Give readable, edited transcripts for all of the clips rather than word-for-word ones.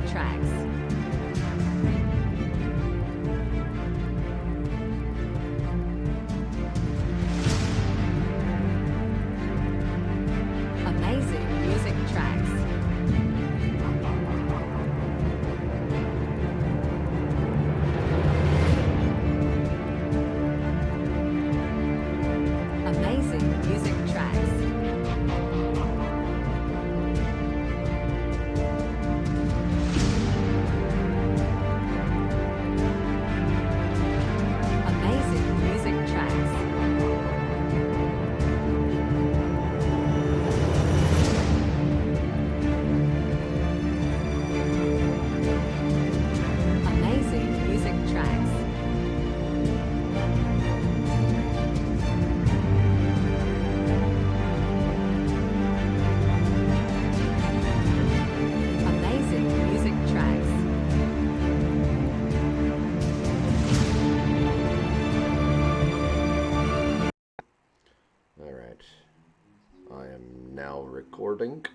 tracks. Amazing music tracks. Amazing music tracks. Amazing music tracks. Amazing music tracks. Amazing music tracks. All right. I am now recording.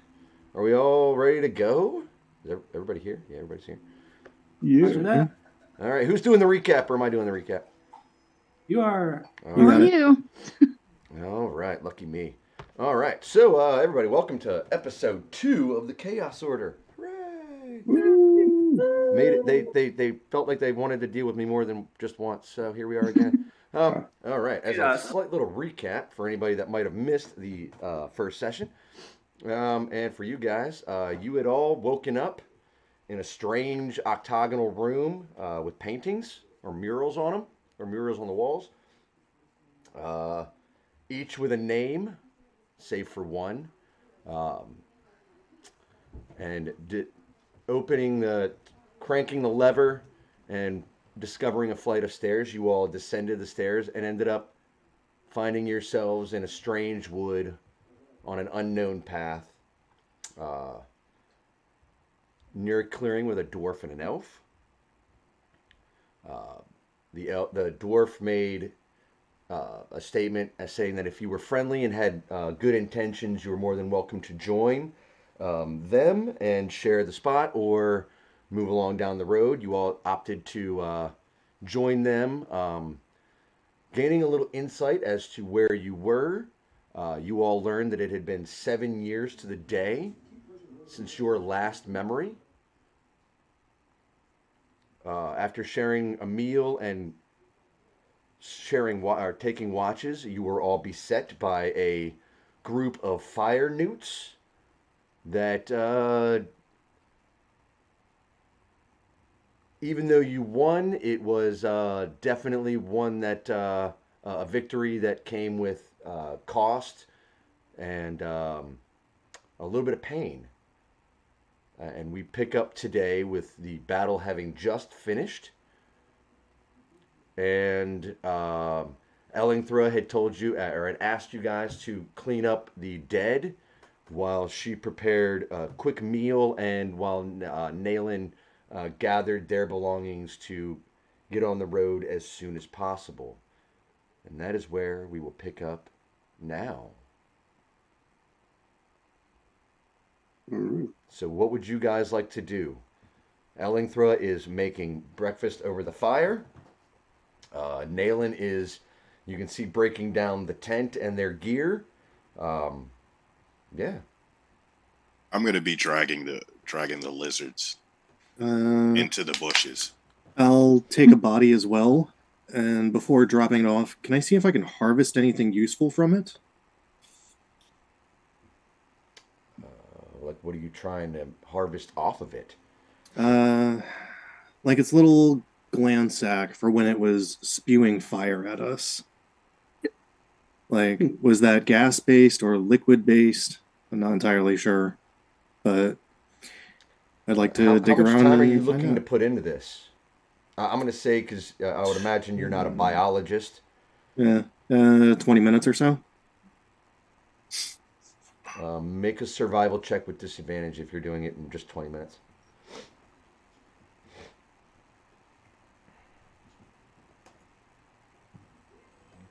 Are we all ready to go? Is everybody here? Yeah, everybody's here. Yeah. All right. Who's doing the recap, or am I doing the recap? You are. All Who right. are you? All right. Lucky me. All right. So, everybody, welcome to episode 2 of the Chaos Order. Hooray! Made it. They felt like they wanted to deal with me more than just once, so here we are again. All right. As a slight little recap for anybody that might have missed the first session, and for you guys, you had all woken up in a strange octagonal room with paintings or murals on them, or murals on the walls, each with a name, save for one, and cranking the lever and discovering a flight of stairs, you all descended the stairs and ended up finding yourselves in a strange wood on an unknown path, near a clearing with a dwarf and an elf. The dwarf made a statement as saying that if you were friendly and had good intentions, you were more than welcome to join them and share the spot or move along down the road. You all opted to join them, gaining a little insight as to where you were. You all learned that it had been 7 years to the day since your last memory. After sharing a meal and taking watches, you were all beset by a group of Firenewts that, even though you won, it was definitely one that a victory that came with cost and a little bit of pain. And we pick up today with the battle having just finished. And Ellingthra had told you, or had asked you guys to clean up the dead while she prepared a quick meal and while Naylan gathered their belongings to get on the road as soon as possible. And that is where we will pick up now. So what would you guys like to do? Ellingthra is making breakfast over the fire. Naylan is, you can see, breaking down the tent and their gear. Yeah. I'm going to be dragging the lizards into the bushes. I'll take a body as well. And before dropping it off, can I see if I can harvest anything useful from it? Like, what are you trying to harvest off of it? Like its little gland sac for when it was spewing fire at us. Like, was that gas-based or liquid-based? I'm not entirely sure. But I'd like to dig around. How much time are you and find looking to out. put into this? I'm going to say, because I would imagine you're not a biologist. Yeah, 20 minutes or so. Make a survival check with disadvantage if you're doing it in just 20 minutes.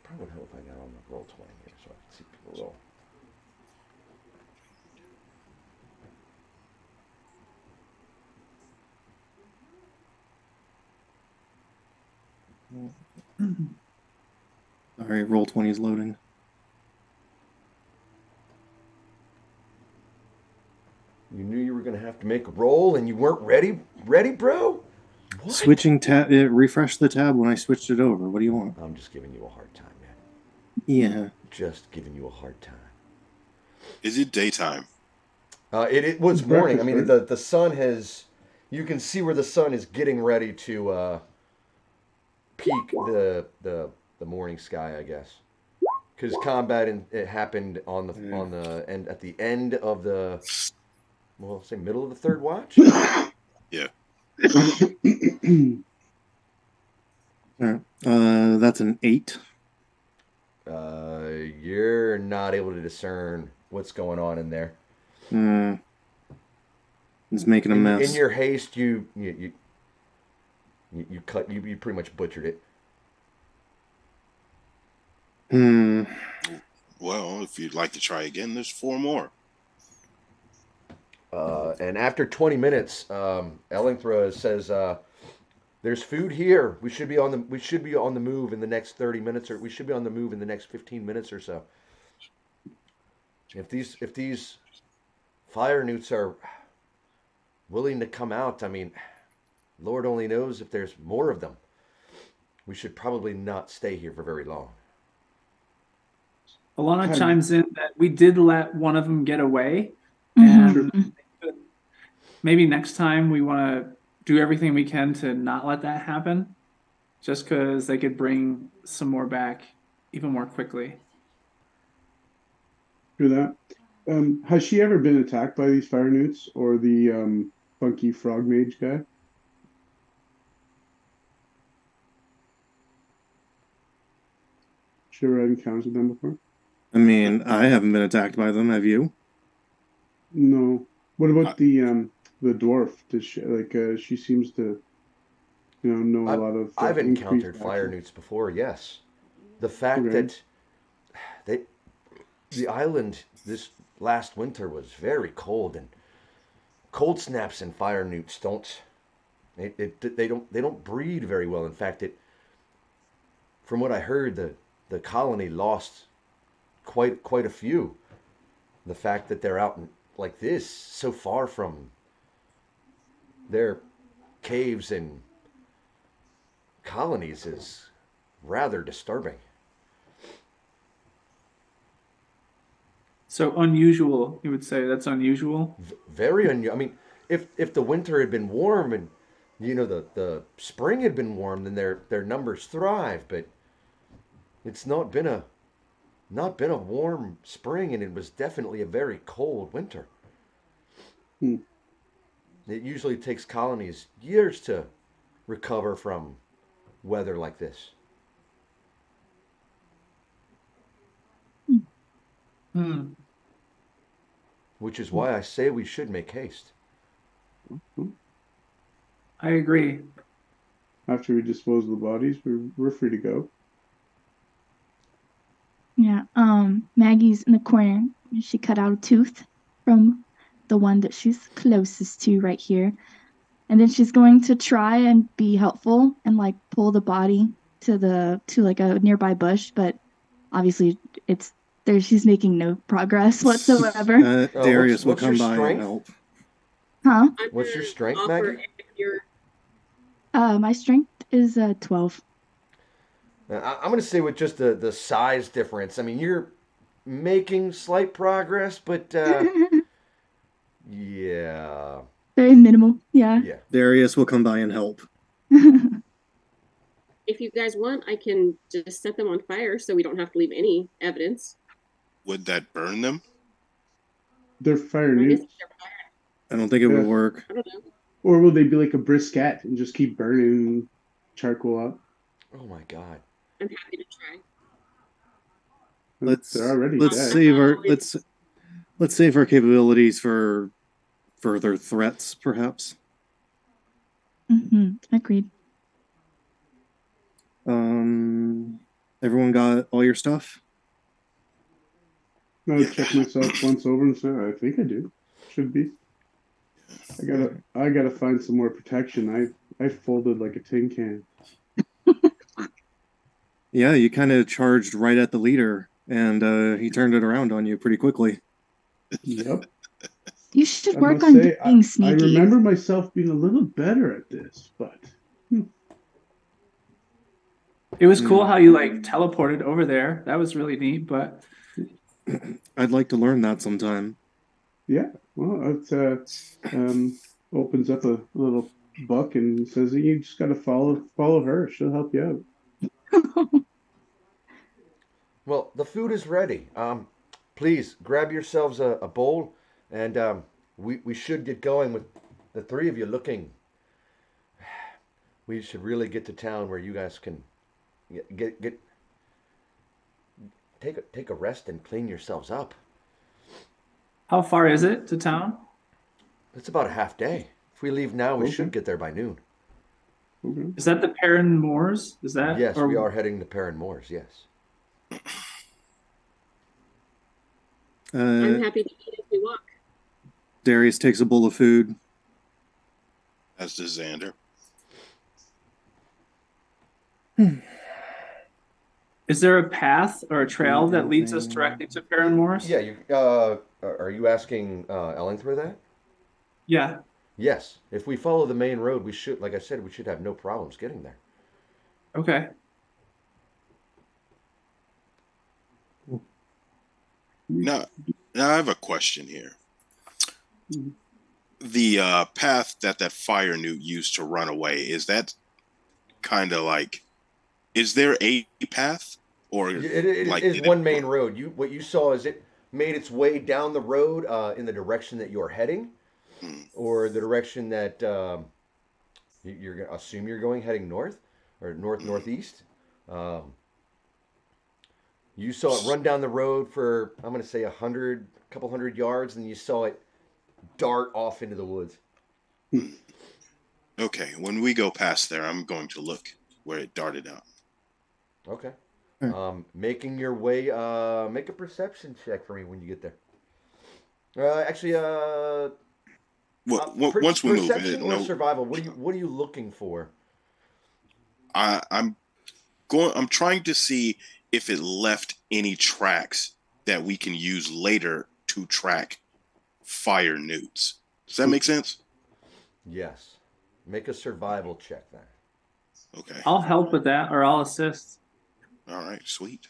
Probably would help if I got on the roll 20 here so I can see people roll. All right, roll 20 is loading. You knew you were going to have to make a roll and you weren't ready? Ready, bro? What? Switching tab, it refreshed the tab when I switched it over. What do you want? I'm just giving you a hard time, man. Yeah. Just giving you a hard time. Is it daytime? It was It's morning. I breakfast, mean, right? the sun has... You can see where the sun is getting ready to peak the morning sky, I guess. Because combat it happened on the end at the end of the... Well, say middle of the third watch? Yeah. All right. That's an 8. You're not able to discern what's going on in there. It's making a mess. In your haste, you pretty much butchered it. Well, if you'd like to try again, there's 4 more. And after 20 minutes, Ellenthra says, "There's food here. We should be on the move in the next 30 minutes, or we should be on the move in the next 15 minutes or so. If these Firenewts are willing to come out, I mean, Lord only knows if there's more of them. We should probably not stay here for very long." Alana chimes in that we did let one of them get away, and maybe next time we want to do everything we can to not let that happen, just because they could bring some more back even more quickly. Do that. Has she ever been attacked by these Firenewts or the funky frog mage guy? She ever encountered them before? I mean, I haven't been attacked by them. Have you? No. What about the dwarf? Does she she seems to know a lot of. I've encountered increased action. Firenewts before. Yes, the fact Okay. that the island this last winter was very cold, and cold snaps and Firenewts they don't breed very well. In fact, from what I heard, the colony lost quite a few. The fact that they're out like this, so far from their caves and colonies, is rather disturbing. So unusual, you would say that's unusual? Very unusual. I mean, if the winter had been warm and the spring had been warm, then their numbers thrive. But it's not been a warm spring, and it was definitely a very cold winter. It usually takes colonies years to recover from weather like this. Which is why I say we should make haste. I agree. After we dispose of the bodies, we're free to go. Yeah, Maggie's in the corner. She cut out a tooth from the one that she's closest to right here. And then she's going to try and be helpful and like pull the body to like a nearby bush, but obviously she's making no progress whatsoever. Darius will what's come your by strength? and help. Huh? What's your strength, Maggie? My strength is 12. I'm going to say with just the size difference. I mean, you're making slight progress, but yeah. Very minimal. Yeah. Darius will come by and help. If you guys want, I can just set them on fire so we don't have to leave any evidence. Would that burn them? They're I guess Firenewts. they're fire. I don't think it would work. I don't know. Or will they be like a briquette and just keep burning charcoal up? Oh my God. I'm happy to try. They're already let's dead. save our let's save our capabilities for further threats, perhaps. Agreed. Everyone got all your stuff? I'll check myself once over and say, I think I do. Should be. I gotta find some more protection. I folded like a tin can. Yeah, you kind of charged right at the leader, and he turned it around on you pretty quickly. Yep. You should I work must on say, being I sneaky. remember myself being a little better at this, but It was cool Hmm. how you like teleported over there. That was really neat, but I'd like to learn that sometime. yeah. Well, it opens up a little book and says that you just got to follow her. She'll help you out. Well, the food is ready. Please grab yourselves a bowl, and we should get going with the three of you looking. We should really get to town where you guys can get take a rest and clean yourselves up. how far is it to town? It's about a half day. If we leave now, we Okay. should get there by noon. Okay. Is that the Paran Moors? Is that Yes, or we are heading to Paran Moors. Yes. I'm Uh, happy to eat as we walk. Darius takes a bowl of food. As does Xander. Is there a path or a trail that leads us Anything? directly to Paran Moors? Yeah. Are you asking Ellingthor that? Yeah. Yes. If we follow the main road, we should, like I said, we should have no problems getting there. Okay. Now I have a question here. Mhm. The path that Firenewt used to run away, is that kind of like, is there a path, or It like is did one main road. What you saw is it made its way down the road in the direction that you're heading, Hmm, or the direction that you're going to assume you're going, heading north or northeast. Um, you saw it run down the road for, I'm going to say, couple hundred yards, and you saw it dart off into the woods. okay, when we go past there, I'm going to look where it darted out. Okay. Hmm. Making your way. Make a perception check for me when you get there. Actually, Once we move, perception or no, survival. What are you looking for? I'm trying to see if it left any tracks that we can use later to track Firenewts. Does that make sense? Yes. Make a survival check then. Okay. I'll help with that or I'll assist. All right. Sweet.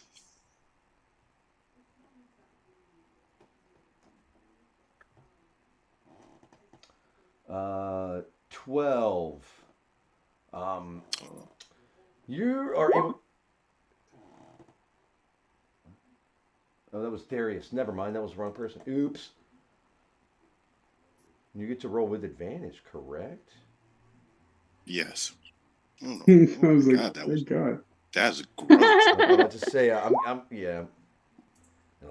Uh, 12. You are able. Oh, that was Darius. Never mind. That was the wrong person. Oops. You get to roll with advantage, correct? Yes. Oh, I was like, God, thank God. that's gross. I'm about to say, yeah.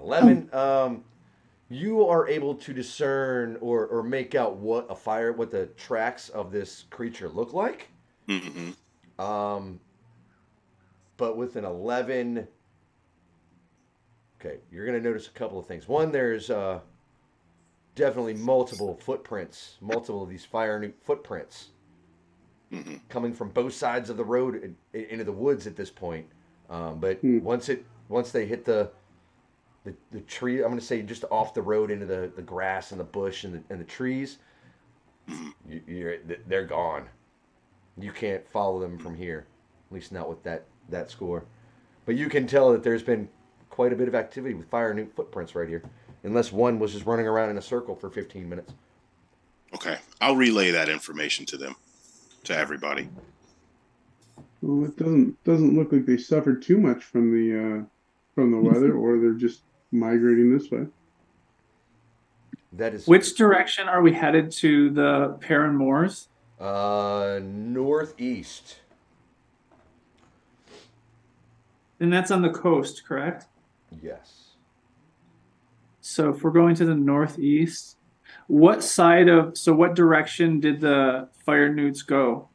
11. You are able to discern or make out what the tracks of this creature look like. Hmm. But with an 11, okay, you're going to notice a couple of things. One, there's definitely multiple of these Firenewt footprints Hmm. coming from both sides of the road into the woods at this point. But Hmm. once they hit the tree, I'm going to say just off the road into the grass and the bush and the trees, they're gone. You can't follow them from here, at least not with that score. But you can tell that there's been quite a bit of activity with Firenewt footprints right here, unless one was just running around in a circle for 15 minutes. Okay. I'll relay that information to everybody. Well, it doesn't look like they suffered too much from the weather, or they're just migrating this way. That is Which direction are we headed to the Paran Moors? northeast. And that's on the coast, correct? Yes. So if we're going to the northeast, what direction did the Firenewts go?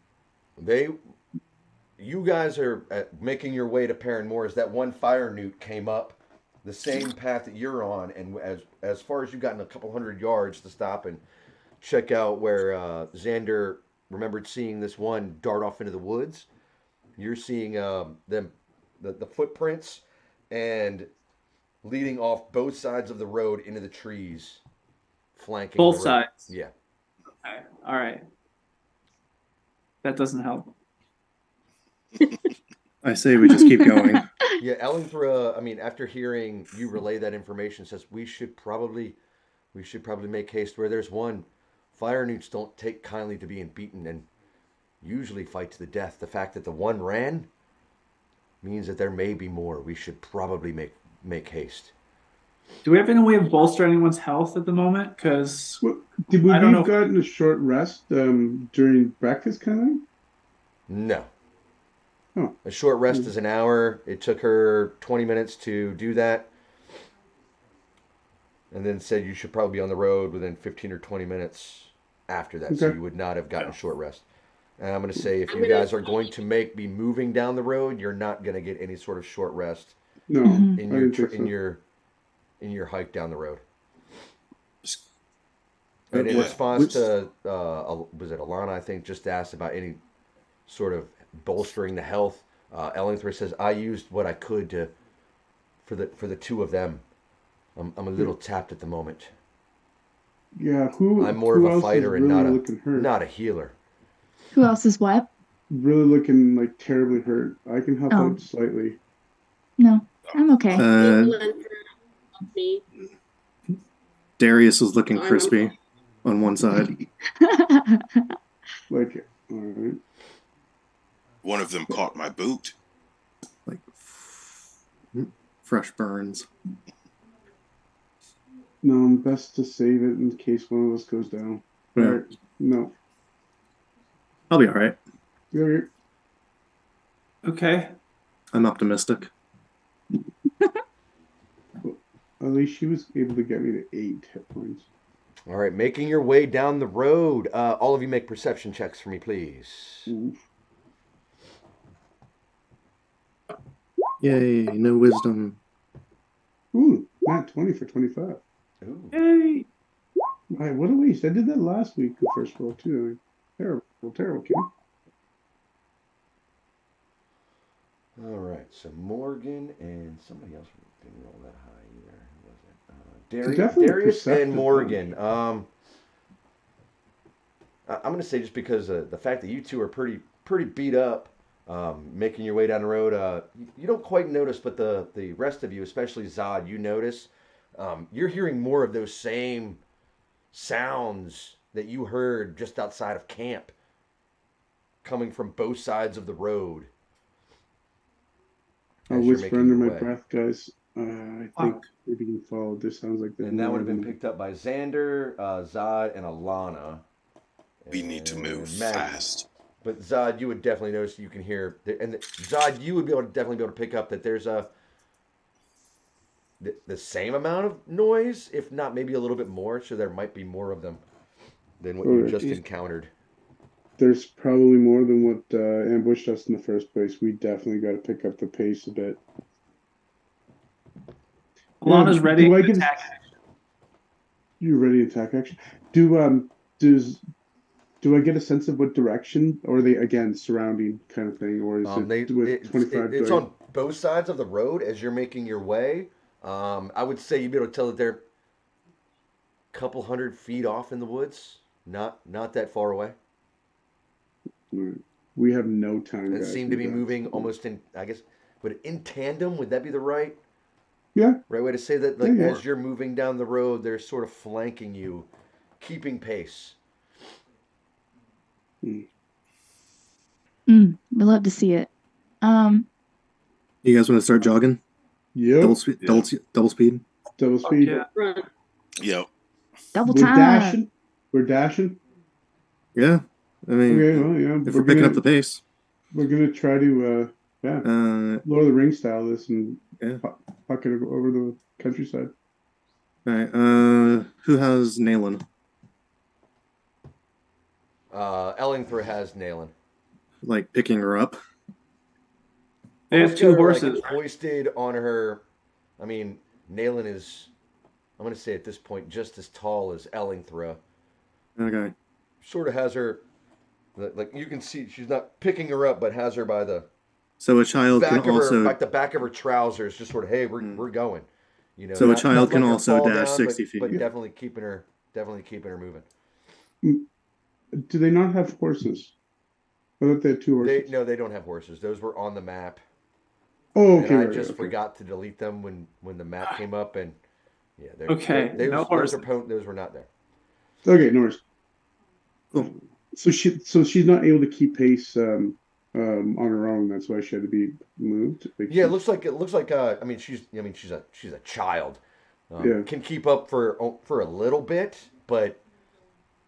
You guys are making your way to Paran Moors. That one Firenewt came up the same path that you're on, and as far as you've gotten a couple hundred yards to stop and check out where Xander remembered seeing this one dart off into the woods, you're seeing them the footprints and leading off both sides of the road into the trees, flanking Both the road. sides. Yeah. Okay. All right. That doesn't help. I say we just keep going. Yeah, Ellingthra, I mean, after hearing you relay that information, says we should probably make haste. Where there's one, Firenewts don't take kindly to being beaten and usually fight to the death. The fact that the one ran means that there may be more. We should probably make haste. Do we have any way of bolstering anyone's health at the moment? Because Well, did we I don't know. gotten a short rest during breakfast kind of thing? No. Oh. A short rest is an hour. It took her 20 minutes to do that. And then said you should probably be on the road within 15 or 20 minutes after that. So Okay. you would not have gotten a short rest. And I'm going to say if you guys are going to be moving down the road, you're not going to get any sort of short rest No, Mhm. in I your didn't think so. in your hike down the road. Uh, And in what- response which- to was it Alana? I think just asked about any sort of bolstering the health. Ellingthra says I used what I could for the two of them. I'm a little tapped at the moment. Yeah, who? I'm more who of a else fighter is and really not looking hurt? a healer. Who else is what? Really looking like terribly hurt. I can help Oh. out slightly. No, I'm okay. Me. Darius is looking I'm- crispy on one side. Like, all right. One of them caught my boot. Like fresh burns. No, best to save it in case one of us goes down. Yeah. All right. No. I'll be all right. You're- Okay. I'm optimistic. At least she was able to get me to 8 hit points. All right, making your way down the road. All of you make perception checks for me, please. Oof. Yay, no wisdom. Ooh, not 20 for 25. Ooh. Yay. All right, what a waste. I did that last week, the first roll, too. Terrible, Kenny. All right, so Morgan and somebody else didn't roll that high either. Who was it? Definitely Darius perceptive, and Morgan. I'm going to say just because the fact that you two are pretty beat up, making your way down the road, you don't quite notice, but the rest of you, especially Zod, you notice you're hearing more of those same sounds that you heard just outside of camp, coming from both sides of the road. I'll as you're whisper making under your my way. breath, guys. I think we're being followed. This sounds like And that would have been picked up by Xander, Zod, and Alana. We need to move Maggie. fast. But Zod, you would definitely notice you can hear, and Zod, you would definitely be able to pick up that there's the same amount of noise, if not maybe a little bit more. So there might be more of them than what you Okay. just encountered. There's probably more than what ambushed us in the first place. We definitely got to pick up the pace a bit. Alana's ready do I to get- attack. You ready to attack action? Do I get a sense of what direction, or are they again surrounding kind of thing, or is it with 25? It's on both sides of the road as you're making your way. I would say you'd be able to tell that they're a couple 100 feet off in the woods, not that far away. We have no time. That guys. seem to We be got- moving almost in, I guess, but in tandem. Would that be the right Yeah. way to say that? Like Yeah. as you're moving down the road, they're sort of flanking you, keeping pace. We love to see it. You guys want to start jogging? Yep. Double speed. Double speed. Double speed. Yeah. Run. Yo, Double We're time. dashing. We're dashing. Yeah. I mean, Okay. Well, yeah. if we're picking up the pace. We're gonna try to Lord of the Rings style this and Yeah. puck it over the countryside. All right. Who has Nayland? Ellingthra has Nayland. Like picking her up? They have Almost two got her, like, horses. hoisted on her. I mean, Nayland is, I'm going to say at this point, just as tall as Ellingthra. Okay. Sort of has her, like you can see, she's not picking her up, but has her by the So a child back can of her, also like the back of her trousers, just sort of, hey, we're going. You know, So a child can letting her also fall dash down, 60 but, feet. but Yeah. definitely keeping her moving. Do they not have horses? I thought they had 2 horses. No, they don't have horses. Those were on the map. Oh, okay. And I right, just okay. forgot to delete them when the map came up, and yeah, Okay, no horses. those were not there. Okay, no worries. Cool. So she's not able to keep pace on her own. That's why she had to be moved. Like Yeah, it looks like I mean she's a child. Yeah. Can keep up for a little bit, but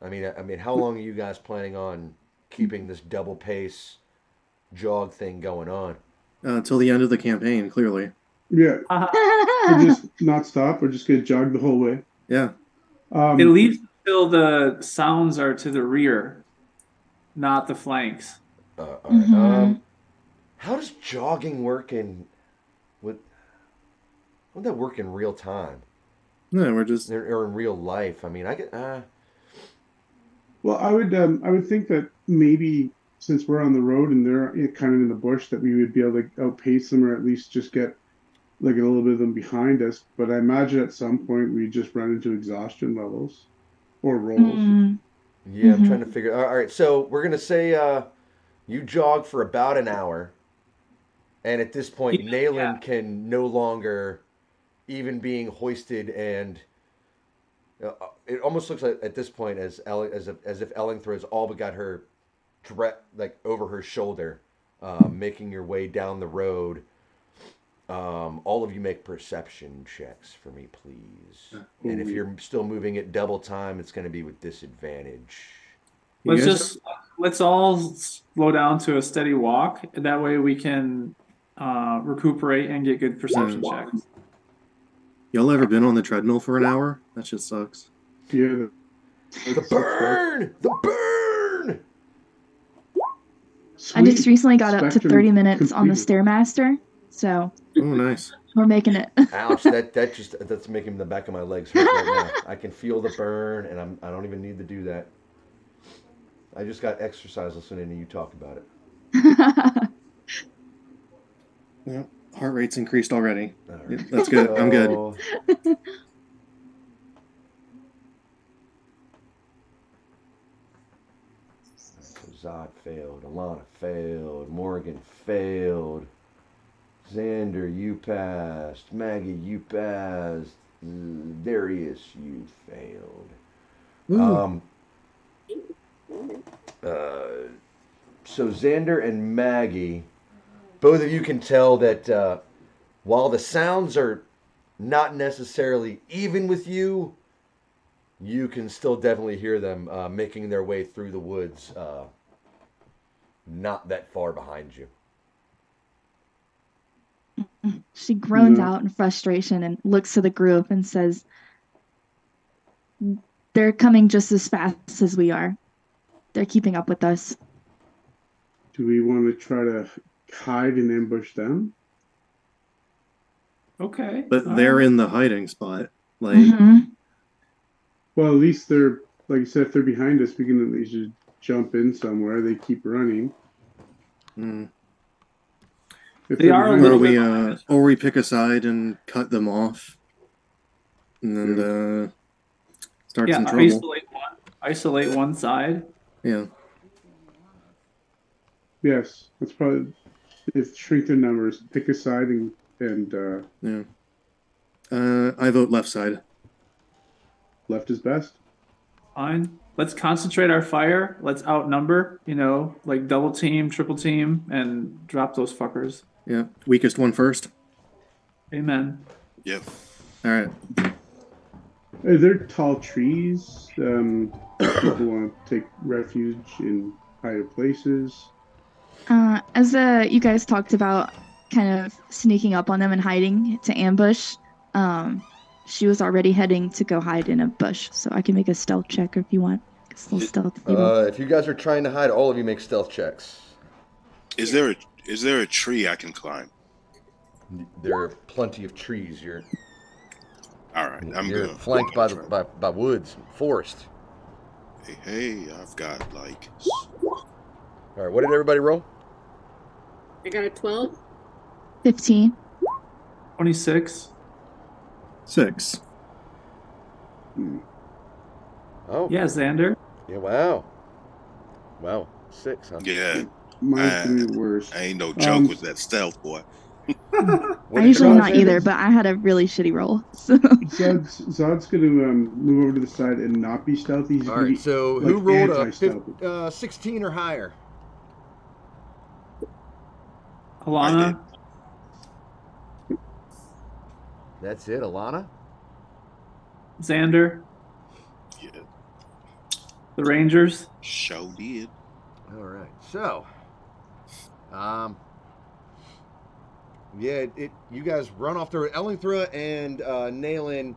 I mean how long are you guys planning on keeping this double pace jog thing going on? Till the end of the campaign, clearly. Yeah. Or just not stop, or just get jog the whole way. Yeah. At least until the sounds are to the rear, not the flanks. All right. How does jogging work how would that work in real time? No, we're just Or in real life? I mean, I get. Well, I would think that maybe since we're on the road and they're kind of in the bush, that we would be able to outpace them, or at least just get like a little bit of them behind us. But I imagine at some point we just run into exhaustion levels or rolls. Yeah, I'm trying to figure. All right, so we're gonna say you jog for about an hour, and at this point, Nayland can no longer even being hoisted, and it almost looks like at this point as if Ellingthor has all but got her like over her shoulder, making your way down the road. All of you make perception checks for me, please. And if you're still moving at double time, it's going to be with disadvantage. Let's all slow down to a steady walk. That way we can recuperate and get good perception checks. Y'all ever been on the treadmill for an hour? That shit sucks. Yeah. The burn! The burn! I just recently got up to Spectrum 30 minutes on the completed. Stairmaster, so Oh, nice. we're making it. Ouch! That's making the back of my legs hurt right now. I can feel the burn, and I don't even need to do that. I just got exercise listening to you talk about it. Yeah. Heart rate's increased already. All right. Yeah, that's good. I'm good. Zod failed. Alana failed. Morgan failed. Xander, you passed. Maggie, you passed. Darius, you failed. So Xander and Maggie, both of you can tell that while the sounds are not necessarily even with you, you can still definitely hear them making their way through the woods, not that far behind you. She groans out in frustration and looks to the group and says, "They're coming just as fast as we are. They're keeping up with us." Do we want to try to hide and ambush them? Okay. But they're in the hiding spot. Like, Well, at least they're, like you said, if they're behind us, we can at least just jump in somewhere. They keep running. If They are a behind little us- or we pick a side and cut them off, and then start some trouble. Isolate one side. Yeah. Yes, that's probably it's shrink their numbers. Pick a side and Yeah. I vote left side. left is best. Fine. Let's concentrate our fire. Let's outnumber, like double team, triple team, and drop those fuckers. Yeah. Weakest one first. Amen. Yep. All right. Are there tall trees? People want to take refuge in higher places. As you guys talked about kind of sneaking up on them and hiding to ambush, she was already heading to go hide in a bush, so I can make a stealth check if you want. It's a little stealth. If you guys are trying to hide, all of you make stealth checks. Is there a tree I can climb? There are plenty of trees. You're You're flanked by woods, forest. Hey, I've got like. All right, what did everybody roll? I got a 12. 15. 26. 6. Oh, Yeah, Xander. yeah, wow. Wow, 6, huh? Yeah, My 3 worst. I ain't no joke with that stealth, boy. What I did usually you not say? either, but I had a really shitty roll. So Zod's gonna move over to the side and not be stealthy. He's All gonna right, be so like who rolled a anti-stealthy. 16 or higher? Alana. That's it, Alana? Xander. Yeah, The Rangers. show did. All right, so, yeah, you guys run off through it. Ellingthra and Nayland,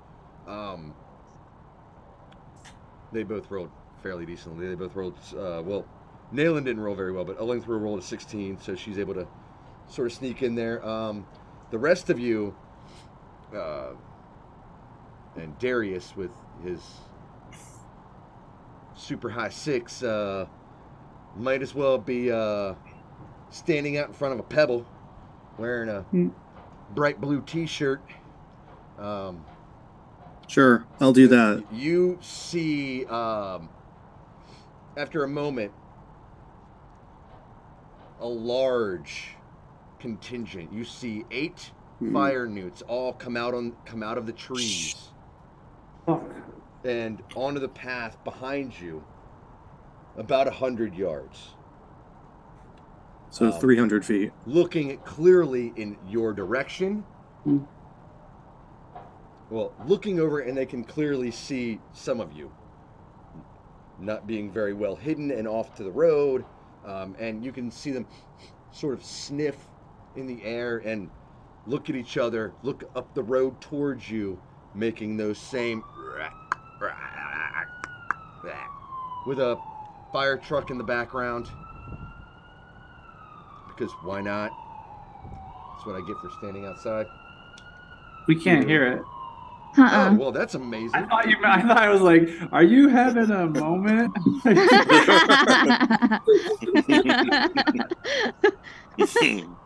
they both rolled fairly decently. They both rolled, well, Nayland didn't roll very well, but Ellingthra rolled a 16, so she's able to sort of sneak in there. The rest of you, and Darius with his super high 6, might as well be standing out in front of a pebble, wearing a bright blue T-shirt. Sure, I'll do that. You see, after a moment, a large contingent. You see 8 Firenewts all come out of the trees Fuck. and onto the path behind you, about 100 yards. So 300 feet. Looking clearly in your direction. Well, looking over, and they can clearly see some of you. Not being very well hidden and off to the road. And you can see them sort of sniff in the air and look at each other, look up the road towards you, making those same... with a fire truck in the background. Because why not? That's what I get for standing outside. We can't hear it. Oh, well, that's amazing. I thought I was like, are you having a moment?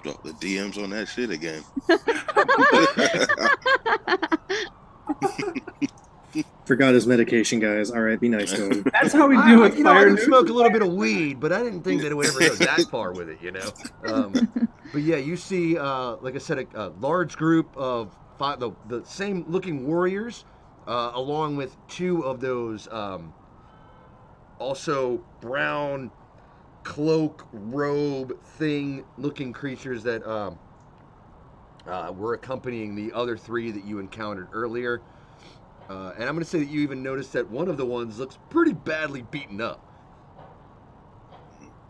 Drop the DMs on that shit again. Forgot his medication, guys. All right, be nice to him. That's how we do it. I did smoke a little bit of weed, but I didn't think that it would ever go that far with it, you know. But yeah, you see, like I said, a large group of the same looking warriors, along with 2 of those also brown cloak robe thing looking creatures that were accompanying the other 3 that you encountered earlier. And I'm going to say that you even noticed that one of the ones looks pretty badly beaten up.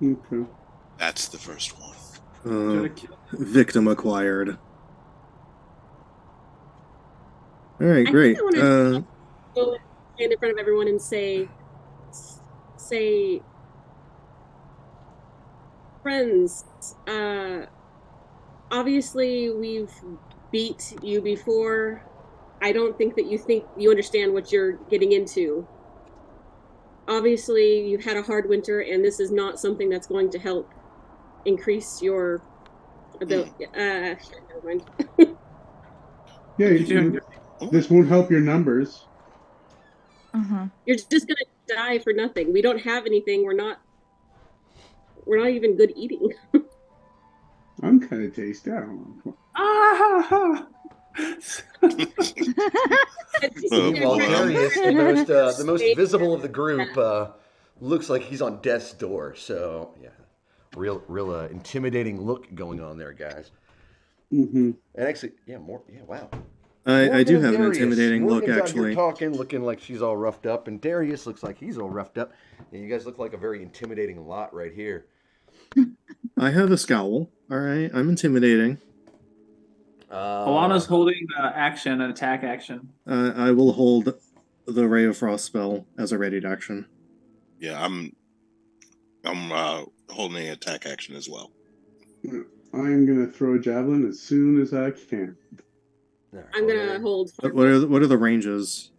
Okay. That's the first one. Victim acquired. All right, great. I want to go stand in front of everyone and say, friends, obviously we've beat you before. I don't think that you understand what you're getting into. Obviously, you've had a hard winter, and this is not something that's going to help increase your ability. Never mind. Yeah, this won't help your numbers. You're just gonna die for nothing. We don't have anything. We're not even good eating. I'm kind of tasty. I don't know. While Darius, the most visible of the group, looks like he's on death's door. So yeah, real intimidating look going on there, guys. Mm-hmm. And actually, yeah, more. Yeah, wow. I do have an Darius. intimidating look, Morgan's out actually. here talking, looking like she's all roughed up, and Darius looks like he's all roughed up. And you guys look like a very intimidating lot right here. I have a scowl. All right, I'm intimidating. Alana's holding action, an attack action. I will hold the Ray of Frost spell as a readied action. Yeah, I'm holding an attack action as well. I'm gonna throw a javelin as soon as I can. I'm gonna hold. What are the ranges?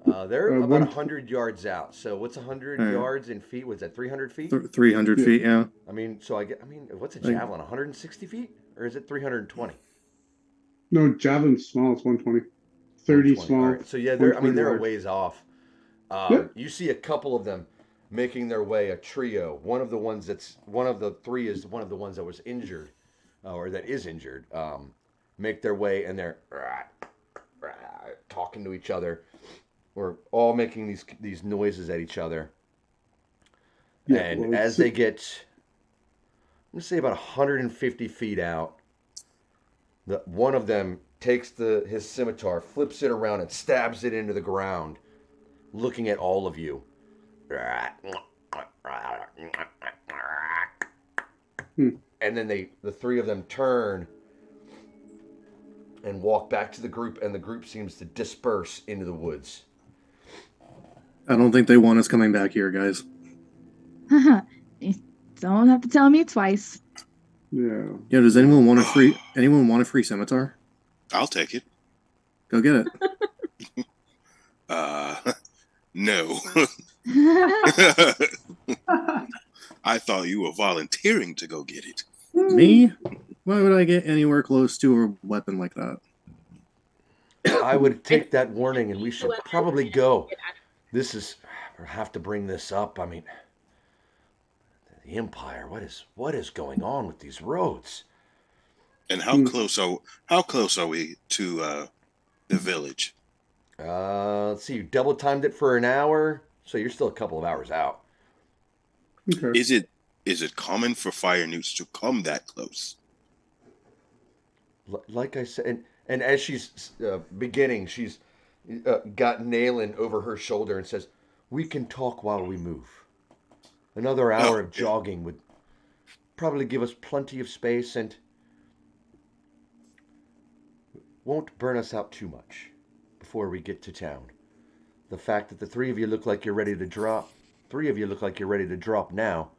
They're about one- 100 yards out. So what's 100 Alright. yards in feet? Was that 300 feet? 300 Yeah. feet, yeah. I mean, what's a Like- javelin? 160 feet? Or is it 320? No, javelin's small. It's 120. 30 120. small. All right. So yeah, they're a 120 large. ways off. Yeah. You see a couple of them making their way, a trio. One of the three is one of the ones that was injured, or that is injured. Make their way, and they're talking to each other. We're all making these noises at each other. Yeah, And well, as they get, I'm gonna say about 150 feet out, one of them takes his scimitar, flips it around, and stabs it into the ground, looking at all of you. And then the three of them turn and walk back to the group, and the group seems to disperse into the woods. I don't think they want us coming back here, guys. You don't have to tell me twice. Yeah. Yeah, does anyone want a free scimitar? I'll take it. Go get it. No. I thought you were volunteering to go get it. Me? Why would I get anywhere close to a weapon like that? I would take that warning, and we should probably go. I have to bring this up. I mean, the Empire. What is going on with these roads? And how close are we to the village? Let's see. You double timed it for an hour, so you're still a couple of hours out. Okay. Is it common for Firenewts to come that close? Like I said, and as she's beginning, she's got Nayland over her shoulder and says, "We can talk while we move. Another hour of jogging would probably give us plenty of space and won't burn us out too much before we get to town. The fact that the three of you look like you're ready to drop now,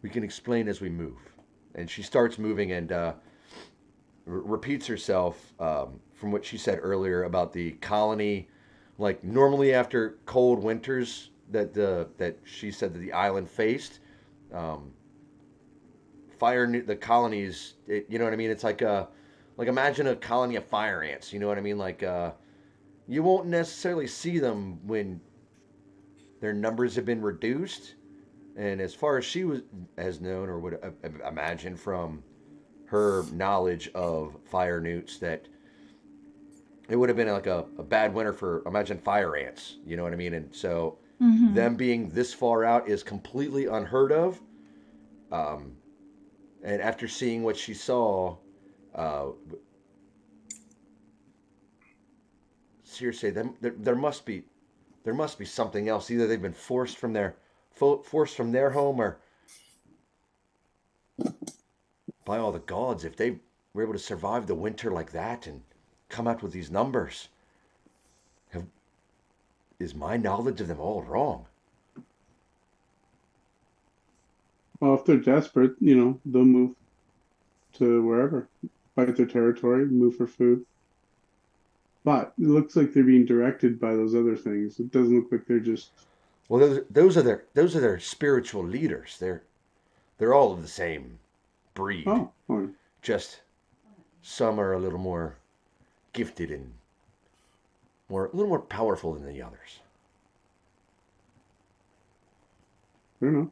we can explain as we move." And she starts moving and repeats herself from what she said earlier about the colony. Like normally after cold winters that she said that the island faced, the colonies, you know what I mean? It's like imagine a colony of fire ants, you know what I mean? Like you won't necessarily see them when their numbers have been reduced. And as far as she has known or would imagine from her knowledge of Firenewts, that it would have been like a bad winter for, imagine, fire ants, you know what I mean? And so them being this far out is completely unheard of. And after seeing what she saw, seriously, there must be something else. Either they've been forced from their home, or by all the gods, if they were able to survive the winter like that and come out with these numbers, is my knowledge of them all wrong? Well, if they're desperate, they'll move to wherever, fight their territory, move for food. But it looks like they're being directed by those other things. It doesn't look like they're just. Well, those are their spiritual leaders. They're all of the same breed. Oh, fine. Just some are a little more gifted and a little more powerful than the others. I don't know.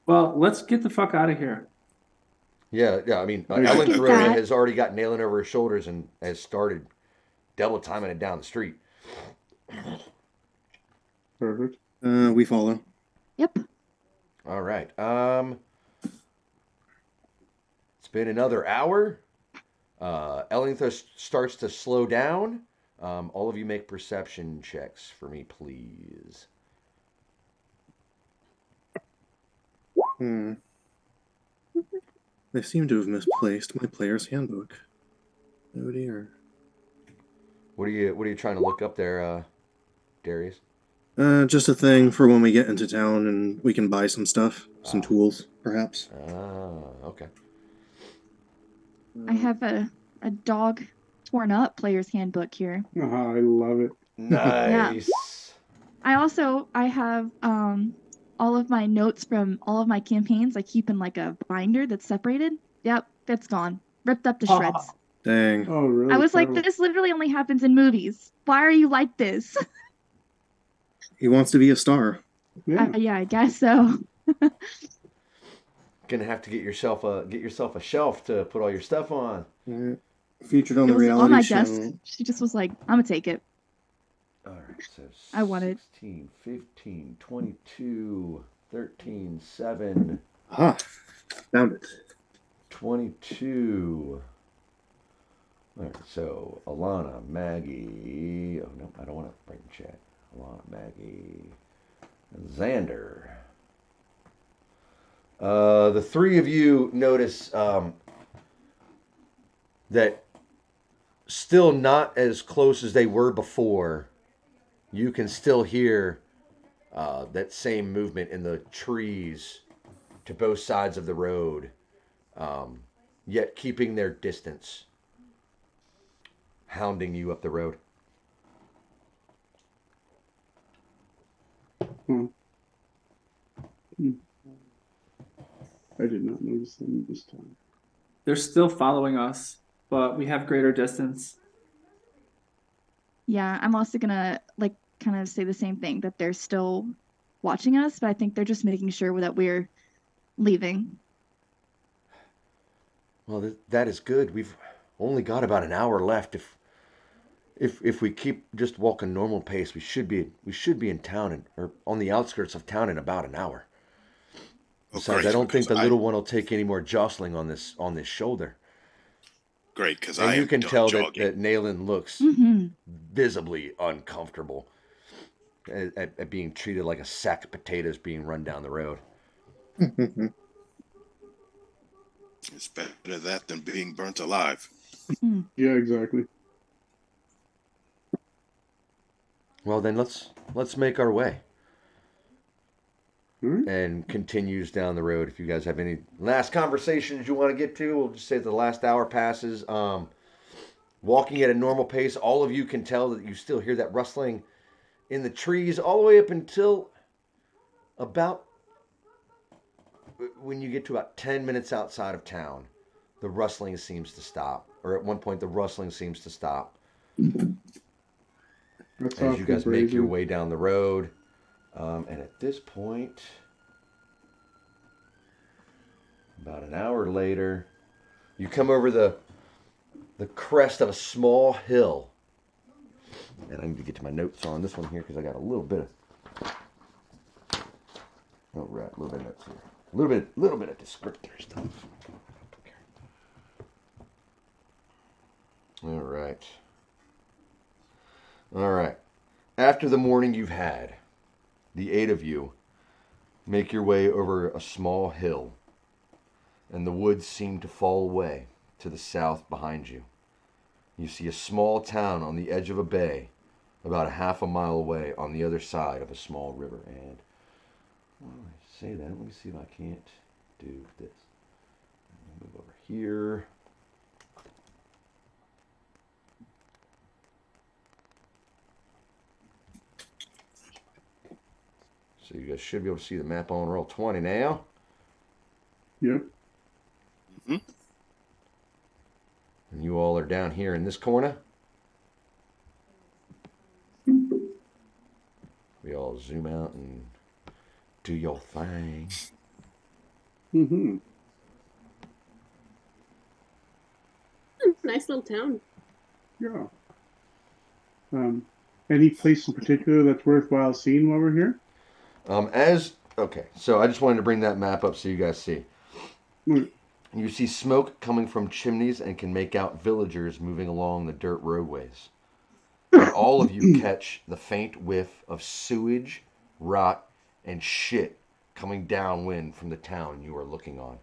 Well, let's get the fuck out of here. Yeah. I mean, I Ellen get Thoreau that. has already got Nailing over her shoulders and has started double timing it down the street. Perfect. We follow. Yep. All right. It's been another hour. Ellington starts to slow down. All of you make perception checks for me, please. They seem to have misplaced my player's handbook. Oh dear. What are you trying to look up there, Darius? Just a thing for when we get into town and we can buy some stuff, some tools, perhaps. Okay. I have a dog torn up player's handbook here. I love it. Nice. I have all of my notes from all of my campaigns I keep in like a binder that's separated. Yep, it's gone. Ripped up to shreds. Dang. Oh, really? I was like, Terrible. this literally only happens in movies. Why are you like this? He wants to be a star. Yeah. Yeah, I guess so. Gonna have to get yourself a shelf to put all your stuff on. Yeah. Featured on It the was reality on my show. desk. She just was like, I'm gonna take it. All right, so I want it. 16, 15, 22, 13, 7, Ah, found it. 22. All right, so Alana, Maggie. Oh no, I don't want to bring chat. Alana, Maggie, and Xander. The three of you notice that still not as close as they were before. You can still hear that same movement in the trees to both sides of the road, yet keeping their distance, hounding you up the road. Hmm. I did not notice them this time. They're still following us, but we have greater distance. Yeah, I'm also gonna like kind of say the same thing, that they're still watching us, but I think they're just making sure that we're leaving. Well, that is good. We've only got about an hour left. If we keep just walking normal pace, we should be in town or on the outskirts of town in about an hour. Besides, great, I don't think the because little one will take any more jostling on this shoulder. Great, because And I you am can done tell jogging. that Nayland looks Mm-hmm. visibly uncomfortable at being treated like a sack of potatoes being run down the road. It's better that than being burnt alive. Yeah, exactly. Well, then let's make our way. All right. And continues down the road. If you guys have any last conversations you want to get to, we'll just say the last hour passes. Walking at a normal pace, all of you can tell that you still hear that rustling in the trees all the way up until about when you get to about 10 minutes outside of town. The rustling seems to stop, or at one point the rustling seems to stop That's as you guys make your brazen. way down the road. And at this point, about an hour later, you come over the crest of a small hill. And I need to get to my notes on this one here because I got a little bit of... Oh, right, a little bit of notes here. A little bit of descriptor stuff. All right. All right. After the morning you've had, the 8 of you make your way over a small hill, and the woods seem to fall away to the south behind you. You see a small town on the edge of a bay, about a half a mile away on the other side of a small river. And well, I say that, let me see if I can't do this. Move over here. So you guys should be able to see the map on roll 20 now. Yep. Mm-hmm. And you all are down here in this corner. We all zoom out and do your thing. Mm-hmm. Nice little town. Yeah. Any place in particular that's worthwhile seeing while we're here? Okay, so I just wanted to bring that map up so you guys see. Mm. You see smoke coming from chimneys and can make out villagers moving along the dirt roadways. And all of you catch the faint whiff of sewage, rot, and shit coming downwind from the town you are looking on.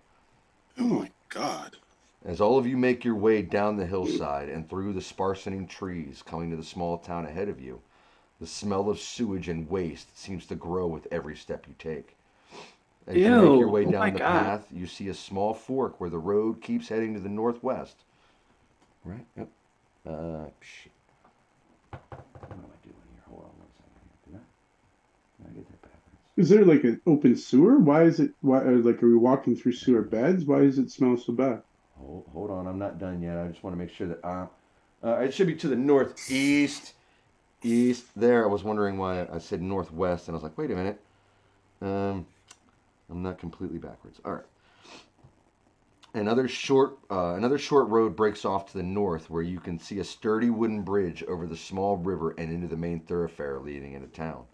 Oh my God. As all of you make your way down the hillside and through the sparsening trees coming to the small town ahead of you, the smell of sewage and waste seems to grow with every step you take. As you make your way Ew, oh my down the God. path, you see a small fork where the road keeps heading to the northwest. Right? Yep. Shit. What am I doing? Is there like an open sewer? Why is it? Why like are we walking through sewer beds? Why does it smell so bad? Hold on, I'm not done yet. I just want to make sure that it should be to the northeast. East there. I was wondering why I said northwest, and I was like, wait a minute. I'm not completely backwards. All right. Another short road breaks off to the north, where you can see a sturdy wooden bridge over the small river and into the main thoroughfare leading into town.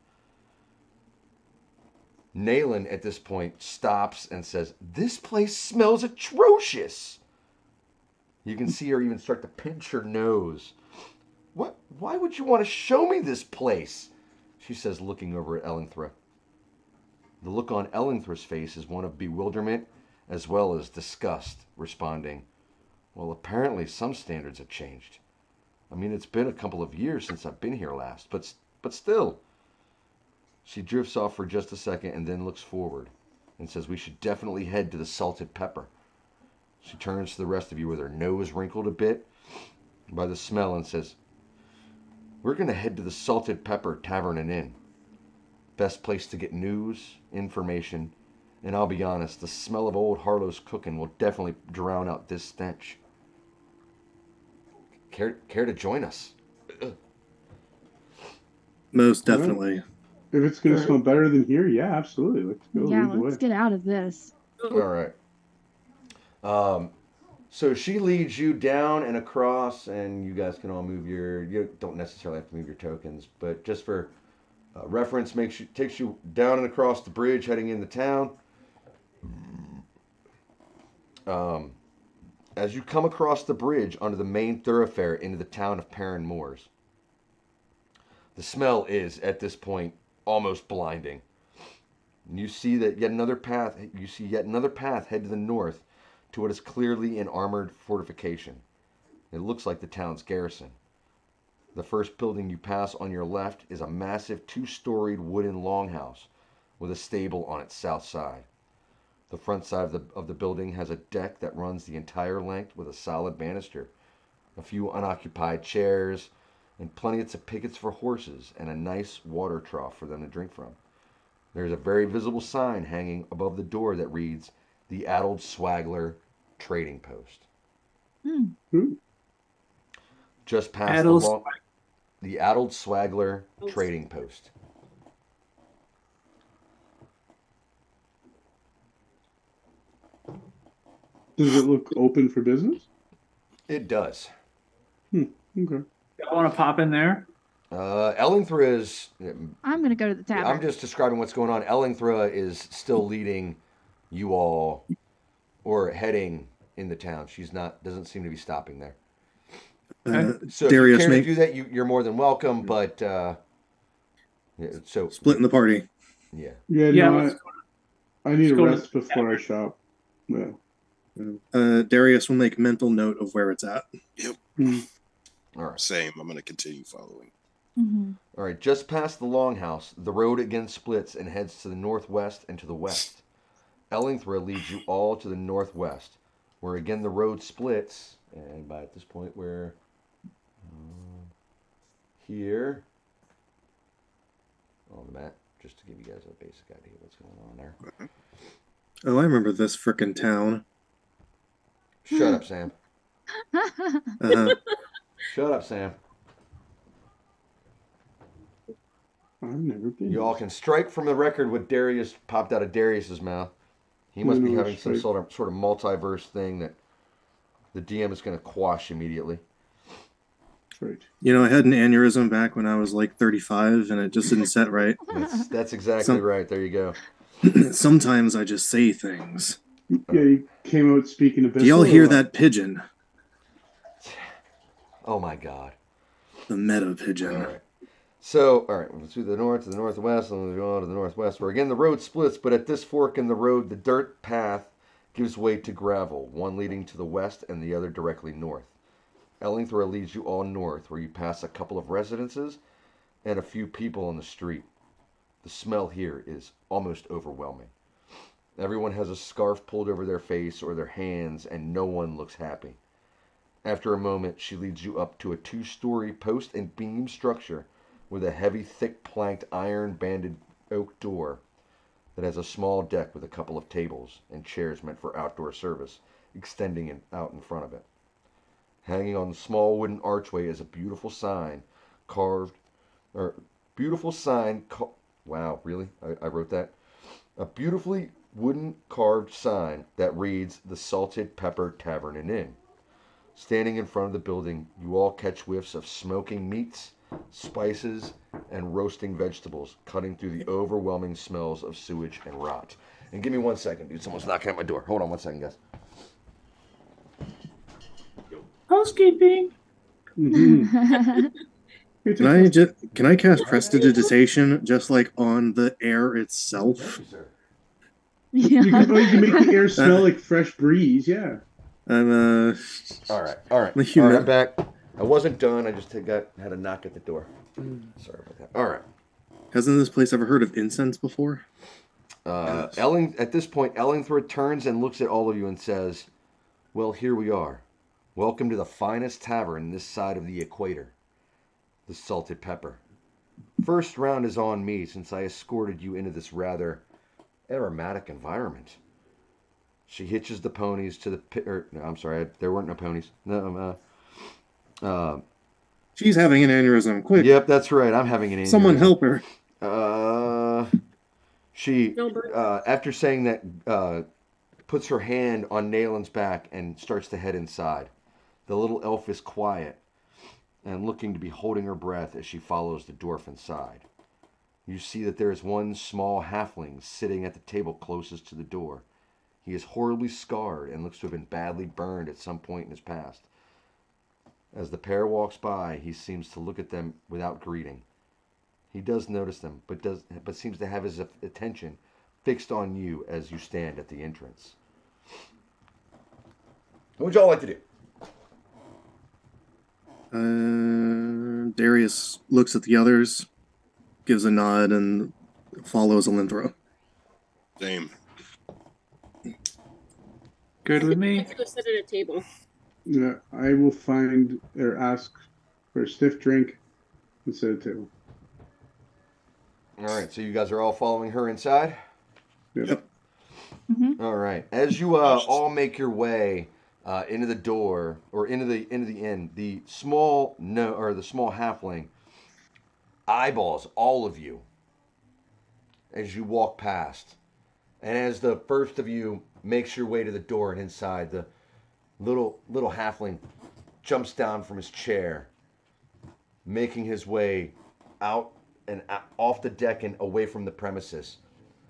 Nayland at this point stops and says, "This place smells atrocious." You can see her even start to pinch her nose. "What? Why would you want to show me this place?" she says, looking over at Ellingthra. The look on Ellingthra's face is one of bewilderment as well as disgust, responding, "Well, apparently some standards have changed. I mean, it's been a couple of years since I've been here last, but still." She drifts off for just a second and then looks forward and says, "We should definitely head to the Salted Pepper." She turns to the rest of you with her nose wrinkled a bit by the smell and says, "We're going to head to the Salted Pepper Tavern and Inn. Best place to get news, information, and I'll be honest, the smell of old Harlow's cooking will definitely drown out this stench. Care to join us?" Most definitely. If it's gonna smell better than here, yeah, absolutely. Let's go. Yeah, Lead the let's way. get out of this. All right. So she leads you down and across, and you guys can all move you don't necessarily have to move your tokens, but just for reference, takes you down and across the bridge heading into town. As you come across the bridge onto the main thoroughfare into the town of Paran Moors, the smell is, at this point, almost blinding. You see yet another path head to the north to what is clearly an armored fortification. It looks like the town's garrison. The first building you pass on your left is a massive 2-storied wooden longhouse with a stable on its south side. The front side of the building has a deck that runs the entire length with a solid banister, a few unoccupied chairs, and plenty of pickets for horses, and a nice water trough for them to drink from. There's a very visible sign hanging above the door that reads, "The Addled Swaggler Trading Post." Just past the Addled Swaggler Trading Post. Does it look open for business? It does. Okay. I want to pop in there. Ellingthra is. I'm gonna go to the tavern. I'm just describing what's going on. Ellingthra is still leading you all, or heading in the town. She's not. Doesn't seem to be stopping there. So Darius, if you care to do that, you're more than welcome. But so splitting the party. Yeah. Yeah, No, let's I need a go to rest before I shop. Yeah. Darius will make mental note of where it's at. Yep. All right. Same. I'm going to continue following. All right. Just past the longhouse, the road again splits and heads to the northwest and to the west. Ellingthra leads you all to the northwest, where again the road splits, and by at this point we're here on the map, just to give you guys a basic idea of what's going on there. Oh, I remember this frickin' town. Shut up, Sam. Uh-huh. Shut up, Sam. I've never been. You all can strike from the record what Darius popped out of Darius's mouth. He must be having some sort of multiverse thing that the DM is going to quash immediately. Right. You know, I had an aneurysm back when I was like 35, and it just didn't set right. That's exactly right. There you go. Sometimes I just say things. Yeah, you came out speaking abyssal. Do y'all hear that pigeon? Oh my God. The meta pigeon. All right. So, all right, to the north, to the northwest, and we go on to the northwest, where again the road splits, but at this fork in the road, the dirt path gives way to gravel, one leading to the west and the other directly north. Ellingthra leads you all north, where you pass a couple of residences and a few people on the street. The smell here is almost overwhelming. Everyone has a scarf pulled over their face or their hands, and no one looks happy. After a moment, she leads you up to a 2-story post and beam structure with a heavy, thick planked, iron banded oak door that has a small deck with a couple of tables and chairs meant for outdoor service extending out in front of it. Hanging on the small wooden archway is a beautiful sign carved, or beautiful sign, wow, really? I wrote that? A beautifully wooden carved sign that reads the Salted Pepper Tavern and Inn. Standing in front of the building, you all catch whiffs of smoking meats, spices, and roasting vegetables, cutting through the overwhelming smells of sewage and rot. And give me 1 second, dude. Someone's knocking at my door. Hold on 1 second, guys. Housekeeping. Mhm. Can I cast prestidigitation just like on the air itself? Thank you, sir. Yeah. You can make the air smell like fresh breeze. Yeah. I'm All right. All right, I'm back. I wasn't done. I just had a knock at the door. Sorry about that. All right. Hasn't this place ever heard of incense before? At this point, Ellingthorpe turns and looks at all of you and says, "Well, here we are. Welcome to the finest tavern this side of the equator, the Salted Pepper. First round is on me since I escorted you into this rather aromatic environment." She hitches the ponies to the pit. No, I'm sorry, there weren't no ponies. No, She's having an aneurysm. Quick. Yep, that's right. I'm having an aneurysm. Someone help her. She, after saying that, puts her hand on Nalen's back and starts to head inside. The little elf is quiet and looking to be holding her breath as she follows the dwarf inside. You see that there is one small halfling sitting at the table closest to the door. He is horribly scarred and looks to have been badly burned at some point in his past. As the pair walks by, he seems to look at them without greeting. He does notice them, but seems to have his attention fixed on you as you stand at the entrance. What would y'all like to do? Darius looks at the others, gives a nod, and follows Elindra. Same. Good with me. Let's go sit at a table. Yeah, I will find or ask for a stiff drink and sit at a table. All right, so you guys are all following her inside? Yep. Mhm. All right. As you all make your way into the door or into the inn, the small halfling eyeballs all of you as you walk past. And as the first of you makes your way to the door and inside, the little halfling jumps down from his chair, making his way out and off the deck and away from the premises,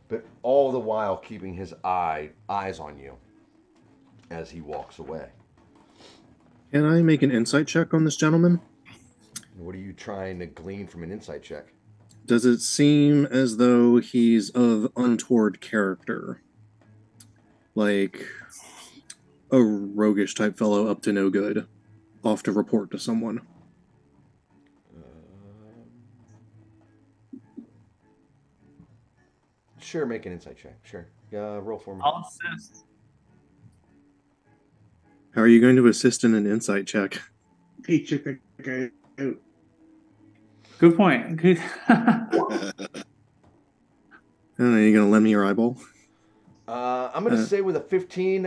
but all the while keeping his eyes on you as he walks away. Can I make an insight check on this gentleman? What are you trying to glean from an insight check? Does it seem as though he's of untoward character? Like a roguish type fellow up to no good, off to report to someone? Sure, make an insight check. Sure. Roll for me. I'll assist. How are you going to assist in an insight check? Hey, check that guy out. Good point. Good. I don't know, you going to lend me your eyeball? I'm going to say with a 15,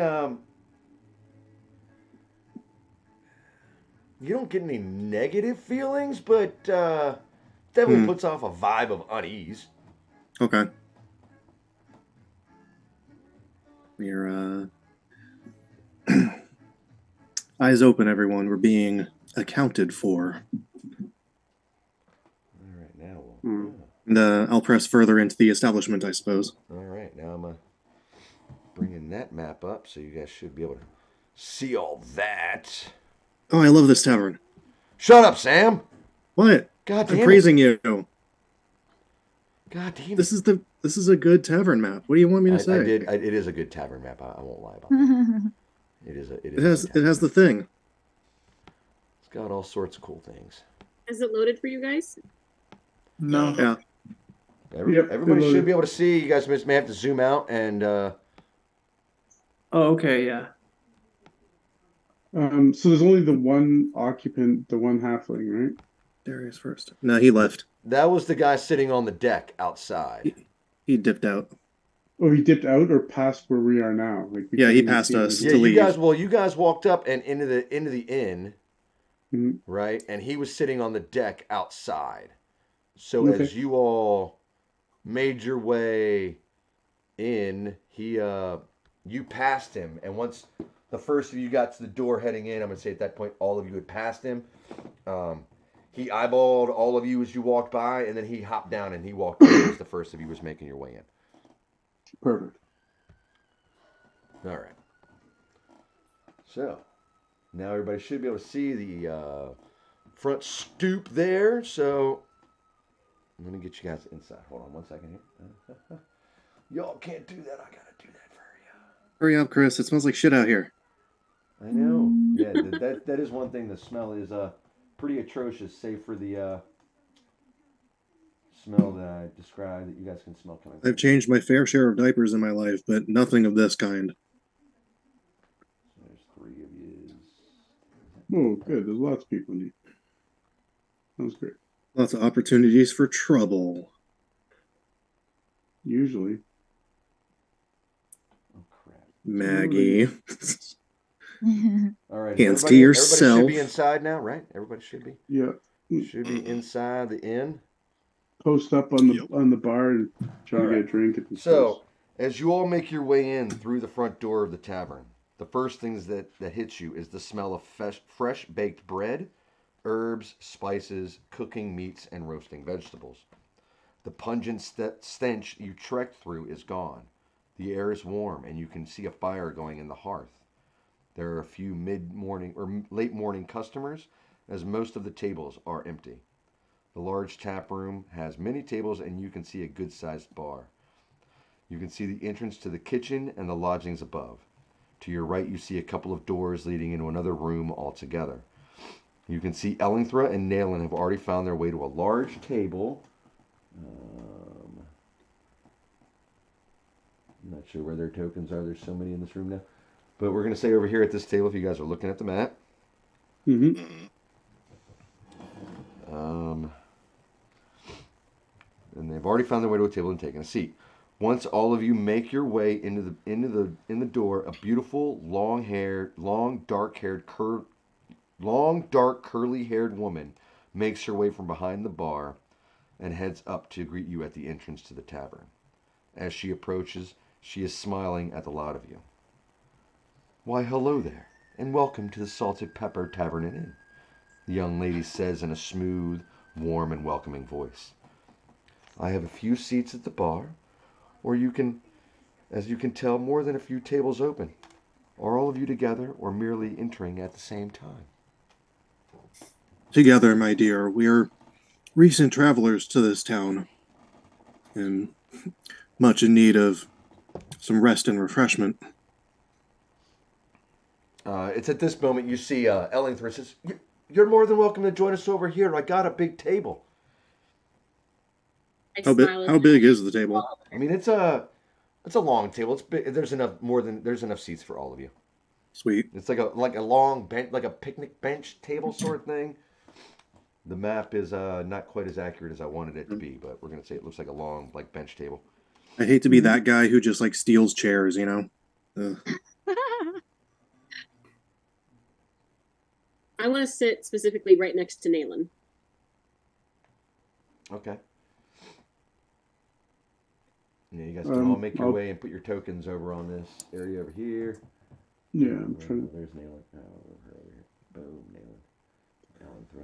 you don't get any negative feelings, but definitely puts off a vibe of unease. Okay. We're eyes open, everyone. We're being accounted for. All right, now we'll... And I'll press further into the establishment, I suppose. All right, now I'm bringing that map up, so you guys should be able to see all that. Oh, I love this tavern. Shut up, Sam! What? God damn I'm it. praising you. God damn it. This is a good tavern map. What do you want me to say? It is a good tavern map. I won't lie about that. It has the thing. It's got all sorts of cool things. Is it loaded for you guys? No. Yeah. Everybody should be able to see. You guys may have to zoom out and. Oh, okay, yeah. So there's only the one occupant, the one halfling, right? Darius first. No, he left. That was the guy sitting on the deck outside. He dipped out. Oh, he dipped out or past where we are now. Like we Yeah, couldn't he even passed see him us Yeah, to you leave. guys. Well, you guys walked up and into the inn, Mhm. right? And he was sitting on the deck outside. So Okay. as you all made your way in, you passed him, and once the first of you got to the door heading in, I'm gonna say at that point all of you had passed him. He eyeballed all of you as you walked by, and then he hopped down and he walked in as the first of you was making your way in. Perfect. All right. So now everybody should be able to see the front stoop there. So let me get you guys inside. Hold on one second here. Y'all can't do that. I gotta do that for you. Hurry up, Chris. It smells like shit out here. I know. Yeah, that is one thing. The smell is pretty atrocious, save for the smell that I described that you guys can smell coming. I've changed my fair share of diapers in my life, but nothing of this kind. So there's 3 of you. Oh, good. There's lots of people in here. That was great. Lots of opportunities for trouble. Usually. Oh crap! Maggie. All right. Hands to Everybody yourself. should be inside now, right? Everybody should be. Yeah. Should be inside the inn. Post up on the Yep. on the bar and try to All get a right. drink at the So, as you all make your way in through the front door of the tavern, the first things that hits you is the smell of fresh baked bread, herbs, spices, cooking meats, and roasting vegetables. The pungent stench you trekked through is gone. The air is warm, and you can see a fire going in the hearth. There are a few mid-morning or late morning customers, as most of the tables are empty. The large tap room has many tables, and you can see a good-sized bar. You can see the entrance to the kitchen and the lodgings above. To your right, you see a couple of doors leading into another room altogether. You can see Ellingthra and Nayland have already found their way to a large table. I'm not sure where their tokens are. There's so many in this room now. But we're going to say over here at this table, if you guys are looking at the map. Mm-hmm. And they've already found their way to a table and taken a seat. Once all of you make your way in the door, a beautiful long dark curly-haired woman makes her way from behind the bar and heads up to greet you at the entrance to the tavern. As she approaches, she is smiling at the lot of you. "Why, hello there, and welcome to the Salted Pepper Tavern and Inn," the young lady says in a smooth, warm, and welcoming voice. "I have a few seats at the bar, or as you can tell, more than a few tables open. Are all of you together, or merely entering at the same time?" Together, my dear. We are recent travelers to this town, and much in need of some rest and refreshment. It's at this moment you see Ellingthra says, "You're more than welcome to join us over here. I got a big table." I How smile big? at How big is the table? I mean, it's a long table. It's big. There's enough seats for all of you. Sweet. It's like a long bench, like a picnic bench table sort of thing. The map is not quite as accurate as I wanted it to be, but we're gonna say it looks like a long bench table. I hate to be that guy who just steals chairs, you know. I want to sit specifically right next to Nayland. Okay. Yeah, you guys can all make your I'll- way and put your tokens over on this area over here. Yeah, I'm trying to There's Nayland. Over here. Boom, Nayland.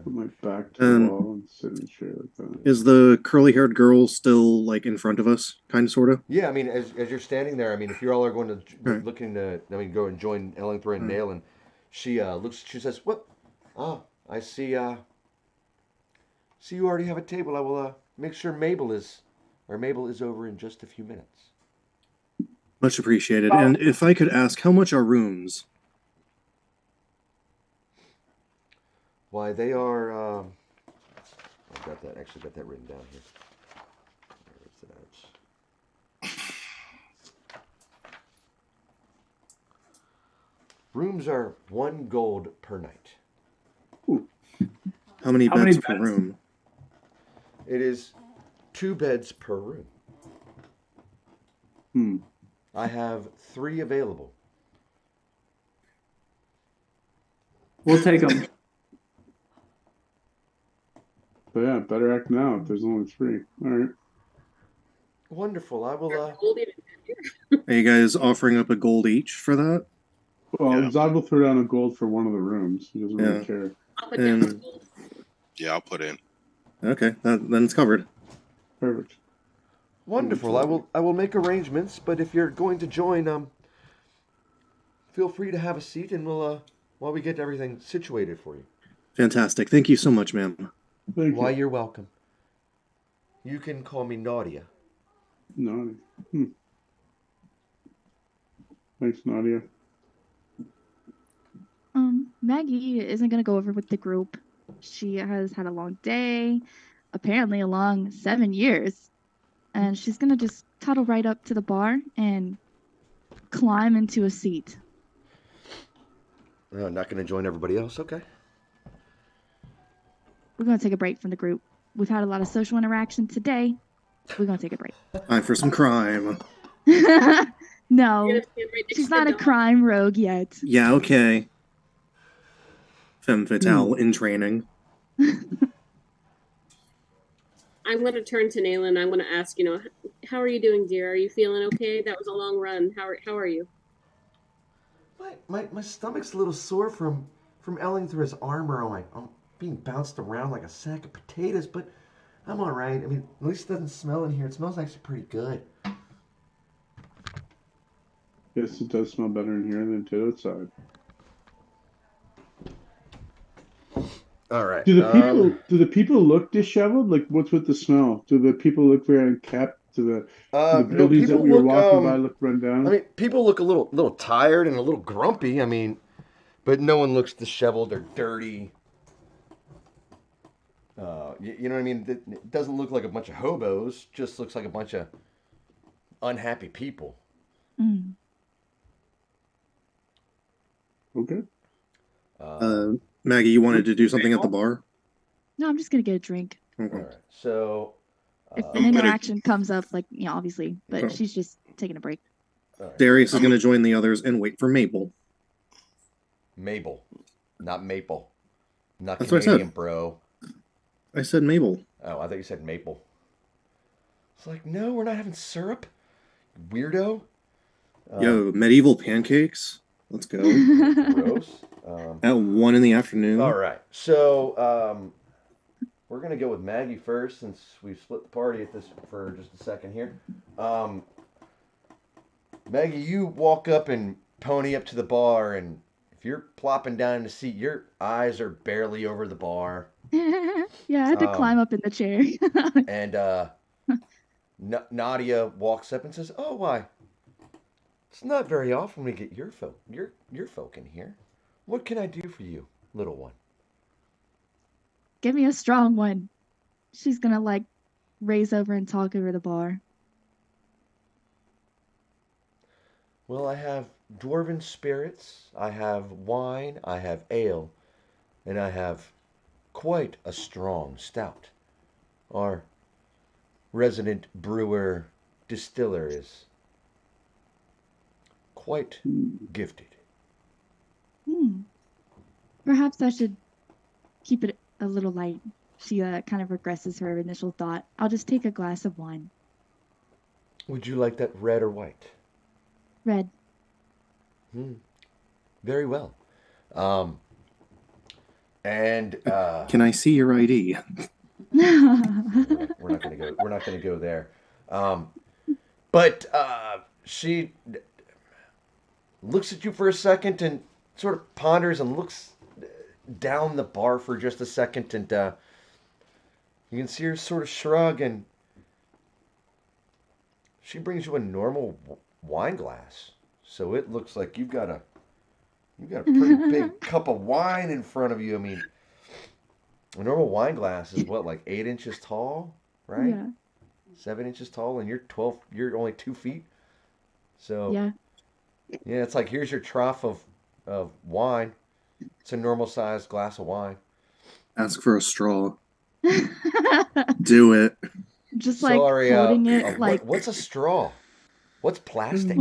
put my back to the Um, wall and sit in a chair like that. Is the curly-haired girl still in front of us, kind of, sort of? Yeah, I mean, as you're standing there, I mean, if you all are going to Right. looking to, go and join Ellingthra and Nayland, she she says, "What? Oh, I see. See, you already have a table. I will make sure Mabel is over in just a few minutes." Much appreciated. And if I could ask, how much are rooms? Why, they are. I've got that. Actually, got that written down here. Where is it? Rooms are 1 gold per night. How many How beds many per beds? room? It is 2 beds per room. I have 3 available. We'll take them. But yeah, better act now if there's only 3. All right. Wonderful. I will. Gold even Are you guys offering up a gold each for that? Well, Yeah. Zod will throw down a gold for one of the rooms. He doesn't really Yeah. care. I'll put down And gold. Yeah, I'll put in. okay, then it's covered. Perfect. Wonderful. I will make arrangements. But if you're going to join, feel free to have a seat, and we'll while we get everything situated for you. Fantastic. Thank you so much, ma'am. Thank Why, you. you're welcome. You can call me Nadia. Nadia. Thanks, Nadia. Maggie isn't gonna go over with the group. She has had a long day, apparently a long 7 years, and she's gonna just toddle right up to the bar and climb into a seat. Not going to join everybody else. Okay. We're gonna take a break from the group. We've had a lot of social interaction today. We're gonna take a break. Time for some crime. No, You're gonna stand right next she's to the not a dog. crime rogue yet. Yeah, okay. Femme fatale in training. I'm going to turn to Nayla and I'm going to ask, how are you doing, dear? Are you feeling okay? That was a long run. How are you? My stomach's a little sore from elling through his armor. I'm being bounced around like a sack of potatoes, but I'm all right. I mean, at least it doesn't smell in here. It smells actually pretty good. Yes, it does smell better in here than it did outside. All right. Do the people look disheveled? Like, what's with the smell? Do the people look very unkempt? Do the buildings that we were walking by look run down? I mean, people look a little tired and a little grumpy. I mean, but no one looks disheveled or dirty. You know what I mean? It doesn't look like a bunch of hobos. Just looks like a bunch of unhappy people. Okay. Maggie, you wanted to do something at the bar? No, I'm just gonna get a drink. Okay. All right. So. If an interaction comes up, obviously, but Okay. she's just taking a break. All right. Darius is going to join the others and wait for Mabel. Mabel, not Maple. Not That's what I Canadian, said. bro. I said Mabel. Oh, I thought you said maple. It's like, no, we're not having syrup. Weirdo. Yo, medieval pancakes. Let's go. Gross. At 1 in the afternoon. All right. So, we're going to go with Maggie first since we've split the party at this for just a second here. Maggie, you walk up and pony up to the bar, and if you're plopping down in the seat, your eyes are barely over the bar. Yeah, I had to climb up in the chair. And Nadia walks up and says, "Oh, why? It's not very often we get your folk in here. What can I do for you, little one?" Give me a strong one. She's gonna raise over and talk over the bar. Well, I have dwarven spirits, I have wine, I have ale, and I have quite a strong stout. Our resident brewer distiller is quite gifted. Perhaps I should keep it a little light. She kind of regresses her initial thought. I'll just take a glass of wine. Would you like that red or white? Red. Very well. Can I see your ID? We're not gonna go there. But she looks at you for a second and sort of ponders and looks down the bar for just a second, and you can see her sort of shrug, and she brings you a normal wine glass. So it looks like you've got a pretty big cup of wine in front of you. I mean, a normal wine glass is what, like 8 inches tall, right? Yeah. 7 inches tall, and you're only 2 feet. So Yeah. yeah, it's like, here's your trough of wine. It's a normal sized glass of wine. Ask for a straw. Do it. Just Sorry, holding it what's a straw? What's plastic?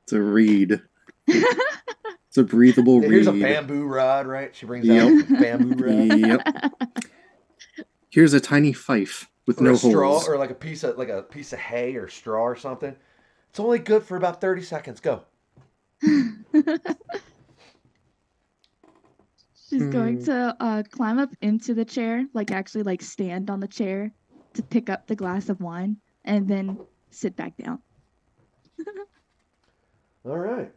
It's a reed. It's a breathable reed. Here's a bamboo rod, right? She brings Yep. out a bamboo rod. Yep. Here's a tiny fife with Or no a straw, holes. or like a piece of hay or straw or something. It's only good for about 30 seconds. Go. She's going to climb up into the chair, like actually like stand on the chair to pick up the glass of wine and then sit back down. All right.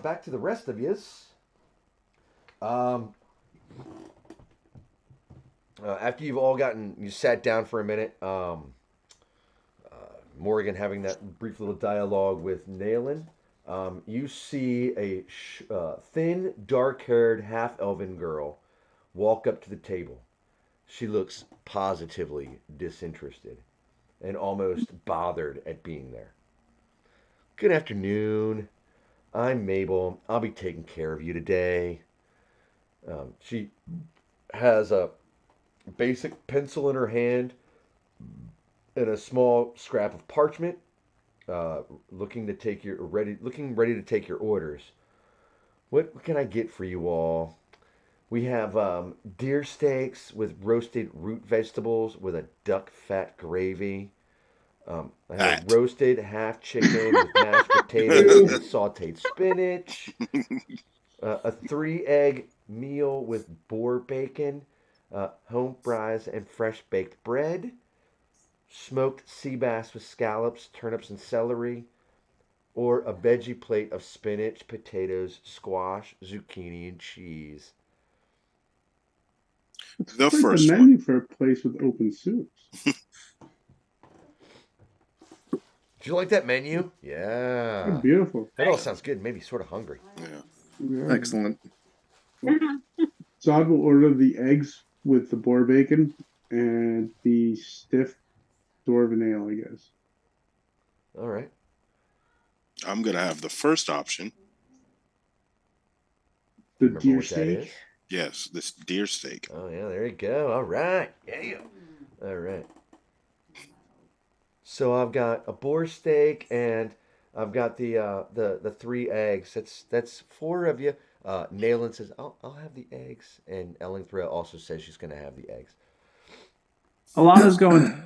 Back to the rest of yous. After you've all you sat down for a minute. Morgan having that brief little dialogue with Nayland. You see a thin, dark-haired, half-elven girl walk up to the table. She looks positively disinterested and almost bothered at being there. Good afternoon. I'm Mabel. I'll be taking care of you today. She has a basic pencil in her hand and a small scrap of parchment, looking ready to take your orders. What can I get for you all? We have deer steaks with roasted root vegetables with a duck fat gravy. I have roasted half chicken with mashed potatoes and sautéed spinach. A 3-egg meal with boar bacon, home fries, and fresh baked bread. Smoked sea bass with scallops, turnips, and celery. Or a veggie plate of spinach, potatoes, squash, zucchini, and cheese. The Quite first the one. menu for a place with open soups. Did you like that menu? Yeah. Oh, beautiful. That all sounds good. Made me sort of hungry. Yeah. Yeah. Excellent. So I will order the eggs with the boar bacon and the stiff dwarven ale, I guess. All right. I'm gonna have the first option. The Remember deer what that steak. is? Yes, this deer steak. Oh yeah, there you go. All right. Yeah. All right. So I've got a boar steak and I've got the 3 eggs. That's 4 of you. Nayland says I'll have the eggs, and Ellingthra also says she's gonna have the eggs. Alana's going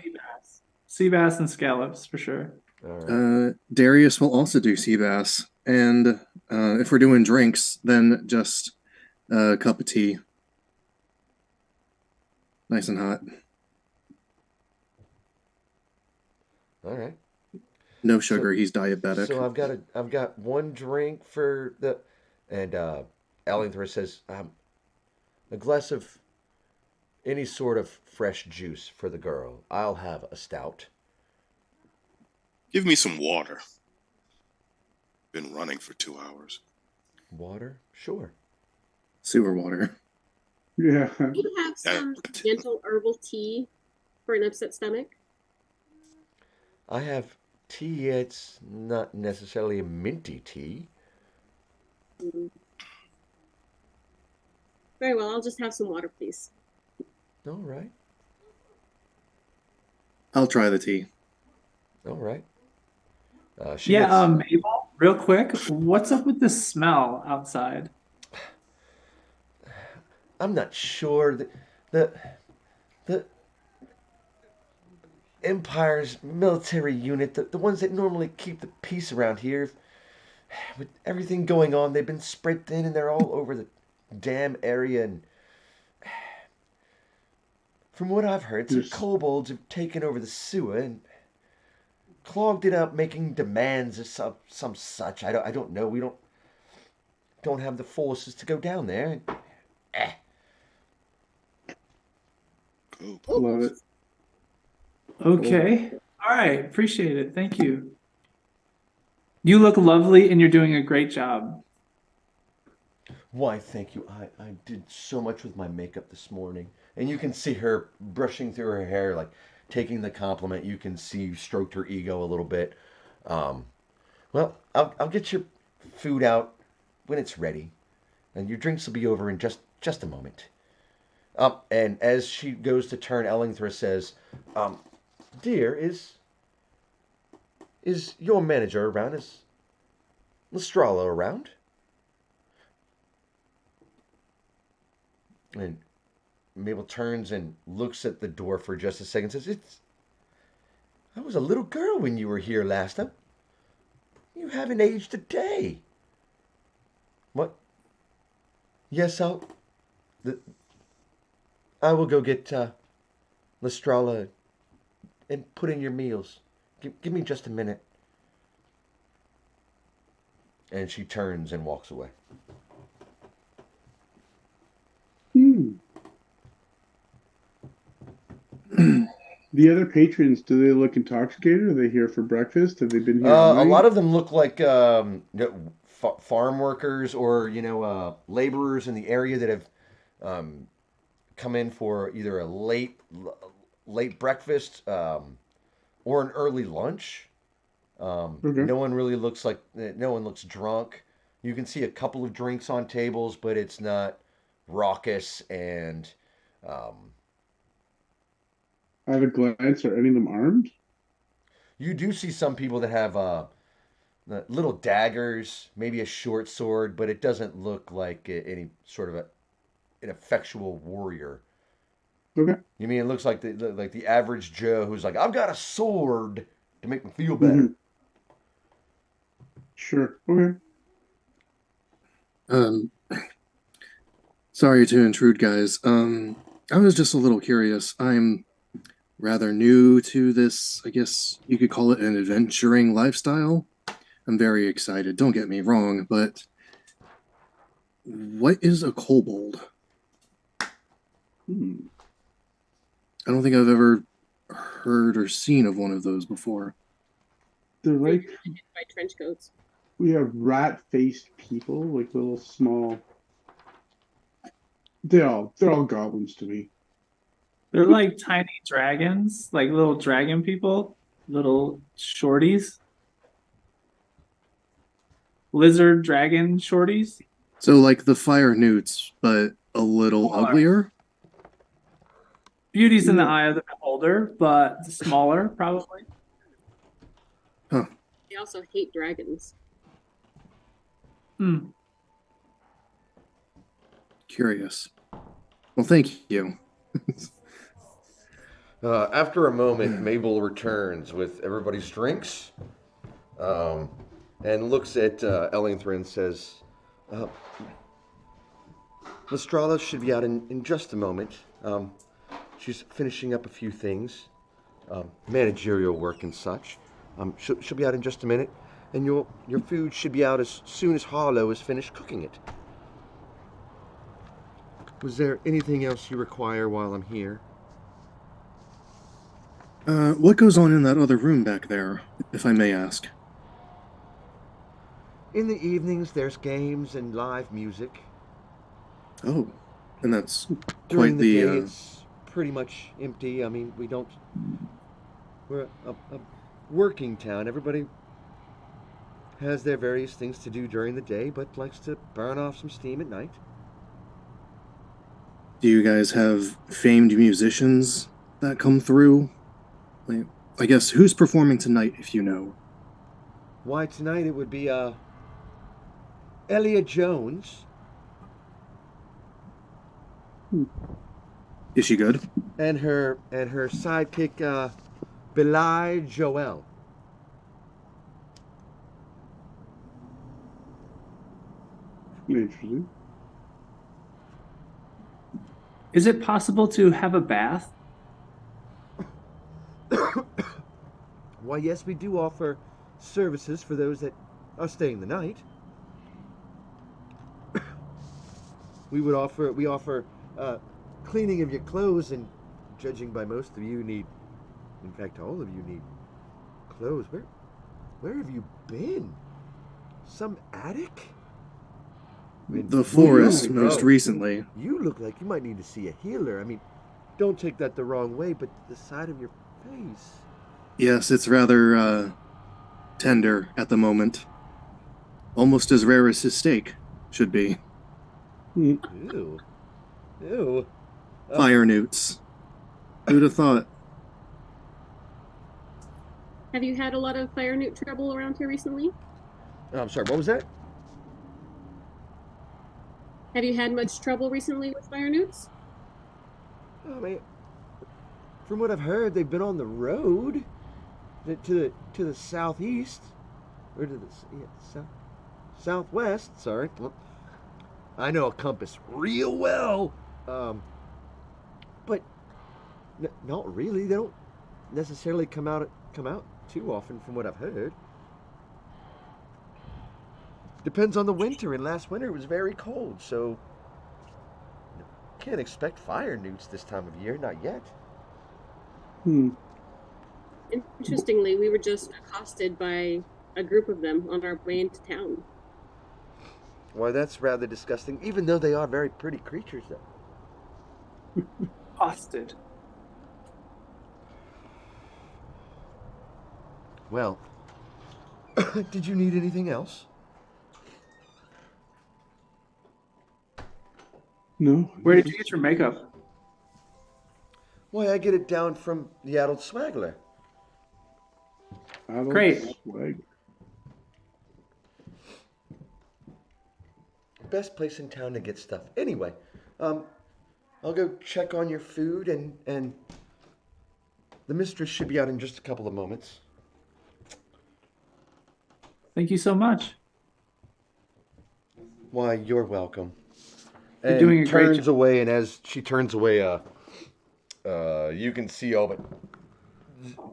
sea bass and scallops for sure. All right. Darius will also do sea bass. And if we're doing drinks, then just a cup of tea. Nice and hot. All right. No sugar, he's diabetic. So I've got 1 drink for the, and Ellingthra says a glass of any sort of fresh juice for the girl. I'll have a stout. Give me some water. Been running for 2 hours. Water? Sure. Sewer water. Yeah. You have some gentle herbal tea for an upset stomach. I have tea. It's not necessarily a minty tea. Very well, I'll just have some water, please. All right. I'll try the tea. All right. Mabel, real quick, what's up with the smell outside? I'm not sure. The Empire's military unit, the ones that normally keep the peace around here, with everything going on, they've been spread thin and they're all over the damn area. And from what I've heard, some kobolds have taken over the sewer and clogged it up, making demands of some such. I don't know. We don't have the forces to go down there. Cool. Love it. Okay. All right. Appreciate it. Thank you. You look lovely and you're doing a great job. Why, thank you. I did so much with my makeup this morning. And you can see her brushing through her hair, like taking the compliment. You can see you stroked her ego a little bit. Well, I'll get your food out when it's ready. And your drinks will be over in just a moment. And as she goes to turn, Ellingthra says, dear, is your manager around? Is Lestrala around? And Mabel turns and looks at the door for just a second. Says, I was a little girl when you were here last time. You haven't aged a day. What? Yes, I will go get Lestrala and put in your meals. Give me just a minute. And she turns and walks away. The other patrons, do they look intoxicated? Are they here for breakfast? Have they been here all A night? lot of them look like farm workers or laborers in the area that have come in for either a late breakfast or an early lunch. Okay. No one really looks like no one looks drunk. You can see a couple of drinks on tables, but it's not raucous and. At a glance, are any of them armed? You do see some people that have little daggers, maybe a short sword, but it doesn't look like any sort of an effectual warrior. Okay. You mean it looks like the average Joe who's like, I've got a sword to make me feel better. Mhm. Sure. Okay. Sorry to intrude, guys. I was just a little curious. I'm rather new to this, I guess you could call it an adventuring lifestyle. I'm very excited, don't get me wrong, but what is a kobold? I don't think I've ever heard or seen of one of those before. They're like, By trench coats. we have rat-faced people, like little small. They're all goblins to me. They're like tiny dragons, like little dragon people, little shorties. Lizard dragon shorties. So like the Firenewts, but a little Smaller. uglier? Beauty's in the eye of the beholder, but smaller, probably. Huh. They also hate dragons. Hmm. Curious. Well, thank you. After a moment, Mabel returns with everybody's drinks and looks at Ellingthor and says, Lestrala should be out in just a moment. She's finishing up a few things, managerial work and such. She'll be out in just a minute, and your food should be out as soon as Harlow has finished cooking it. Was there anything else you require while I'm here? What goes on in that other room back there, if I may ask? In the evenings, there's games and live music. Oh, and that's During quite the the... day, it's pretty much empty. I mean, we're a working town. Everybody has their various things to do during the day, but likes to burn off some steam at night. Do you guys have famed musicians that come through? Like, I guess, who's performing tonight, if you know? Why, tonight it would be, Elliot Jones. Is she good? And her sidekick, Belai Joel. Interesting. Is it possible to have a bath? Why, yes, we do offer services for those that are staying the night. We offer cleaning of your clothes, and judging by most of you need, in fact, all of you need clothes. Where have you been? Some attic? I mean, The forest, you- most recently. You look like you might need to see a healer. I mean, don't take that the wrong way, but the side of your face. Yes, it's rather, tender at the moment. Almost as rare as his steak should be. Ew. Ew. Firenewts. Who'd have thought? Have you had a lot of Firenewt trouble around here recently? Oh, I'm sorry, what was that? Have you had much trouble recently with Firenewts? I mean, from what I've heard, they've been on the road to the southeast, or to the southwest. Sorry, well, I know a compass real well, but not really. They don't necessarily come out too often, from what I've heard. Depends on the winter, and last winter it was very cold, so can't expect fire newts this time of year, not yet. Interestingly, we were just accosted by a group of them on our way into town. Why, that's rather disgusting, even though they are very pretty creatures, though. Busted. Well, did you need anything else? No. Where did you get your makeup? Why, I get it down from the Adult Swaggler. Adult Great. swag. Best place in town to get stuff. Anyway, I'll go check on your food, and the mistress should be out in just a couple of moments. Thank you so much. Why, you're welcome. You're And doing a great turns job. away, and as she turns away, you can see all but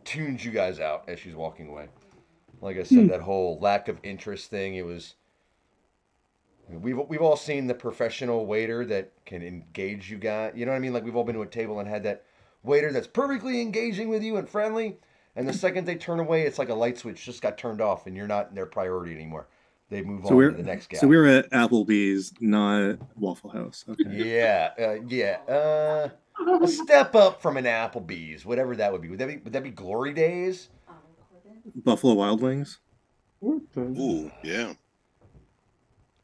tunes you guys out as she's walking away. Like I said, that whole lack of interest thing, it was... We've all seen the professional waiter that can engage you guys. You know what I mean? Like, we've all been to a table and had that waiter that's perfectly engaging with you and friendly, and the second they turn away, it's like a light switch just got turned off, and you're not their priority anymore. They move on to the next guy. So we were at Applebee's, not Waffle House. Okay. Yeah. A step up from an Applebee's, whatever that would be. Would that be Glory Days? Buffalo Wild Wings. What the? Ooh, yeah.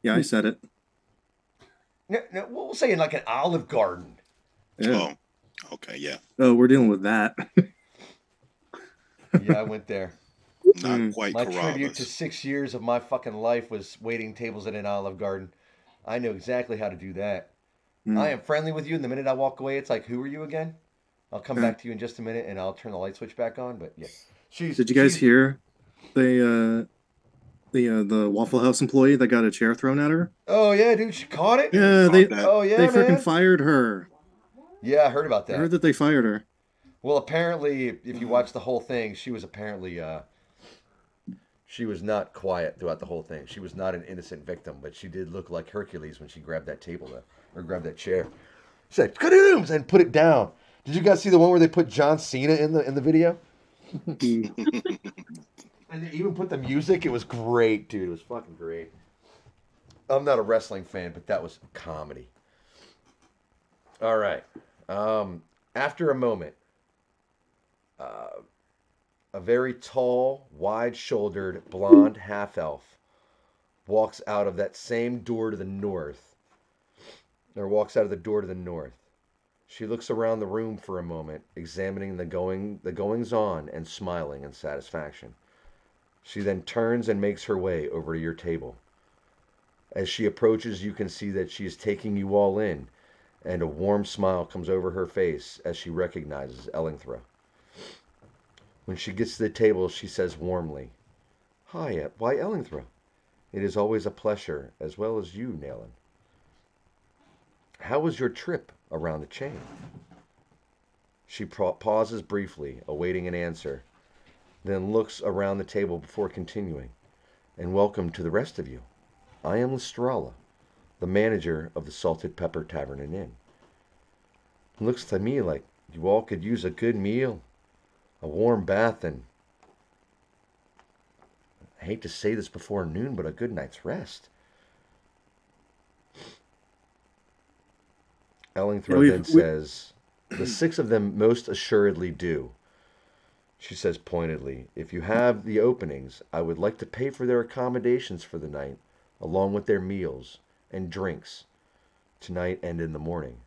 Yeah, I said it. No, we'll say in like an Olive Garden. Yeah. Oh, okay, yeah. Oh, we're dealing with that. Yeah, I went there. Not quite My tribute to Carrabba's. 6 years of my fucking life was waiting tables at an Olive Garden. I know exactly how to do that. I am friendly with you, and the minute I walk away, it's like, who are you again? I'll come back to you in just a minute, and I'll turn the light switch back on. But yeah, Did you guys hear the Waffle House employee that got a chair thrown at her? Oh yeah, dude, she caught it. Yeah, they- that. Oh yeah, they man. freaking fired her. Yeah, I heard about I that. heard that they fired her. Well, apparently, if you watch the whole thing, she was apparently she was not quiet throughout the whole thing. She was not an innocent victim, but she did look like Hercules when she grabbed that table or grabbed that chair. She said, "Kadooms!" and put it down. Did you guys see the one where they put John Cena in the video? And they even put the music. It was great, dude. It was fucking great. I'm not a wrestling fan, but that was comedy. All right. After a moment, a very tall, wide-shouldered, blonde half-elf walks out of that same door to the north. Or walks out of the door to the north. She looks around the room for a moment, examining the goings-on and smiling in satisfaction. She then turns and makes her way over to your table. As she approaches, you can see that she is taking you all in, and a warm smile comes over her face as she recognizes Ellingthra. When she gets to the table, she says warmly, "Hi, why Ellingthra? It is always a pleasure, as well as you, Nayland. How was your trip around the chain?" She pauses briefly, awaiting an answer, then looks around the table before continuing. "And welcome to the rest of you. I am Lestrala, the manager of the Salted Pepper Tavern and Inn. It looks to me like you all could use a good meal, a warm bath, and I hate to say this before noon, but a good night's rest." Ellingthra then says, "The 6 of them most assuredly do." She says pointedly, "If you have the openings, I would like to pay for their accommodations for the night, along with their meals and drinks, tonight and in the morning."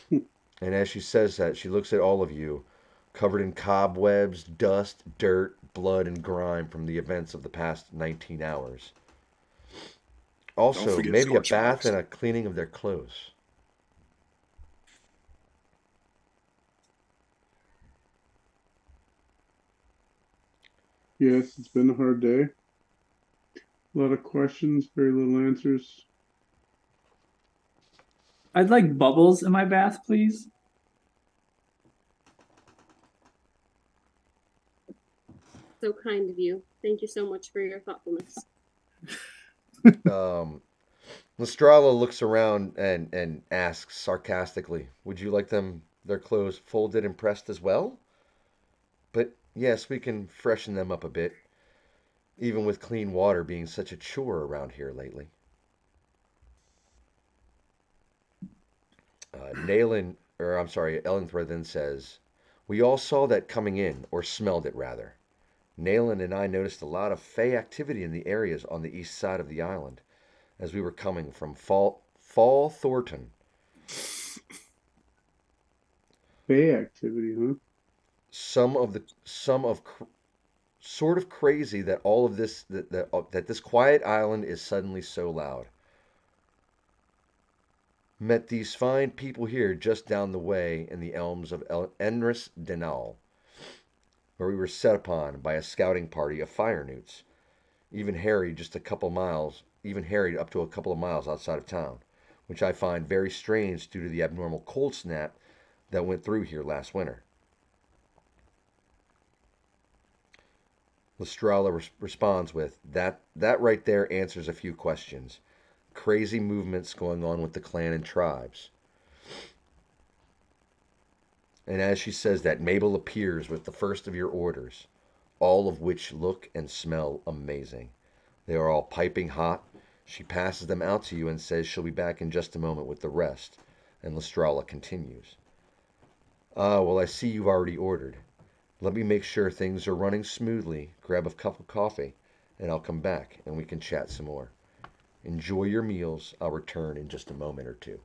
And as she says that, she looks at all of you, covered in cobwebs, dust, dirt, blood and grime from the events of the past 19 hours. Also, forget maybe a scorch bath marks. and a cleaning of their clothes. Yes, it's been a hard day. A lot of questions, very little answers. I'd like bubbles in my bath, please. So kind of you. Thank you so much for your thoughtfulness. Lestrala looks around and asks sarcastically, "Would you like their clothes folded and pressed as well? But yes, we can freshen them up a bit, even with clean water being such a chore around here lately." Ellenthra then says, "We all saw that coming in, or smelled it rather. Nayland and I noticed a lot of Fey activity in the areas on the east side of the island as we were coming from Fall Thornton. Bay activity, huh? Sort of crazy that all of this that this quiet island is suddenly so loud. Met these fine people here just down the way in the elms of Enris Denal, where we were set upon by a scouting party of Firenewts, even harried up to a couple of miles outside of town, which I find very strange due to the abnormal cold snap that went through here last winter." Lestrala responds with, that right there answers a few questions. Crazy movements going on with the clan and tribes." And as she says that, Mabel appears with the first of your orders, all of which look and smell amazing. They are all piping hot. She passes them out to you and says she'll be back in just a moment with the rest. And Lestrala continues. "Ah, well, I see you've already ordered. Let me make sure things are running smoothly, grab a cup of coffee, and I'll come back and we can chat some more. Enjoy your meals. I'll return in just a moment or two."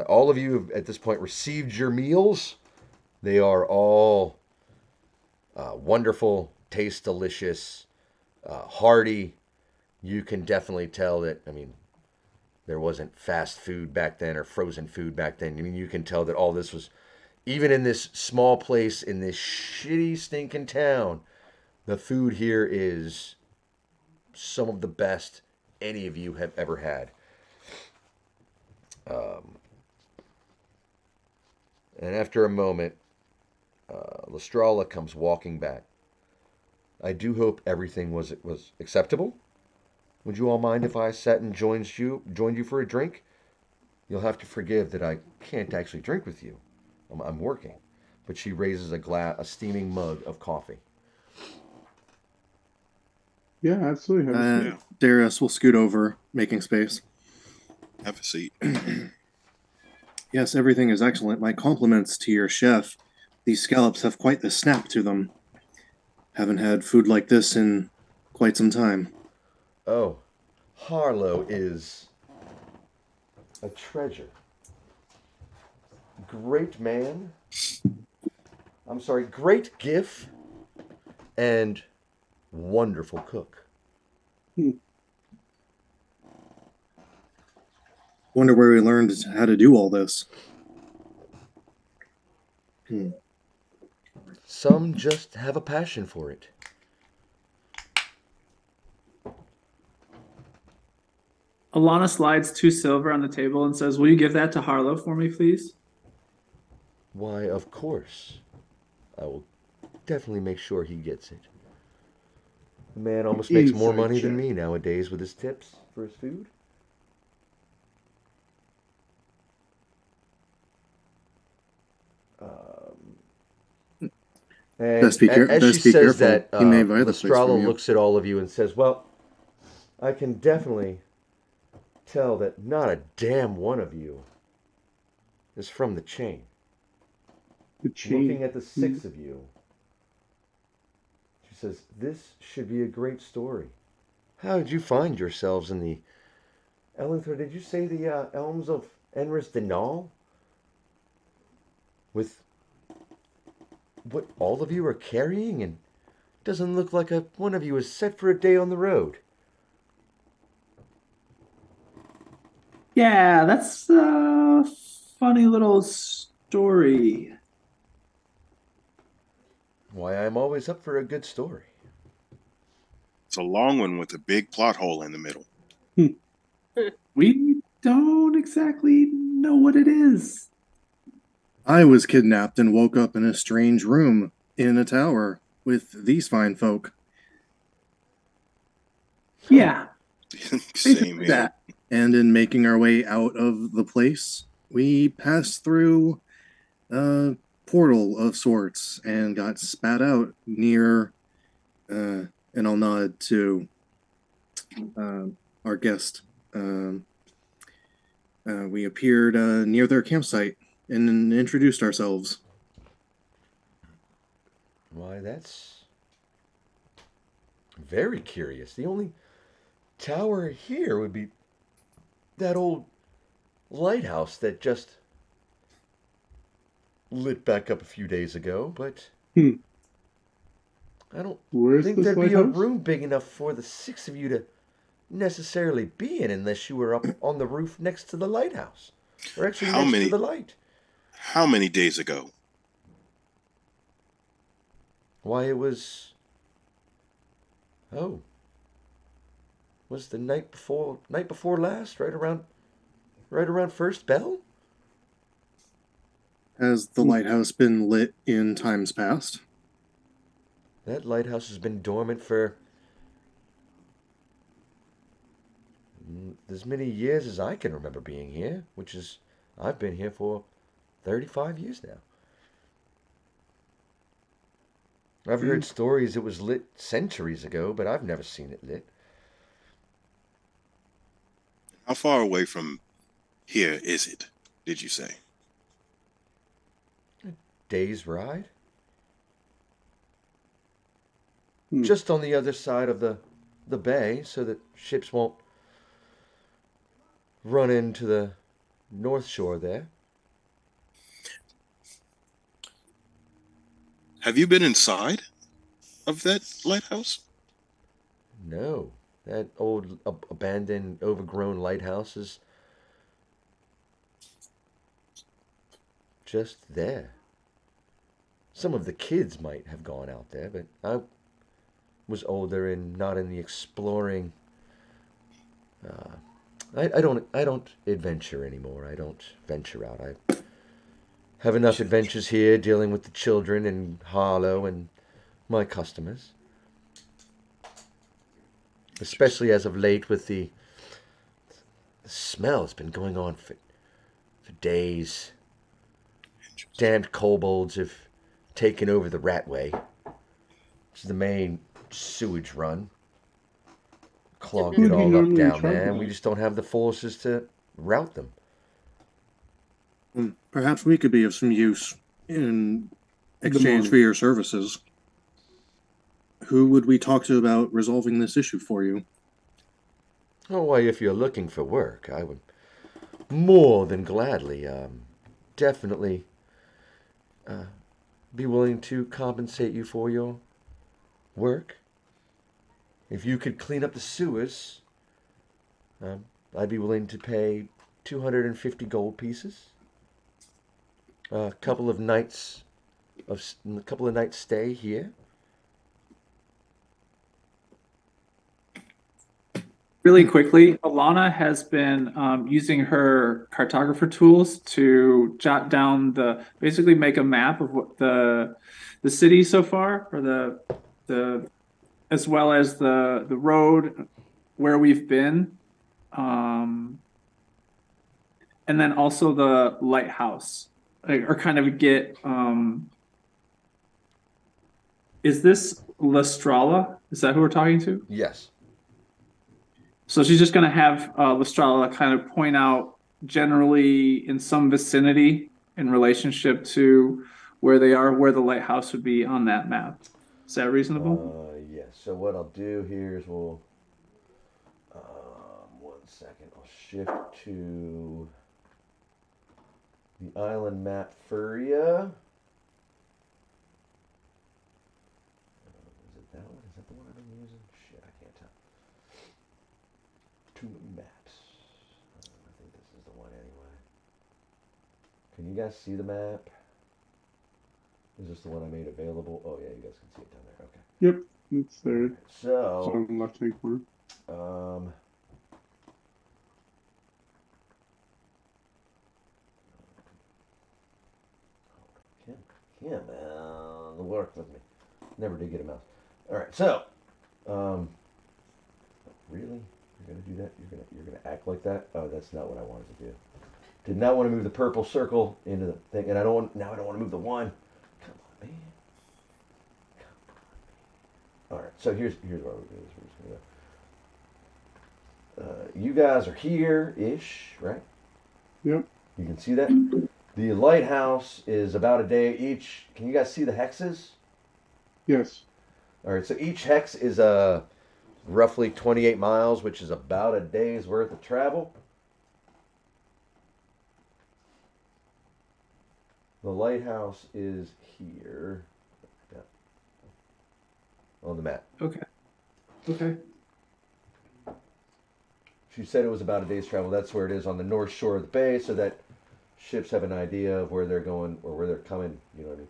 All of you have at this point received your meals. They are all wonderful, taste delicious, hearty. You can definitely tell that, there wasn't fast food back then or frozen food back then. You can tell that all this was, even in this small place, in this shitty, stinking town, the food here is some of the best any of you have ever had. And after a moment, Lestrala comes walking back. "I do hope everything was acceptable. Would you all mind if I sat and joined you for a drink? You'll have to forgive that I can't actually drink with you. I'm working." But she raises a steaming mug of coffee. Yeah, absolutely. Have a seat. Darius will scoot over, making space. Have a seat. Yes, everything is excellent. My compliments to your chef. These scallops have quite the snap to them. Haven't had food like this in quite some time. Oh, Harlow is a treasure. Great man. Great gift and wonderful cook. Wonder where he learned how to do all this. Some just have a passion for it. Alana slides 2 silver on the table and says, "Will you give that to Harlow for me, please?" Why, of course. I will definitely make sure he gets it. The man almost makes more Inside money than check. me nowadays with his tips for his food. And Best be as she says careful. that, He may buy the place Lestrala from you. looks at all of you and says, "Well, I can definitely tell that not a damn one of you is from the chain. The chain. Looking at the 6 of you," she says, "this should be a great story. How did you find yourselves in the Ellenthor, did you say the elms of Enris Denal? With what all of you are carrying, and doesn't look like one of you is set for a day on the road. Yeah, that's a funny little story. Why, I'm always up for a good story. It's a long one with a big plot hole in the middle. We don't exactly know what it is. I was kidnapped and woke up in a strange room in a tower with these fine folk. Yeah, Same Basically here. that. And in making our way out of the place, we passed through a portal of sorts and got spat out near, and I'll nod to our guest. We appeared near their campsite and introduced ourselves. Why, that's very curious. The only tower here would be that old lighthouse that just lit back up a few days ago, but Hmm. I don't Where's think this there'd be a lighthouse? room big enough for the six of you to necessarily be in unless you were up on the roof next to the lighthouse. Or actually How next to many- the light. How many days ago? Why, it was... Oh. Was the night before last, right around first bell? Has the lighthouse been lit in times past? That lighthouse has been dormant for as many years as I can remember being here, which is, I've been here for 35 years now. I've heard stories it was lit centuries ago, but I've never seen it lit. How far away from here is it, did you say? Day's ride? Hmm. Just on the other side of the bay, so that ships won't run into the north shore there. Have you been inside of that lighthouse? No, that old abandoned, overgrown lighthouse is just there. Some of the kids might have gone out there, but I was older and not in the exploring. I don't adventure anymore. I don't venture out. I have enough adventures here dealing with the children in Harlow and my customers. Especially as of late with the smell that's been going on for days. Damned kobolds have taken over the Ratway, which is the main sewage run. Clogged Who it do you all up normally down trouble? there, and we just don't have the forces to rout them. Perhaps we could be of some use in exchange for your services. Who would we talk to about resolving this issue for you? Oh, why, if you're looking for work, I would more than gladly, definitely be willing to compensate you for your work. If you could clean up the sewers, I'd be willing to pay 250 gold pieces. A couple of nights stay here. Really quickly, Alana has been using her cartographer tools to jot down basically make a map of what the city so far, or the as well as the road where we've been, and then also the lighthouse, or kind of get. Is this Lestrala? Is that who we're talking to? Yes. So she's just going to have Lestrala kind of point out generally in some vicinity in relationship to where they are, where the lighthouse would be on that map. Is that reasonable? Yes. So what I'll do here is we'll, 1 second, I'll shift to the island map for you. that the one I've been using? Shit, I can't tell. Too many maps. I think this is the one anyway. Can you guys see the map? Is this the one I made available? Oh yeah, you guys can see it down there. Okay. Yep, it's there. So, On the left hand corner. Kim, work with me. Never did get a mouse. All right, so, really, you're gonna do that? You're gonna act like that? Oh, that's not what I wanted to do. Did not want to move the purple circle into the thing, and I don't want to move the one. Come on, man. All right, so here's what we're gonna do. We're just gonna. You guys are here-ish, right? Yep. You can see that. The lighthouse is about a day each. Can you guys see the hexes? Yes. All right, so each hex is roughly 28 miles, which is about a day's worth of travel. The lighthouse is here on the map. Okay. Okay. She said it was about a day's travel. That's where it is on the north shore of the bay, so that ships have an idea of where they're going or where they're coming. You know what I mean?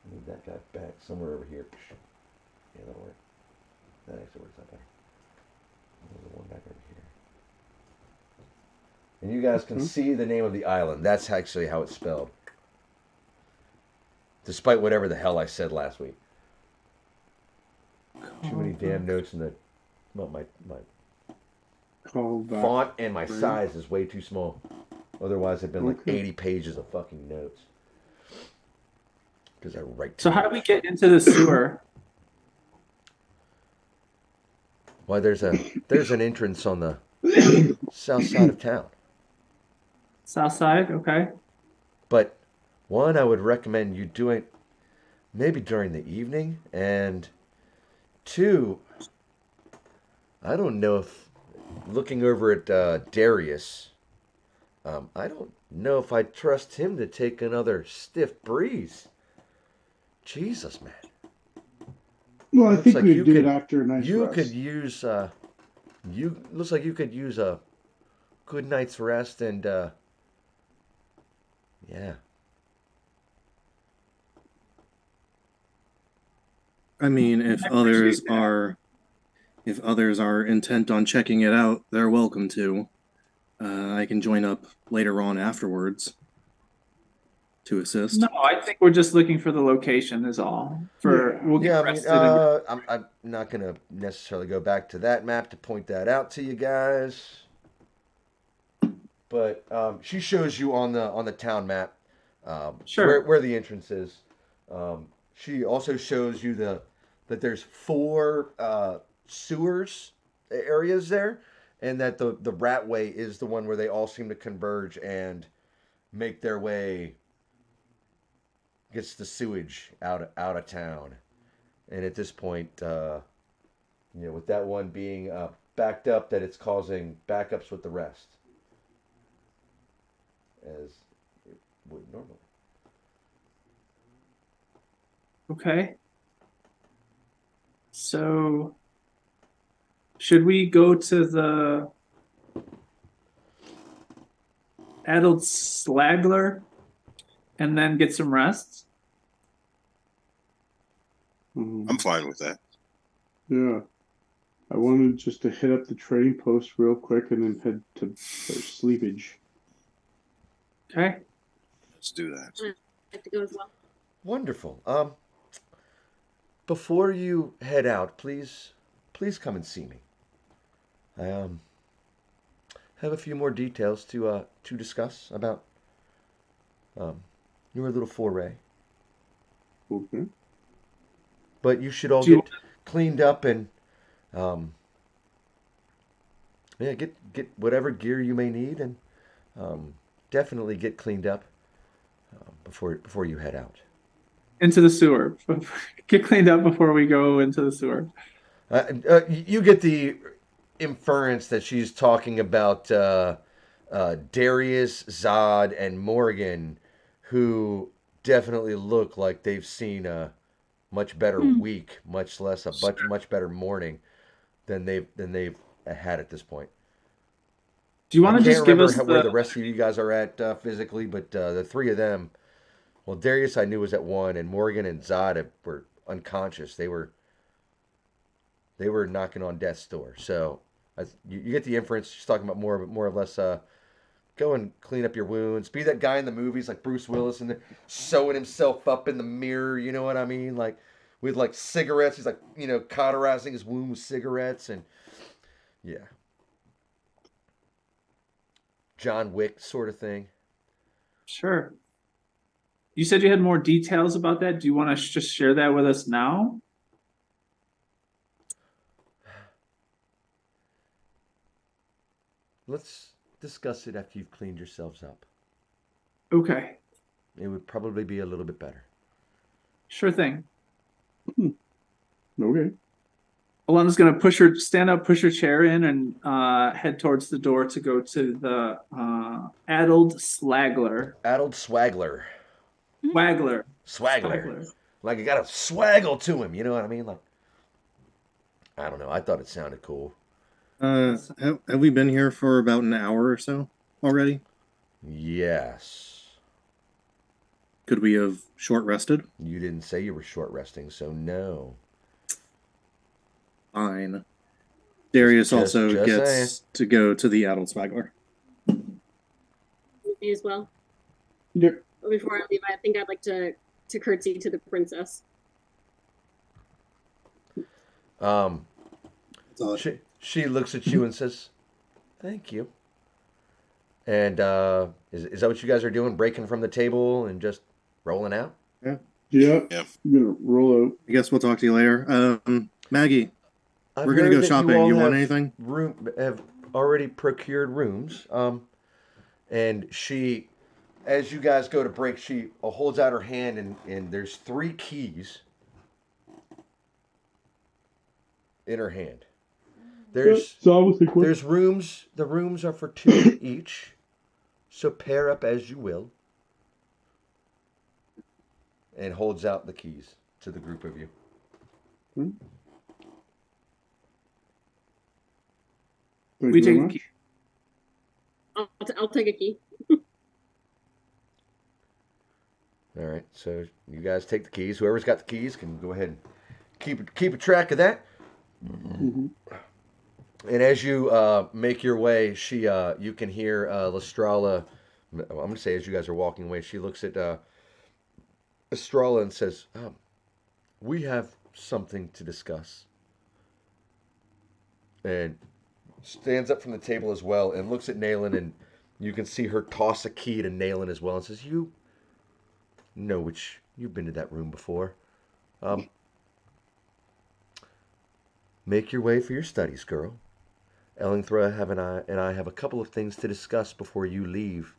I need that guy back somewhere over here. Yeah, that'll work. That actually works out better. There's the one back over here. And you guys can see the name of the island. That's actually how it's spelled. Despite whatever the hell I said last week. Too many damn notes in the... Well, my font and my size is way too small. Otherwise, it'd been like 80 pages of fucking notes. Because I write. So how do we get into the sewer? Why, there's an entrance on the south side of town. South side, okay. But one, I would recommend you do it maybe during the evening, and two, I don't know if looking over at Darius, I don't know if I trust him to take another stiff breeze. Jesus, man. Well, I Looks think like we you do could- it after a nice You rest. could use looks like you could use a good night's rest and yeah. I mean, if I others appreciate that. are intent on checking it out, they're welcome to. I can join up later on afterwards to assist. No, I think we're just looking for the location is all. We'll get Yeah, I mean, rested and I'm not gonna necessarily go back to that map to point that out to you guys, but she shows you on the town map Sure. where the entrance is. She also shows you that there's 4 sewers areas there, and that the Ratway is the one where they all seem to converge and make their way. Gets the sewage out of town, and at this point, with that one being backed up, that it's causing backups with the rest, as it would normally. okay. So should we go to the addled slagler and then get some rest? I'm fine with that. Yeah. I wanted just to hit up the trading post real quick and then head to their sleepage. Okay. Let's do that. I have to go as well. Wonderful. Before you head out, please come and see me. I have a few more details to discuss about your little foray. Okay. But you should all Do you- get cleaned up and get whatever gear you may need, and definitely get cleaned up before you head out. Into the sewer. Get cleaned up before we go into the sewer. You get the inference that she's talking about Darius, Zod, and Morgan, who definitely look like they've seen much better Hmm. week, much less a much better morning than they've had at this point. Do you I want to can't just give remember us where the the? rest of you guys are at physically, but the three of them. Well, Darius I knew was at one, and Morgan and Zod were unconscious. They were knocking on death's door. So you get the inference. She's talking about more or less. Go and clean up your wounds. Be that guy in the movies like Bruce Willis and sewing himself up in the mirror. You know what I mean? Like with like cigarettes. He's like cauterizing his wound with cigarettes and yeah, John Wick sort of thing. Sure. You said you had more details about that. Do you want to just share that with us now? Let's discuss it after you've cleaned yourselves up. Okay. It would probably be a little bit better. Sure thing. Okay. Alana's going to stand up, push her chair in, and head towards the door to go to the addled slagler. Addled swaggler. Waggler. Swaggler. Like you got a swaggle to him. You know what I mean? Like, I don't know. I thought it sounded cool. Have we been here for about an hour or so already? Yes. Could we have short rested? You didn't say you were short resting, so no. Fine. Darius also just gets saying. to go to the adult swaggler. Me as well. Yep. But before I leave, I think I'd like to curtsy to the princess. She looks at you and says, "Thank you." And is that what you guys are doing? Breaking from the table and just rolling out? Yeah. Yeah. I'm gonna roll out. I guess we'll talk to you later. Maggie, I've we're gonna heard go that shopping. all You want have anything? Have already procured rooms. And she, as you guys go to break, she holds out her hand and there's 3 keys in her hand. There's rooms. The rooms are for 2 each, so pair up as you will. And holds out the keys to the group of you. We take a key. I'll take a key. All right, so you guys take the keys. Whoever's got the keys can go ahead and keep a track of that. Mm-hmm. And as you make your way, you can hear Lestrala. I'm going to say as you guys are walking away, she looks at Estrella and says, "We have something to discuss." And stands up from the table as well and looks at Nayland, and you can see her toss a key to Nayland as well and says, "You know which you've been to that room before. Make your way for your studies, girl. Ellingthra and I have a couple of things to discuss before you leave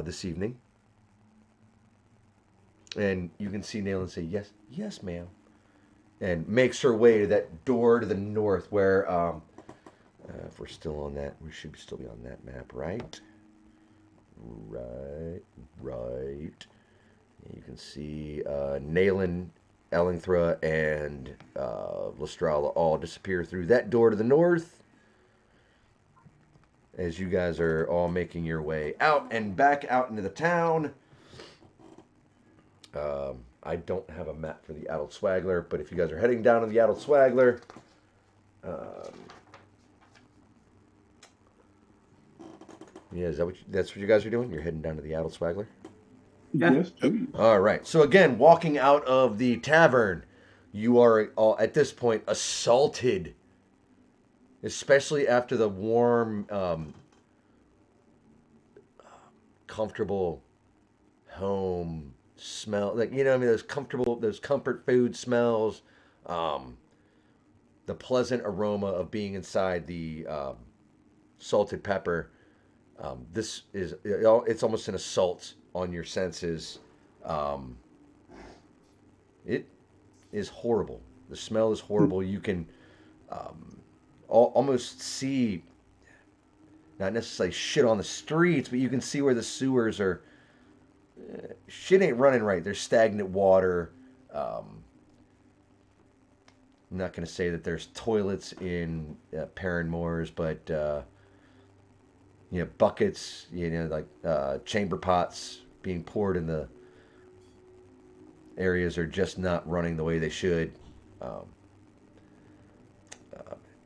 this evening." And you can see Nayland say, yes, ma'am. And makes her way to that door to the north where, if we're still on that, we should still be on that map, right? Right. You can see Nayland, Ellingthra, and Lestrala all disappear through that door to the north as you guys are all making your way out and back out into the town. I don't have a map for the Adult Swaggler, but if you guys are heading down to the Adult Swaggler, yeah, that's what you guys are doing? You're heading down to the Adult Swaggler? Yeah. Yes, please. All right. So again, walking out of the tavern, you are all, at this point, assaulted, especially after the warm, comfortable home smell, like, you know, I mean, those comfort food smells, the pleasant aroma of being inside the salted pepper. It's almost an assault on your senses. It is horrible. The smell is horrible. You can almost see, not necessarily shit on the streets, but you can see where the sewers are. Shit ain't running right. There's stagnant water. I'm not going to say that there's toilets in Paran Moors, but buckets, like chamber pots being poured in the areas are just not running the way they should.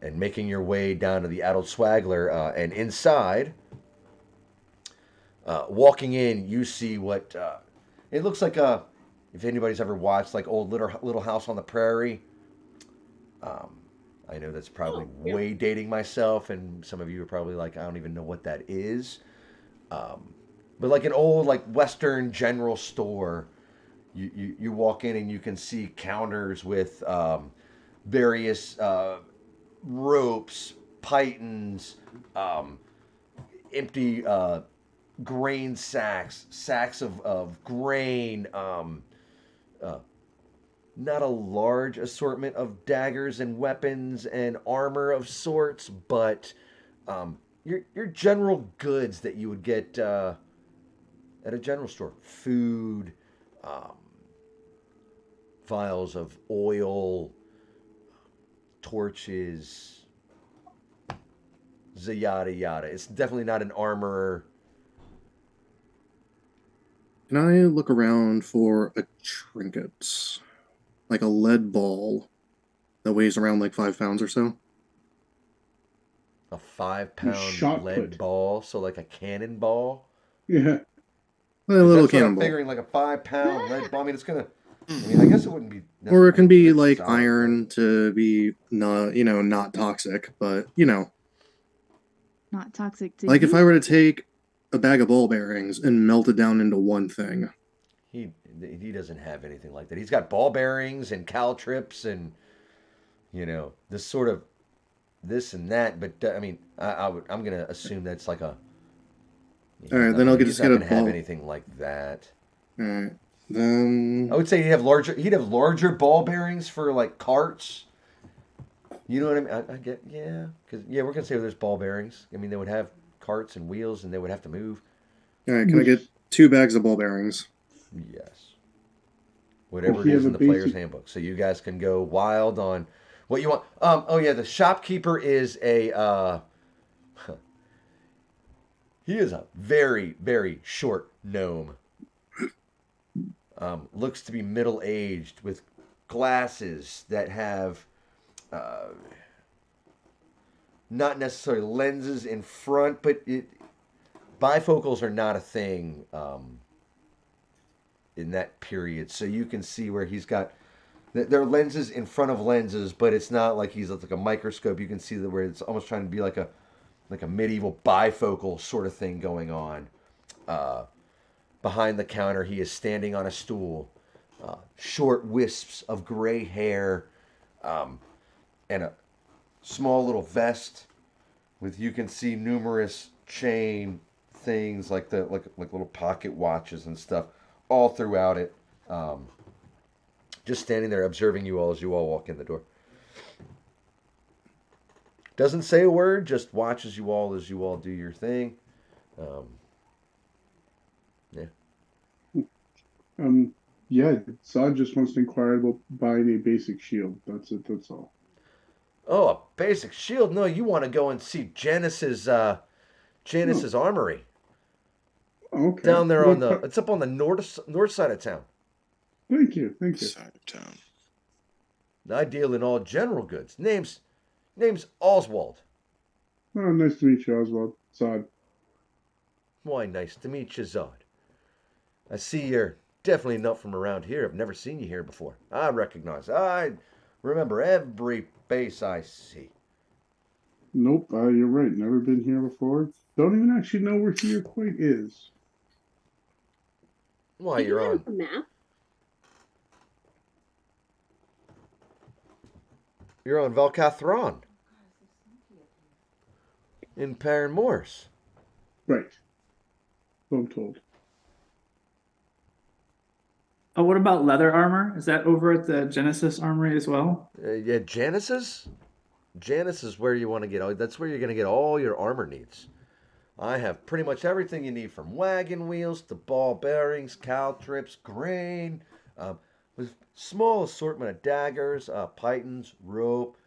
And making your way down to the adult swaggler, and inside, walking in, you see what it looks like. If anybody's ever watched like old Little House on the Prairie, I know that's probably way dating myself, and some of you are probably like, I don't even know what that is. But like an old like Western general store, you walk in and you can see counters with various ropes, pythons, empty grain sacks of grain, not a large assortment of daggers and weapons and armor of sorts, but your general goods that you would get at a general store. Food, vials of oil, torches, yada yada. It's definitely not an armorer. Can I look around for a trinket? Like a lead ball that weighs around like 5 pounds or so? A 5-pound Shot lead put. ball, so like a cannonball. Yeah. A little That's what I'm cannonball. figuring, like a 5-pound lead ball. I mean, it's gonna. I mean, I guess it wouldn't be. Or it can be like solid, iron to be not, not toxic, but Not toxic to like if you. I were to take a bag of ball bearings and melt it down into one thing. He doesn't have anything like that. He's got ball bearings and caltrips and this sort of this and that. But I mean, I'm gonna assume that's like a. All right, then I'll he's just not get a gonna have ball. anything like that. All right, then I would say he'd have larger ball bearings for like carts. You know what I mean? I get, because we're gonna say there's ball bearings. I mean, they would have carts and wheels, and they would have to move. all right. Can I get 2 bags of ball bearings? Yes. Whatever If it you is have in a the player's basic- handbook, so you guys can go wild on what you want. Oh yeah, the shopkeeper is a. He is a very, very short gnome. Looks to be middle-aged with glasses that have not necessarily lenses in front, but bifocals are not a thing in that period. So you can see where he's got there are lenses in front of lenses, but it's not like he's like a microscope. You can see that where it's almost trying to be like a medieval bifocal sort of thing going on. Behind the counter, he is standing on a stool. Short wisps of gray hair, and a small little vest with, you can see, numerous chain things like little pocket watches and stuff all throughout it. Just standing there observing you all as you all walk in the door. Doesn't say a word, just watches you all as you all do your thing. Yeah, Zod just wants to inquire about buying a basic shield. That's it, that's all. Oh, a basic shield? No, you want to go and see Janice's armory. Okay. Down there on What- it's up on the north side of town. Thank you, thank you. Side of town. I deal in all general goods. Name's Oswald. Oh, nice to meet you, Oswald. Zod. Why, nice to meet you, Zod. I see you're definitely not from around here. I've never seen you here before. I remember every face I see. Nope, you're right. Never been here before. Don't even actually know where here quite is. Why, Do you you're have on. a map? You're on Valcathron. In Paran Moors. Right. So I'm told. Oh, what about leather armor? Is that over at the Genesis Armory as well? Yeah, Janice's? Janice is where you want to get. That's where you're going to get all your armor needs. I have pretty much everything you need, from wagon wheels to ball bearings, caltrips, grain. with small assortment of daggers, pythons, rope,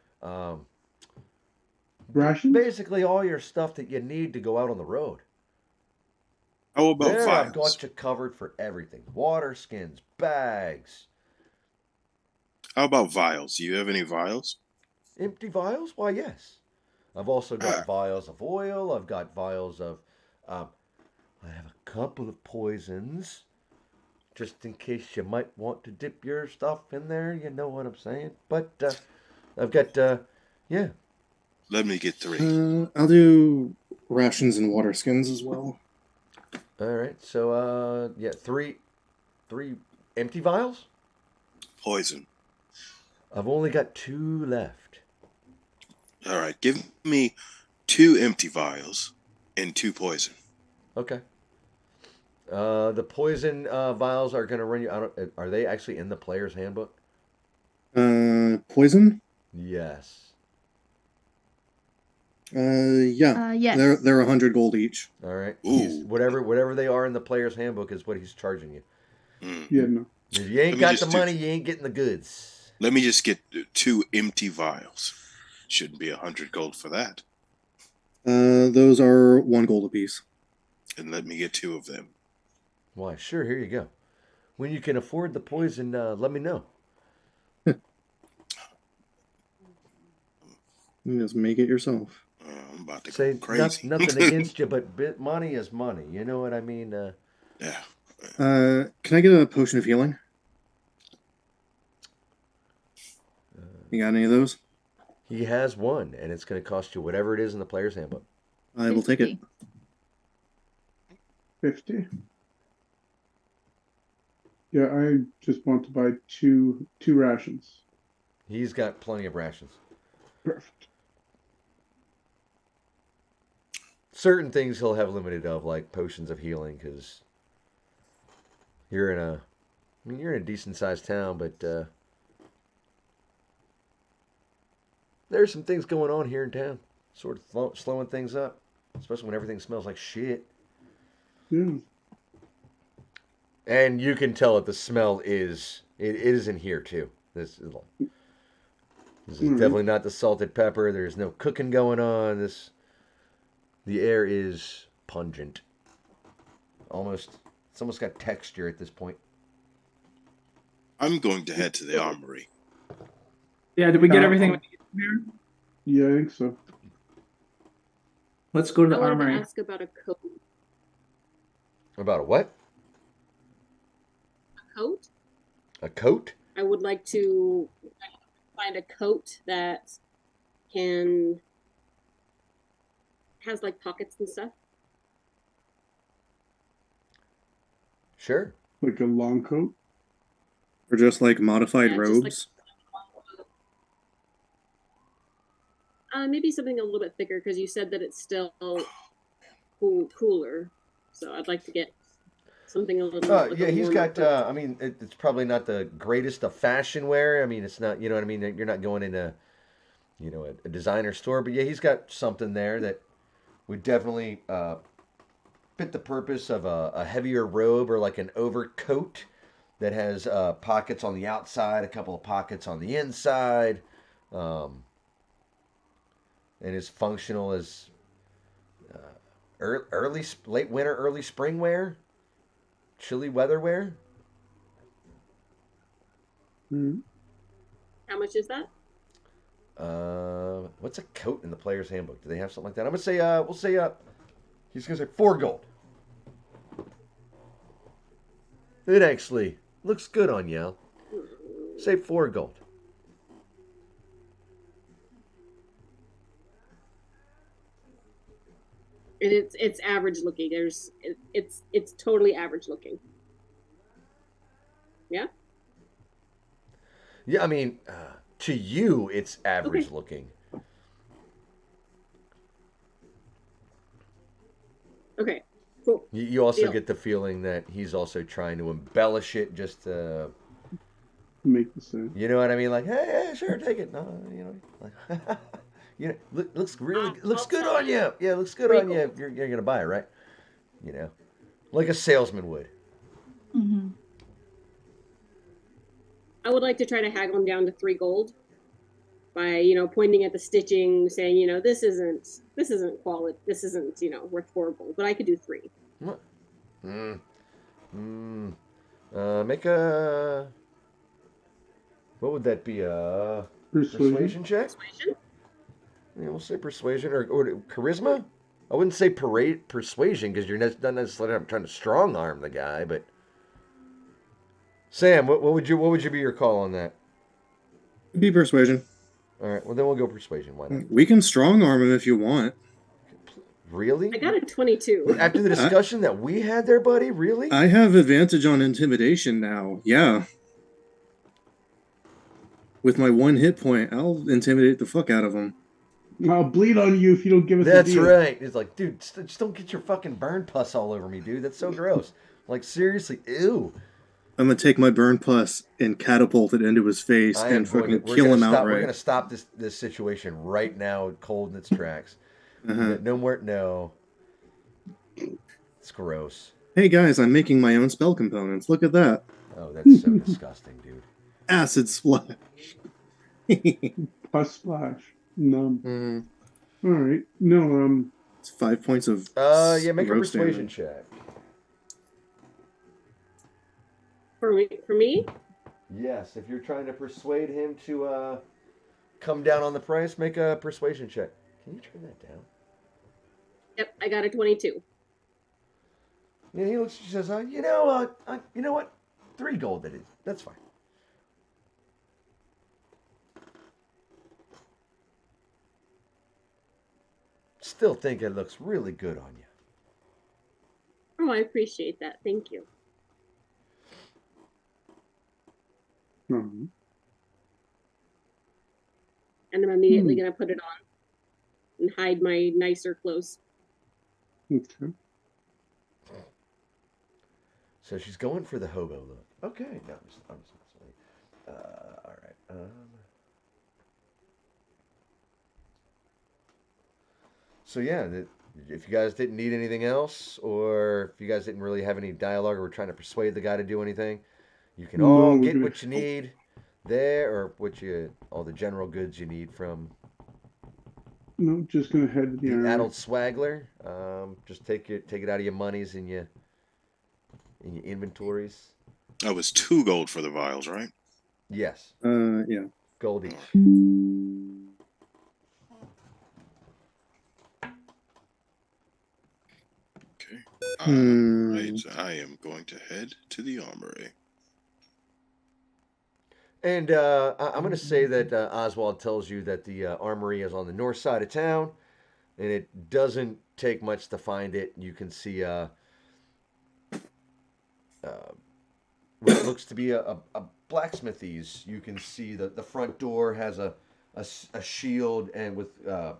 Rations? basically all your stuff that you need to go out on the road. How about There, I've vials? got you covered for everything. Water skins, bags, How about vials? Do you have any vials? empty vials. Why, yes. I've also got Ah, vials of oil. I've got vials of. I have a couple of poisons, just in case you might want to dip your stuff in there. You know what I'm saying? But I've got. Yeah. let me get 3. I'll do rations and water skins as well. All right. So yeah, three empty vials. Poison. I've only got 2 left. All right, give me 2 empty vials and 2 poison. Okay. The poison vials are going to run you. Are they actually in the player's handbook? Poison? Yes. Yeah. Yes. They're 100 gold each. All right. Ooh. Whatever they are in the player's handbook is what he's charging you. Mm. Yeah, no. If you ain't Let me got just the do- money, you ain't getting the goods. Let me just get 2 empty vials. Shouldn't be 100 gold for that. Those are 1 gold apiece. And let me get 2 of them. Why, sure. Here you go. When you can afford the poison, let me know. You just make it yourself. I'm about to Say go crazy. nothing against you, but money is money. You know what I mean? Yeah. Can I get a potion of healing? You got any of those? He has one, and it's going to cost you whatever it is in the player's handbook. I will take it. 50. Yeah, I just want to buy two rations. He's got plenty of rations. Perfect. Certain things he'll have limited of, like potions of healing, because you're in a decent sized town, but there's some things going on here in town, sort of slowing things up, especially when everything smells like shit. Yeah. And you can tell that the smell is in here too. This is definitely not the salted pepper. There's no cooking going on. The air is pungent. It's almost got texture at this point. I'm going to head to the armory. Yeah, did we get everything we needed from here? Yeah, I think so. Let's go to I the wanted armory. to ask about a coat. About a what? A coat? A coat? I would like to find a coat that has like pockets and stuff. Sure. Like a long coat. Or just like modified Yeah, just like- robes? Maybe something a little bit thicker because you said that it's still cooler. So I'd like to get something a little. Like Yeah, a he's warmer got. coat. It's probably not the greatest of fashion wear. I mean, it's not. You know what I mean? You're not going into, a designer store. But yeah, he's got something there that would definitely fit the purpose of a heavier robe or like an overcoat that has pockets on the outside, a couple of pockets on the inside, and is functional as late winter, early spring wear, chilly weather wear. Mm-hmm. How much is that? What's a coat in the player's handbook? Do they have something like that? I'm gonna say, we'll say, he's gonna say 4 gold. It actually looks good on you. Say 4 gold. And it's average looking. It's totally average looking. Yeah. Yeah, I mean, to you, it's average Okay. looking. Okay. Cool. You also Deal. get the feeling that he's also trying to embellish it, just to, Make the same. you know what I mean? Like, hey, sure, take it. No, like, looks I'll good sell on it. you. Yeah, looks good Free on you. gold. You're gonna buy it, right? Like a salesman would. Mm-hmm. I would like to try to haggle him down to 3 gold by, pointing at the stitching, saying, this isn't quality, this isn't, worth 4 gold, but I could do 3. What? Make a. What would that be? A persuasion check? Persuasion? Yeah, we'll say persuasion or charisma. I wouldn't say persuasion because you're not necessarily trying to strong arm the guy, but Sam, what would be your call on that? Be persuasion. All right, well then we'll go persuasion. Why not? We can strong arm him if you want. Really? I got a 22. After the discussion that we had there, buddy, really? I have advantage on intimidation now. Yeah. With my 1 hit point, I'll intimidate the fuck out of him. I'll bleed on you if you don't give us That's a deal. right. It's like, dude, just don't get your fucking burn pus all over me, dude. That's so gross. Like, seriously, ew. I'm gonna take my burn pus and catapult it into his face and fucking kill him outright. We're gonna stop this situation right now, cold in its tracks. No more. No. It's gross. Hey guys, I'm making my own spell components. Look at that. Oh, that's so disgusting, dude. Acid splash. Pus splash. No. All right. No. It's 5 points of. Yeah, make a gross persuasion damage. check. For me? Yes, if you're trying to persuade him to come down on the price, make a persuasion check. Can you turn that down? Yep, I got a 22. Yeah, he looks. She says, you know what? 3 gold. That is. That's fine. Still think it looks really good on you. Oh, I appreciate that. Thank you. Mm-hmm. And I'm immediately going to put it on and hide my nicer clothes. Okay. So she's going for the hobo look. Okay, no, I'm just all right. So yeah, if you guys didn't need anything else, or if you guys didn't really have any dialogue, or were trying to persuade the guy to do anything, you can all get what you need there, or all the general goods you need from. No, just gonna head to the adult swaggler. Just take it out of your monies and in your inventories. That was 2 gold for the vials, right? Yes. Yeah. Gold each. Okay. Right. I am going to head to the armory. And I'm going to say that Oswald tells you that the armory is on the north side of town, and it doesn't take much to find it. You can see what looks to be a blacksmithy's. You can see the front door has a shield and with a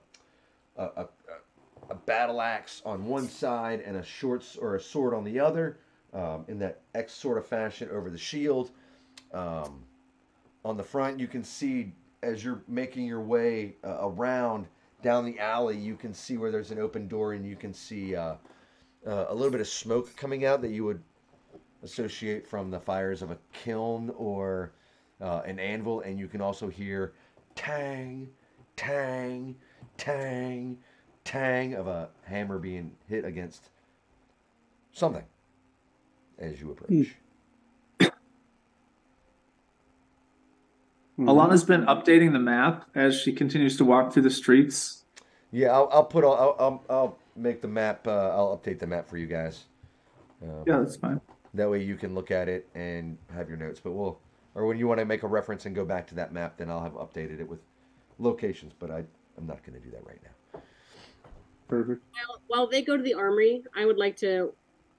battle axe on one side and a sword on the other, in that X sort of fashion over the shield. On the front, you can see as you're making your way around down the alley, you can see where there's an open door, and you can see a little bit of smoke coming out that you would associate from the fires of a kiln or an anvil, and you can also hear tang, tang, tang, tang of a hammer being hit against something as you approach. Alana's been updating the map as she continues to walk through the streets. Yeah, I'll make the map. I'll update the map for you guys. Yeah, that's fine. That way you can look at it and have your notes. But when you want to make a reference and go back to that map, then I'll have updated it with locations. But I'm not going to do that right now. Perfect. While they go to the armory, I would like to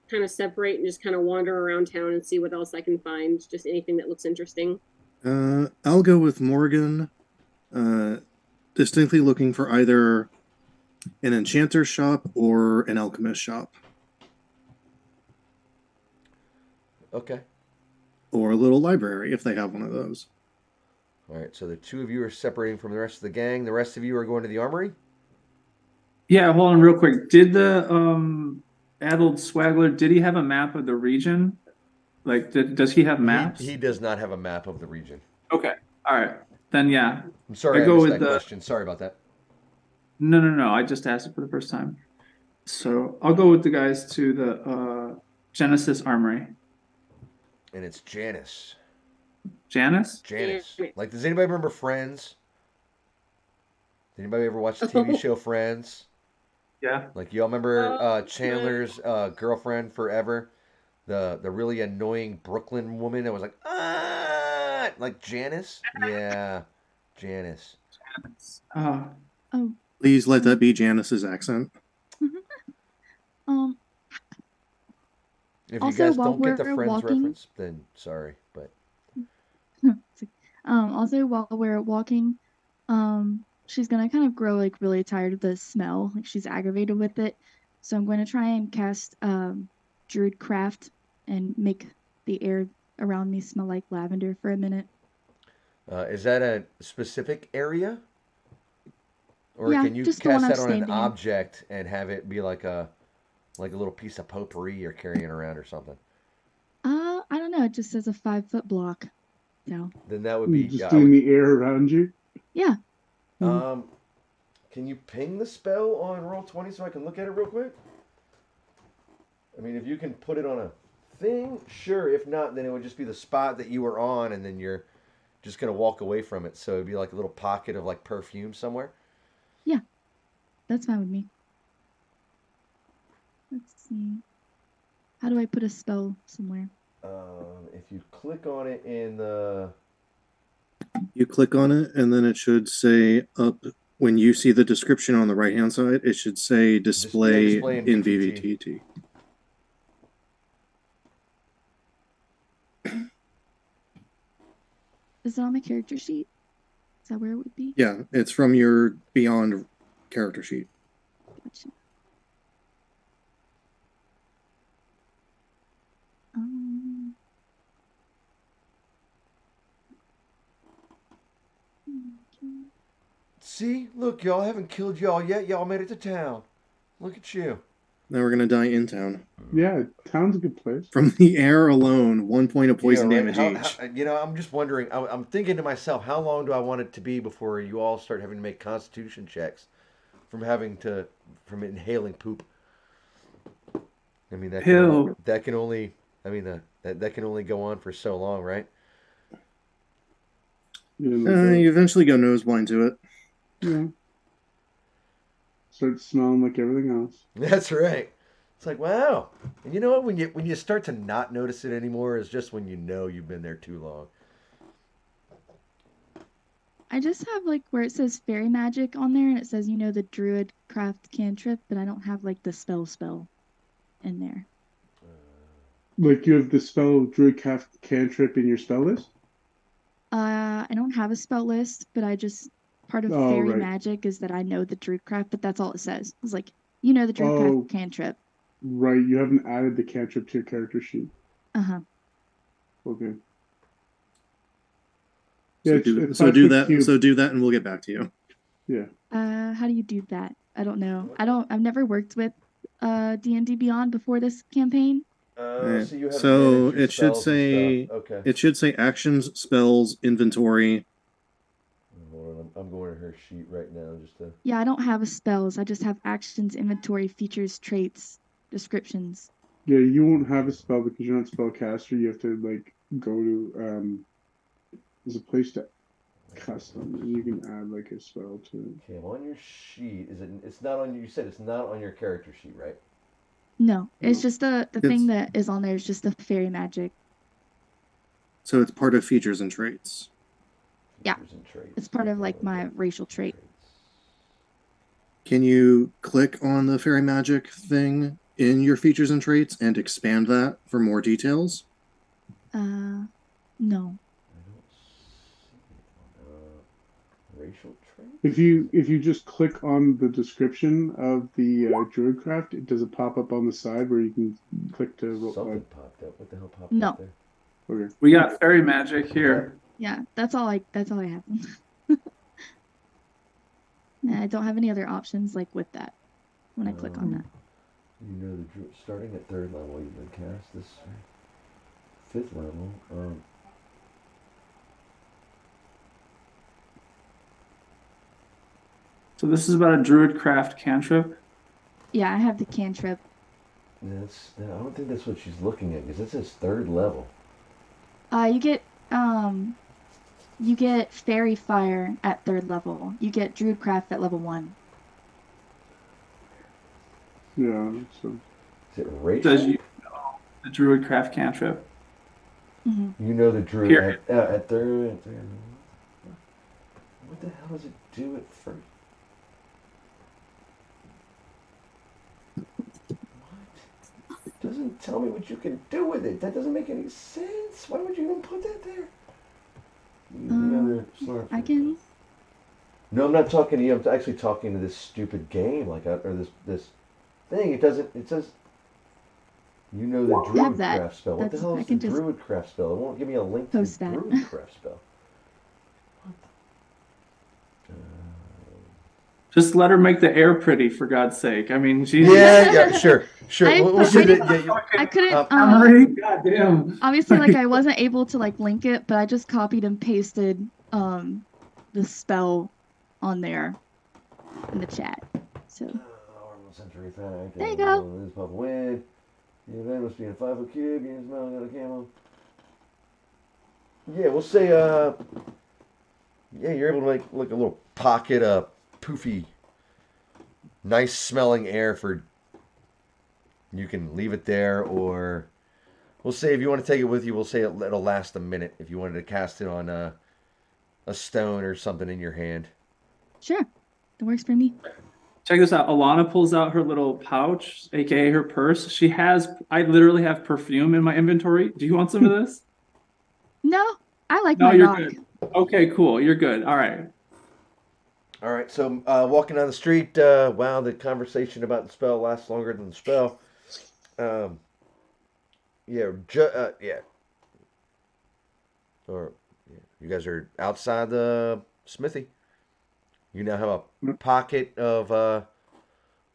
kind of separate and just kind of wander around town and see what else I can find. Just anything that looks interesting. I'll go with Morgan, distinctly looking for either an enchanter's shop or an alchemist shop. Okay. Or a little library, if they have one of those. All right, so the 2 of you are separating from the rest of the gang. The rest of you are going to the armory? Yeah, hold on real quick. Did the adult swaggler, did he have a map of the region? Like, does he have maps? He does not have a map of the region. Okay. All right. Then yeah. I'm sorry, I go missed with that the- question. Sorry about that. No. I just asked it for the first time. So I'll go with the guys to the Genesis Armory. And it's Janice. Janice? Janice. Like, does anybody remember Friends? Did anybody ever watch the TV show Friends? Yeah. Like, y'all remember Oh, Chandler's girlfriend forever? The really annoying Brooklyn woman that was like Janice? Yeah, Janice. Oh, Oh, Please let that be Janice's accent. If Also, you guys while don't get the we're Friends walking- reference, then sorry, but also while we're walking, she's gonna kind of grow like really tired of the smell. Like she's aggravated with it. So I'm going to try and cast Druid Craft and make the air around me smell like lavender for a minute. is that a specific area? Or Yeah, can you just the one cast I'm that on an standing in. object and have it be like a little piece of potpourri you're carrying around or something? I don't know. It just says a 5-foot block. So Then that would be Just I in would- the air around you. yeah. Can you ping the spell on Roll20 so I can look at it real quick? I mean, if you can put it on a thing, sure. If not, then it would just be the spot that you were on, and then you're just gonna walk away from it. So it'd be like a little pocket of like perfume somewhere. Yeah. That's fine with me. Let's see. How do I put a spell somewhere? If you click on it in the You click on it, and then it should say up when you see the description on the right hand side. It should say display, display in in VVT. VVTT. Is it on my character sheet? Is that where it would be? Yeah, it's from your Beyond character sheet. Gotcha. Um, okay. see, look, y'all haven't killed y'all yet. Y'all made it to town. Look at you. Now we're gonna die in town. Yeah, town's a good place. From the air alone, 1 point of poison Yeah, right. damage each. I'm just wondering. I'm thinking to myself, how long do I want it to be before you all start having to make Constitution checks from inhaling poop? I mean, that can only go on for so long, right? You eventually go nose blind to it. Yeah. Starts smelling like everything else. That's right. It's like, wow. And you know what? When you start to not notice it anymore is just when you know you've been there too long. I just have like where it says fairy magic on there, and it says the druid craft cantrip, but I don't have like the spell in there. Like you have the spell Druid Craft cantrip in your spell list? I don't have a spell list, but I just part of Oh, fairy right. magic is that I know the druid craft, but that's all it says. It's like the druid Oh. craft cantrip. Right, you haven't added the cantrip to your character sheet. Uh-huh. Okay. So Yeah, do, it's so 5 do foot that. cube. So do that, and we'll get back to you. Yeah. How do you do that? I don't know. I've never worked with D&D Beyond before this campaign. Right. So you have So managed your it should spells and say stuff. Okay. it should say actions, spells, inventory. Hold on, I'm going to her sheet right now just to. Yeah, I don't have spells. I just have actions, inventory, features, traits, descriptions. Yeah, you won't have a spell because you're not a spellcaster. You have to like go to there's a place to custom and you can add like a spell to it. Okay, I'm on your sheet. It's not on. You said it's not on your character sheet, right? No, it's just the thing It's- that is on there is just the fairy magic. So it's part of features and traits. Yeah, Features and traits. It's part of like my racial trait. Can you click on the fairy magic thing in your features and traits and expand that for more details? No. I don't see it. Racial trait. If you just click on the description of the Druid Craft, does it pop up on the side where you can click to roll? Something popped up. What the hell popped No. up there? Okay. We got fairy magic here. Yeah, that's all I have. And I don't have any other options like with that when I click on that. You know starting at 3rd level, you can cast this 5th level. So this is about a druidcraft cantrip. Yeah, I have the cantrip. I don't think that's what she's looking at because it says 3rd level. You get fairy fire at 3rd level. You get druidcraft at level 1. Yeah. So Is it racial? Does you know the druidcraft cantrip? Hmm. You know the druid Here. at 3rd. What the hell does it do at 1st? It doesn't tell me what you can do with it. That doesn't make any sense. Why would you even put that there? I can. No, I'm not talking to you. I'm actually talking to this stupid game, or this thing. It doesn't. It says. You know the I have that. druidcraft spell. What the That's- hell I is the can just druidcraft spell? It won't give me a link to post the that. druidcraft spell. Just let her make the air pretty, for God's sake. I mean, she's Yeah, sure. I see didn't- that. I couldn't. Marie, goddamn. Obviously, like I wasn't able to like link it, but I just copied and pasted the spell on there in the chat. So Century fact. There you go. This puff of wind. The event must be in a 5-foot cube. You can smell got a camel. Yeah, we'll say yeah, you're able to make like a little pocket of poofy, nice smelling air for. You can leave it there, or we'll say if you want to take it with you, we'll say it'll last a minute. If you wanted to cast it on a stone or something in your hand. sure, that works for me. Check this out. Alana pulls out her little pouch, aka her purse. I literally have perfume in my inventory. Do you want some of this? No, I like No, my you're rock. good. Okay, cool. You're good. All right. All right, so walking down the street, wow, the conversation about the spell lasts longer than the spell. Yeah, yeah. Or yeah, you guys are outside the smithy. You now have a pocket of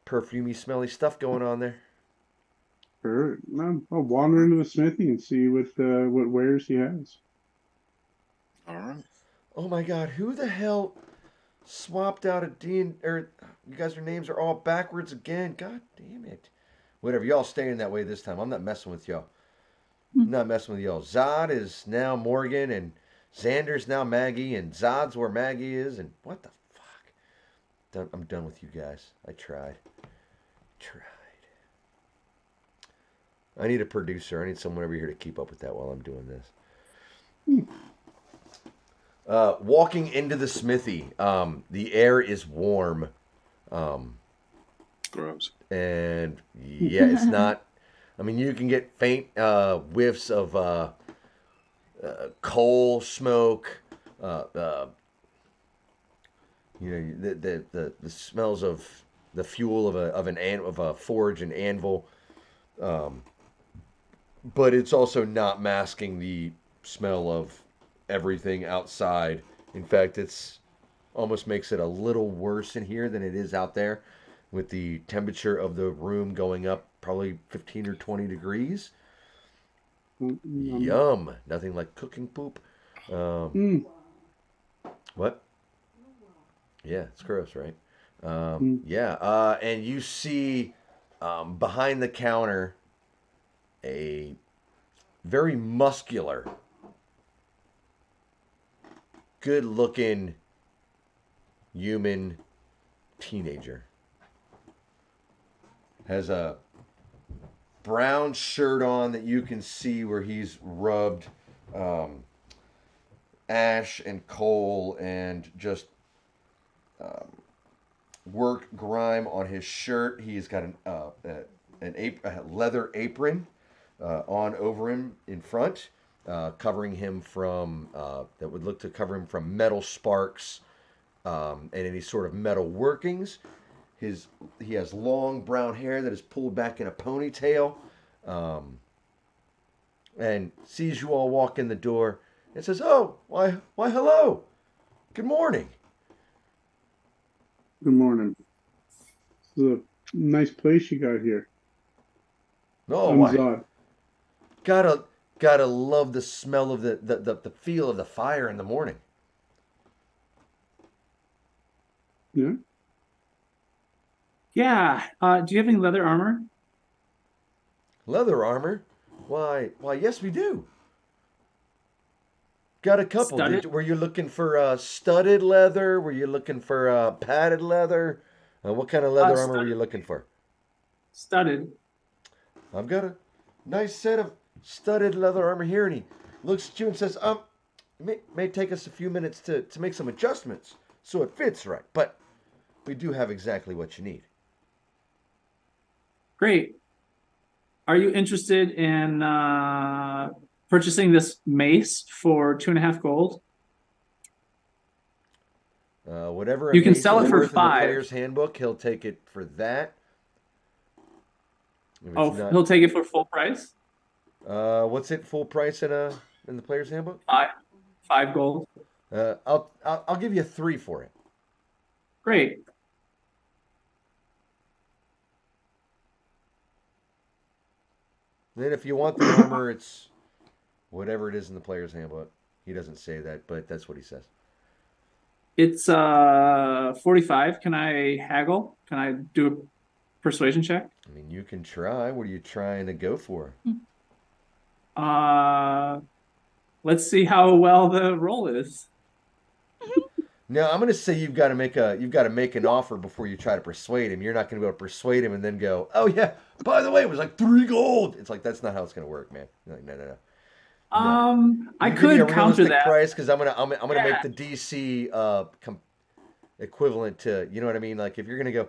perfumey, smelly stuff going on there. Sure. I'll wander into the smithy and see what wares he has. All right. Oh my God, who the hell swapped out a D or you guys' names are all backwards again? God damn it. Whatever, y'all staying that way this time. I'm not messing with y'all. I'm not messing with y'all. Zod is now Morgan and Xander's now Maggie and Zod's where Maggie is and what the fuck? I'm done with you guys. I tried. I need a producer. I need someone over here to keep up with that while I'm doing this. Walking into the smithy, the air is warm. Gross. And yeah, it's not. I mean, you can get faint whiffs of coal smoke. You know, the smells of the fuel of a forge and anvil. But it's also not masking the smell of everything outside. In fact, it's almost makes it a little worse in here than it is out there, with the temperature of the room going up probably 15 or 20 degrees. Yum. Nothing like cooking poop. What? Yeah, it's gross, right? Yeah. And you see behind the counter a very muscular, good-looking human teenager. Has a brown shirt on that you can see where he's rubbed ash and coal and just work grime on his shirt. He's got a leather apron on over him in front, covering him from that would look to cover him from metal sparks and any sort of metal workings. He has long brown hair that is pulled back in a ponytail, and sees you all walk in the door and says, "Oh, why, hello, good morning." Good morning. It's a nice place you got here. Oh, I'm why? Zod. Gotta love the smell of the feel of the fire in the morning. Yeah. Yeah. Do you have any leather armor? Leather armor? Why, yes, we do. Got a couple. Studded? Were you looking for studded leather? Were you looking for padded leather? What kind of leather armor were you looking for? Studded. I've got a nice set of studded leather armor here, and he looks at you and says, it may take us a few minutes to make some adjustments so it fits right, but we do have exactly what you need. Great. Are you interested in purchasing this mace for 2.5 gold? Whatever You can mace sell is it for worth in the 5. player's handbook, he'll take it for that. If it's Oh, not- he'll take it for full price? what's it full price in the player's handbook? 5 gold. I'll give you 3 for it. Great. Then if you want the armor, it's whatever it is in the player's handbook. He doesn't say that, but that's what he says. It's 45. Can I haggle? Can I do a persuasion check? I mean, you can try. What are you trying to go for? Let's see how well the roll is. No, I'm going to say you've got to make an offer before you try to persuade him. You're not going to be able to persuade him and then go, "Oh yeah, by the way, it was like 3 gold." It's like that's not how it's going to work, man. You're like, no. I You give me a could counter realistic that. price because I'm gonna Yeah. make the DC equivalent to, you know what I mean? Like if you're gonna go,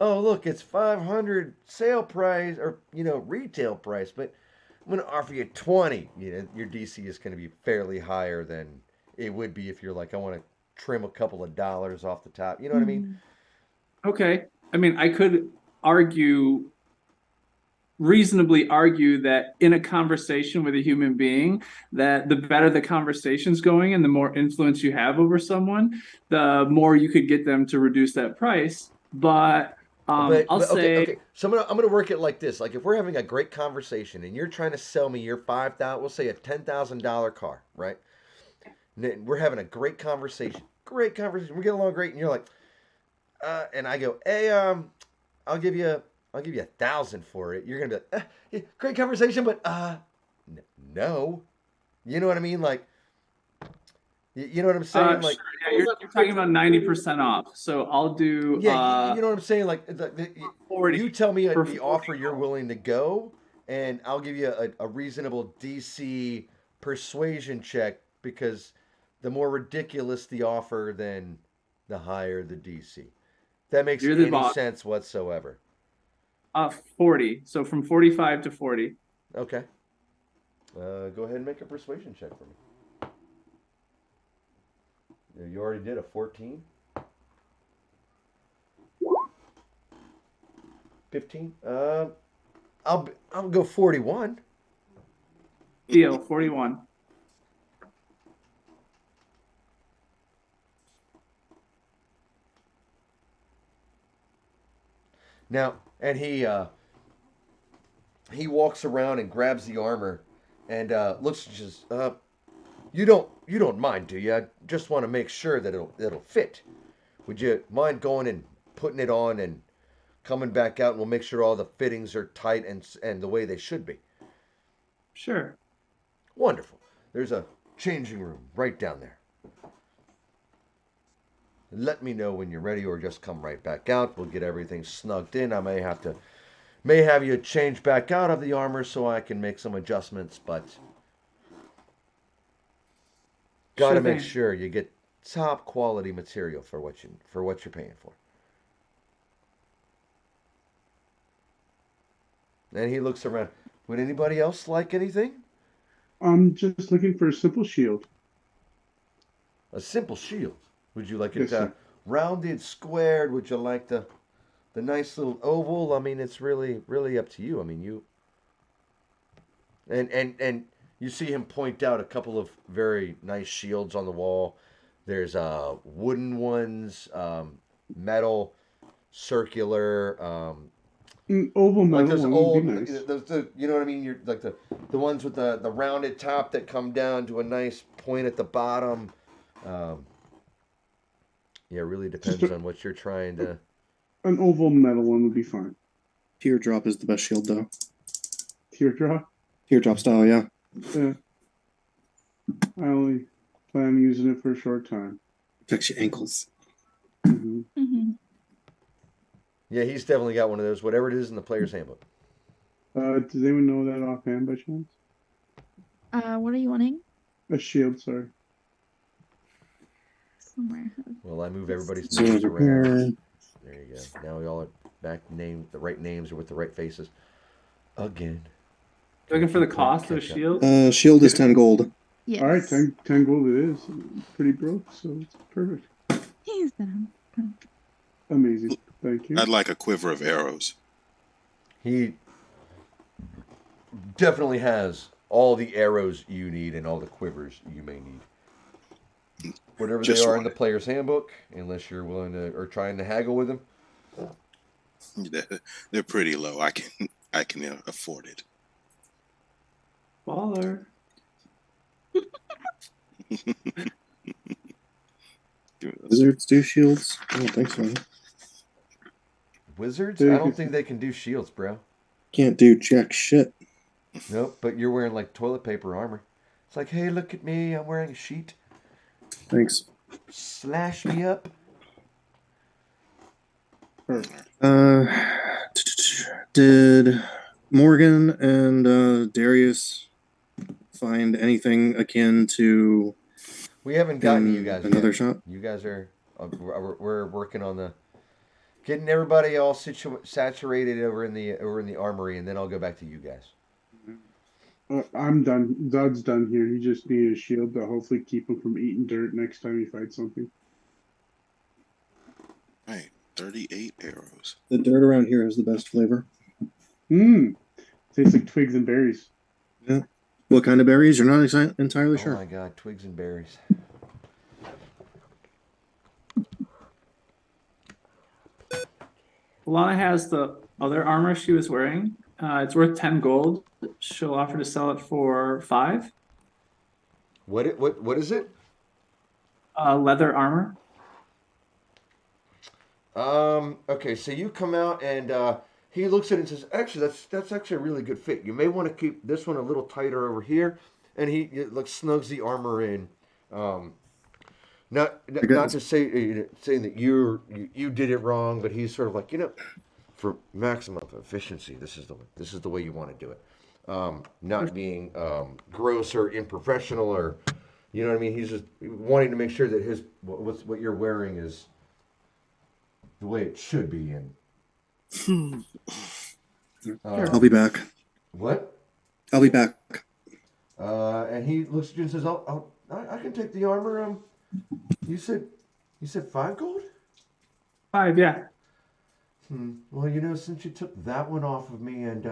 "Oh look, it's 500 sale price or retail price," but I'm gonna offer you 20. Your DC is gonna be fairly higher than it would be if you're like, I want to trim a couple of dollars off the top. You know what I mean? Okay. I mean, I could reasonably argue that in a conversation with a human being, that the better the conversation's going and the more influence you have over someone, the more you could get them to reduce that price. But I'll say, okay. So I'm gonna work it like this. Like if we're having a great conversation and you're trying to sell me your 5,000, we'll say a $10,000 car, right? And then we're having a great conversation. We're getting along great, and you're like, and I go, "Hey, I'll give you 1,000 for it." You're gonna be like, yeah, "Great conversation, but no." You know what I mean? Like, you know what I'm saying? Like, sure, yeah, you're talking about 90% off. So I'll do yeah, you know what I'm saying? Like, 40 you tell me for the 40 offer you're willing to go, and I'll give you a reasonable DC persuasion check, because the more ridiculous the offer, then the higher the DC. That makes You're the any boss. sense whatsoever. 40. So from 45 to 40. Okay. Go ahead and make a persuasion check for me. You already did a 14. 15. I'll go 41. Deal, 41. Now, and he walks around and grabs the armor and looks and says, you don't mind, do you? I just want to make sure that it'll fit. Would you mind going and putting it on and coming back out, and we'll make sure all the fittings are tight and the way they should be? Sure. Wonderful. There's a changing room right down there. Let me know when you're ready, or just come right back out. We'll get everything snugged in. I may have you change back out of the armor so I can make some adjustments, but gotta make sure you get top quality material for what you're paying for. And he looks around. Would anybody else like anything? I'm just looking for a simple shield. A simple shield. Would you like Yes, it sir. rounded, squared? Would you like the nice little oval? I mean, it's really up to you. I mean, you and you see him point out a couple of very nice shields on the wall. There's wooden ones, metal, circular, An oval Like metal those one old, would be nice. you know what I mean? You're like the ones with the rounded top that come down to a nice point at the bottom. Um, yeah, it really depends Just on what you're trying to. an oval metal one would be fine. Teardrop is the best shield, though. Teardrop. Teardrop style, yeah. Yeah. I only plan on using it for a short time. Protects your ankles. Hmm. Mm-hmm. Yeah, he's definitely got one of those. Whatever it is in the player's handbook. Does anyone know that offhand by chance? What are you wanting? A shield, sorry. Somewhere. Well, I move everybody's So names around. repair. There you go. Now we all are back named the right names or with the right faces. Again. Looking for the Keep cost of a catch up. shield? Shield is 10 gold. Yes. All right, 10 gold it is. Pretty broke, so it's perfect. He's done. Amazing. Thank you. I'd like a quiver of arrows. He definitely has all the arrows you need and all the quivers you may need. Whatever Just they are in want the it. player's handbook, unless you're willing to or trying to haggle with them. They're pretty low. I can afford it. Baller. Wizards do shields? I don't think so. Wizards? They I don't could- think they can do shields, bro. Can't do jack shit. Nope, but you're wearing like toilet paper armor. It's like, hey, look at me, I'm wearing a sheet. Thanks. Slash me up. Did Morgan and Darius find anything akin to We haven't gotten you guys another yet. shot? You guys are we're working on the getting everybody all saturated over in the armory, and then I'll go back to you guys. I'm done. Zod's done here. He just needed a shield to hopefully keep him from eating dirt next time he fights something. Right, 38 arrows. The dirt around here has the best flavor. Mmm. Tastes like twigs and berries. What kind of berries? You're not entirely Oh sure. my god, twigs and berries. Lana has the other armor she was wearing. It's worth 10 gold. She'll offer to sell it for 5. What is it? Leather armor. Okay, so you come out and he looks at it and says, actually, that's actually a really good fit. You may want to keep this one a little tighter over here. And he like snugs the armor in. Not to say saying that you did it wrong, but he's sort of like, for maximum efficiency, this is the way you want to do it. Not being gross or unprofessional or, you know what I mean. He's just wanting to make sure that what you're wearing is the way it should be. And I'll be back. what? I'll be back. And he looks at you and says, I can take the armor. You said 5 gold? 5, yeah. Well, since you took that one off of me, and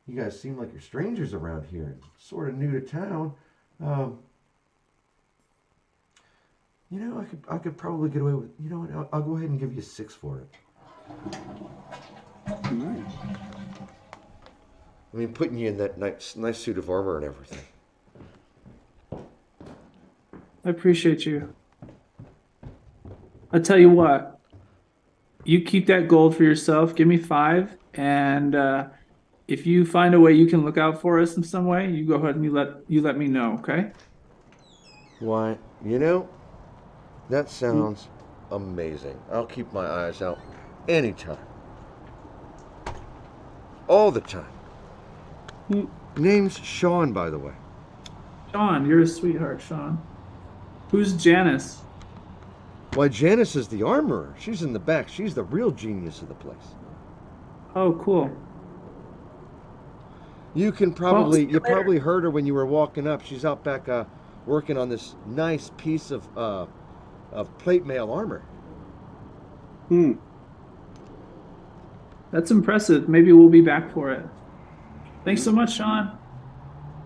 you guys seem like you're strangers around here, and sort of new to town. I could probably get away with. You know what? I'll go ahead and give you 6 for it. Nice. I mean, putting you in that nice suit of armor and everything. I appreciate you. I tell you what. You keep that gold for yourself. Give me 5, and if you find a way you can look out for us in some way, you go ahead and you let me know. Okay? Why? That sounds amazing. I'll keep my eyes out anytime. All the time. Name's Sean, by the way. Sean, you're a sweetheart, Sean. Who's Janice? Why, Janice is the armorer. She's in the back. She's the real genius of the place. Oh, cool. You probably heard her when you were walking up. She's out back working on this nice piece of plate mail armor. That's impressive. Maybe we'll be back for it. Thanks so much, Sean.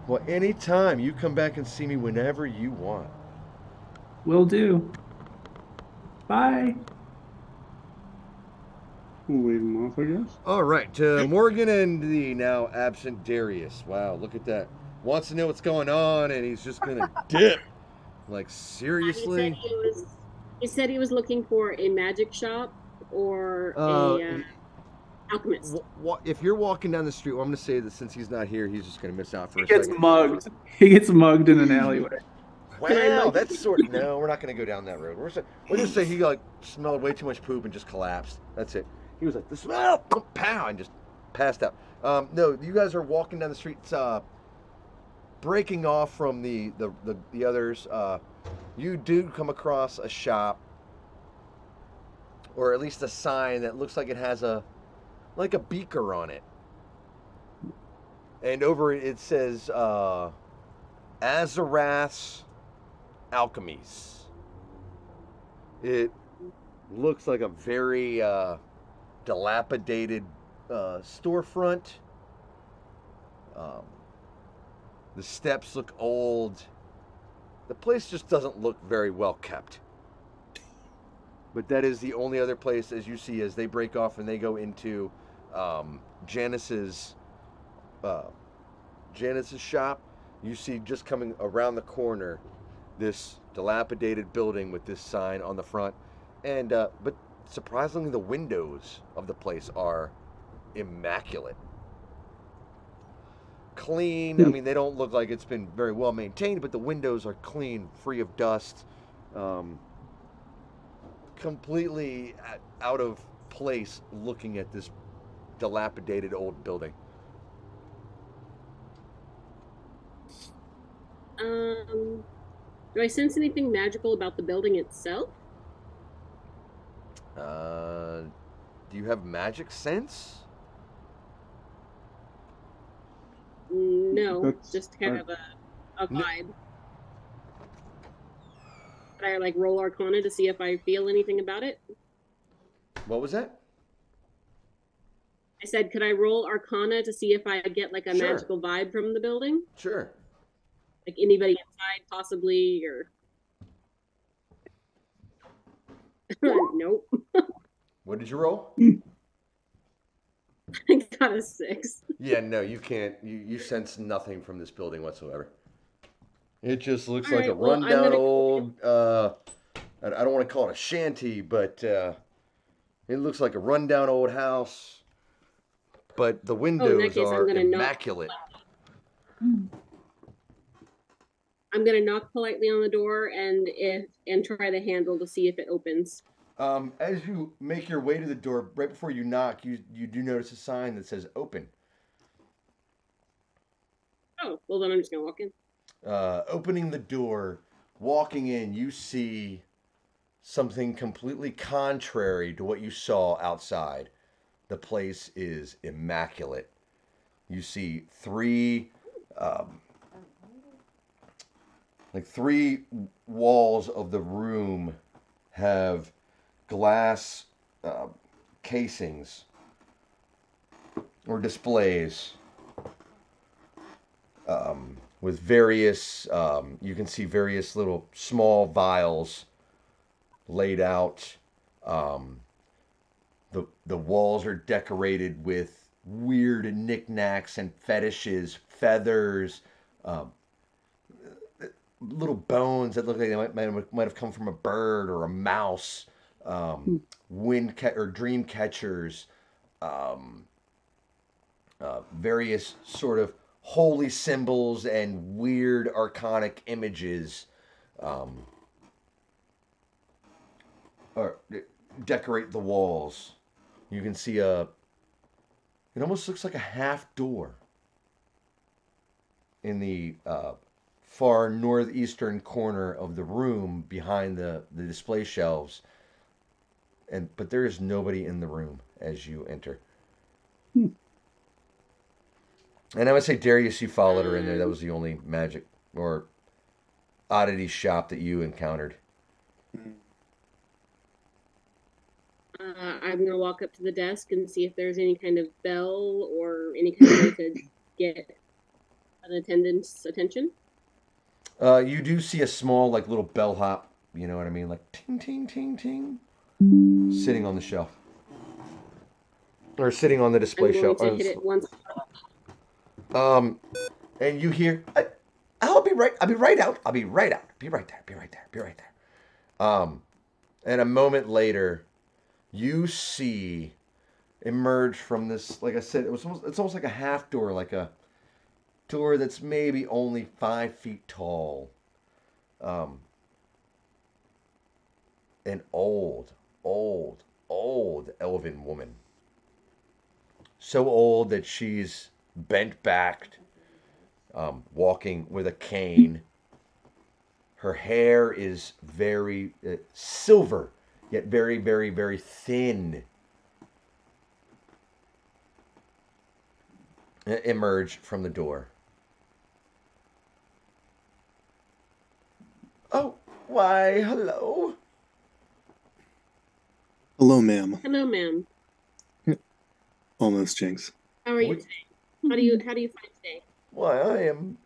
Well, anytime. You come back and see me whenever you want. Will do. Bye. We'll wave him off, I guess. All right, to Morgan and the now absent Darius. Wow, look at that. Wants to know what's going on, and he's just gonna dip. Like seriously? He said he was looking for a magic shop or a alchemist. If you're walking down the street, well, I'm gonna say that since he's not here, he's just gonna miss out for He a gets second. mugged. He gets mugged in an alleyway. Wow, that's sort of no. We're not gonna go down that road. We'll just say he like smelled way too much poop and just collapsed. That's it. He was like, the smell, pow, and just passed out. No, you guys are walking down the streets, breaking off from the others. You do come across a shop, or at least a sign that looks like it has a beaker on it, and over it says Azarath's Alchemies. It looks like a very dilapidated storefront. The steps look old. The place just doesn't look very well kept. But that is the only other place, as you see, as they break off and they go into Janice's shop. You see just coming around the corner this dilapidated building with this sign on the front, and but surprisingly, the windows of the place are immaculate, clean. I mean, they don't look like it's been very well maintained, but the windows are clean, free of dust, completely out of place looking at this dilapidated old building. Do I sense anything magical about the building itself? Do you have magic sense? No, That's just kind of a vibe. Could I like roll Arcana to see if I feel anything about it? What was that? I said, could I roll Arcana to see if I get like a Sure. magical vibe from the building? Sure. Like anybody inside, possibly, or nope. What did you roll? I got a 6. Yeah, no, you can't. You sense nothing from this building whatsoever. It just looks like Alright, a well, I'm rundown gonna- old. I don't want to call it a shanty, but it looks like a rundown old house. But the windows case, I'm are gonna knock. immaculate. I'm gonna knock politely on the door and try the handle to see if it opens. As you make your way to the door, right before you knock, you do notice a sign that says "Open." Oh, well then I'm just gonna walk in. Opening the door, walking in, you see something completely contrary to what you saw outside. The place is immaculate. You see three walls of the room have glass casings or displays with various, you can see various little small vials laid out. The walls are decorated with weird knickknacks and fetishes, feathers, little bones that look like they might have come from a bird or a mouse, or dream catchers, various sort of holy symbols and weird archonic images decorate the walls. You can see it almost looks like a half door in the far northeastern corner of the room behind the display shelves. But there is nobody in the room as you enter. And I would say, Darius, you followed her in there. That was the only magic or oddity shop that you encountered. I'm gonna walk up to the desk and see if there's any kind of bell or any kind of way to get an attendant's attention. You do see a small, like, little bellhop, you know what I mean? Like, ting, ting, ting, ting, sitting on the shelf. or sitting on the display I'm going shelf. to hit it once. And you hear, I'll be right out. Be right out. Be right there. Be right there. And a moment later, you see emerge from this, like I said, it's almost like a half door, like a door that's maybe only 5 feet tall. An old elven woman. So old that she's bent backed, walking with a cane. Her hair is very silver, yet very, very, very thin. Emerge from the door. Oh, why, hello. Hello, ma'am. Hello, ma'am. Almost, Jinx. How are you today? How do you find today? Why, I am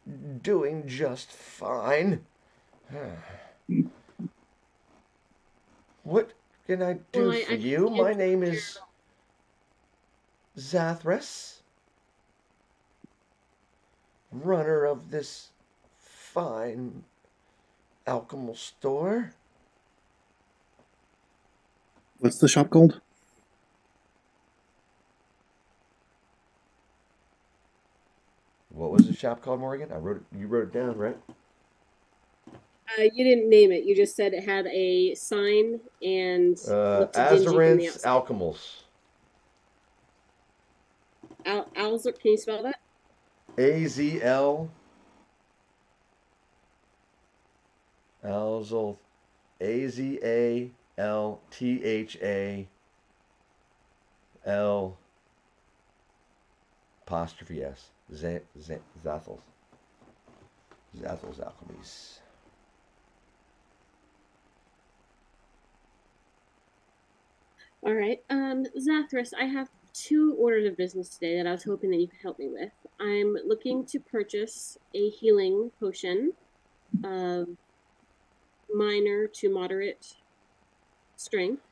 doing just fine. What can I do Well, for you? My name is Zathras, runner of this fine alchemical store. What's the shop called? What was the shop called, Morgan? You wrote it down, right? You didn't name it. You just said it had a sign and looked dingy from the Azarance outside. Alchemals. Alzar, can you spell that? AZL. Alzal. AZALTHAL. Apostrophe S. Zathels. Zathels Alchemies. All right. Zathras, I have 2 orders of business today that I was hoping that you could help me with. I'm looking to purchase a healing potion of minor to moderate strength.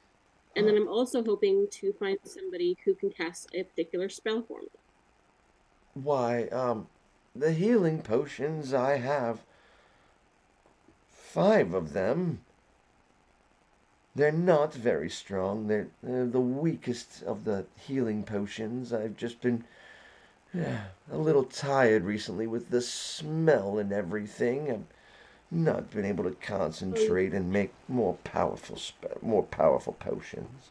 And then I'm also hoping to find somebody who can cast a particular spell for me. Why, the healing potions, I have 5 of them. They're not very strong. They're the weakest of the healing potions. I've just been a little tired recently with the smell and everything. I've not been able to concentrate and make more powerful potions.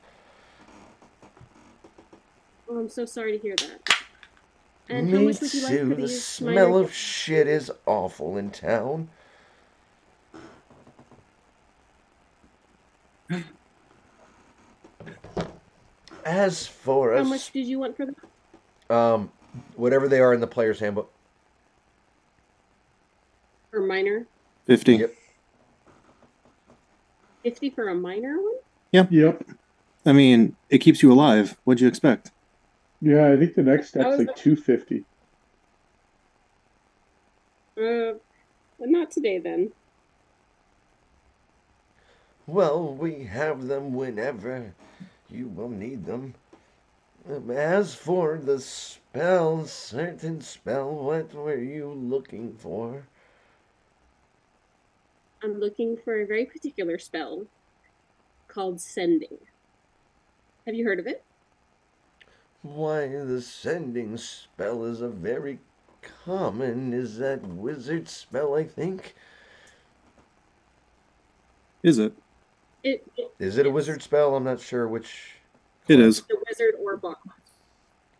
Oh, I'm so sorry to hear that. And Me how much would you like too. for The these smell minor... of shit is awful in town. As for How us, much did you want for them? whatever they are in the player's handbook. For minor? 50. Yep. 50 for a minor one? Yep. I mean, it keeps you alive. What'd you expect? Yeah, I think the next step's was- like 250. Not today then. Well, we have them whenever you will need them. As for the spell, certain spell, what were you looking for? I'm looking for a very particular spell called Sending. Have you heard of it? Why, the sending spell is a very common, is that wizard spell, I think? Is it? Is it a wizard spell? I'm not sure which. It is. The wizard or bard.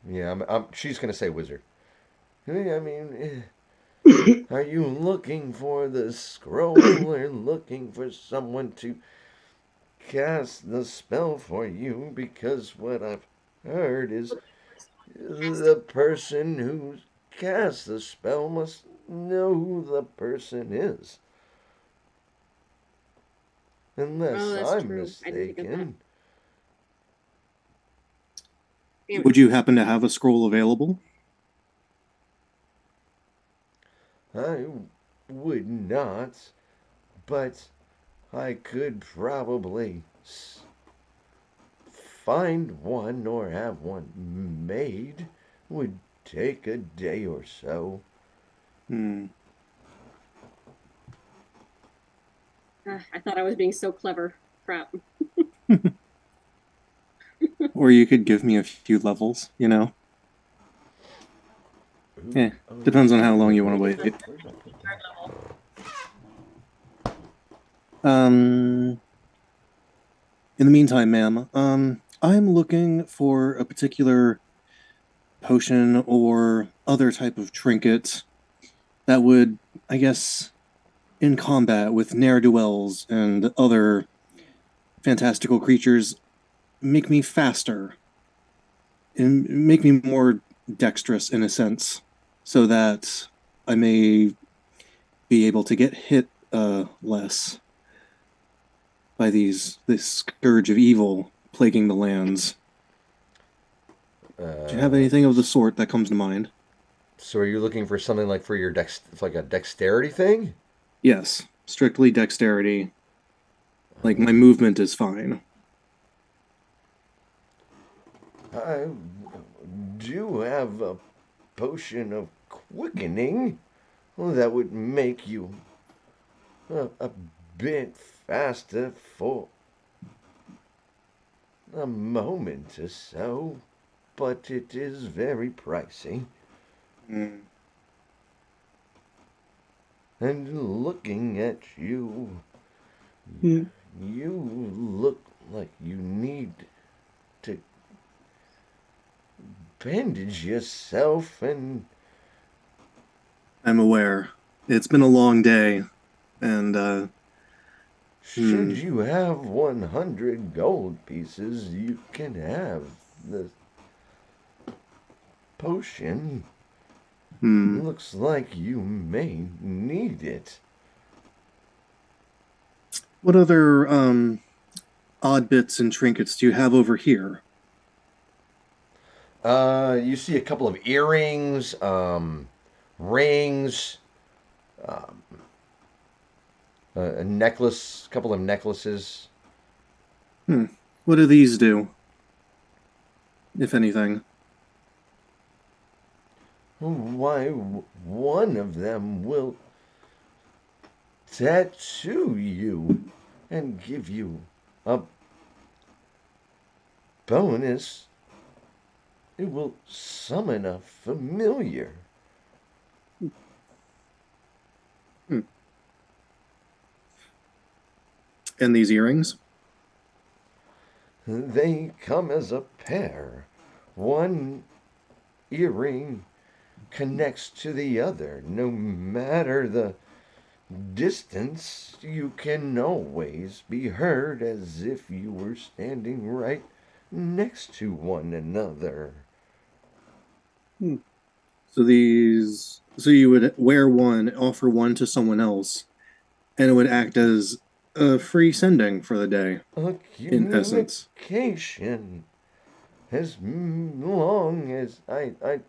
Yeah, she's going to say wizard. I mean, are you looking for the scroll or looking for someone to cast the spell for you? Because what I've heard is the person who casts the spell must know who the person is. Unless that's I'm true. I didn't think of that. mistaken. Would you happen to have a scroll available? I would not, but I could probably find one or have one made would take a day or so. I thought I was being so clever. Crap. Or you could give me a few levels, you know? Yeah, depends on how long you want to wait. In the meantime, ma'am, I'm looking for a particular potion or other type of trinket that would, I guess, in combat with ne'er-do-wells and other fantastical creatures, make me faster and make me more dexterous in a sense, so that I may be able to get hit less by this scourge of evil plaguing the lands. Do you have anything of the sort that comes to mind? So are you looking for something like for your like a dexterity thing? Yes, strictly dexterity. Like, my movement is fine. I do have a potion of quickening that would make you a bit faster for a moment or so, but it is very pricey. And looking at you, you look like you need to bandage yourself, and I'm aware. It's been a long day, and should you have 100 gold pieces, you can have the potion. Looks like you may need it. What other odd bits and trinkets do you have over here? You see a couple of earrings, rings, a necklace, a couple of necklaces. What do these do, if anything? Why, one of them will tattoo you and give you a bonus. It will summon a familiar. And these earrings? They come as a pair. One earring connects to the other. No matter the distance, you can always be heard as if you were standing right next to one another. So you would wear one, offer one to someone else, and it would act as a free sending for the day, in essence. Communication. As long as I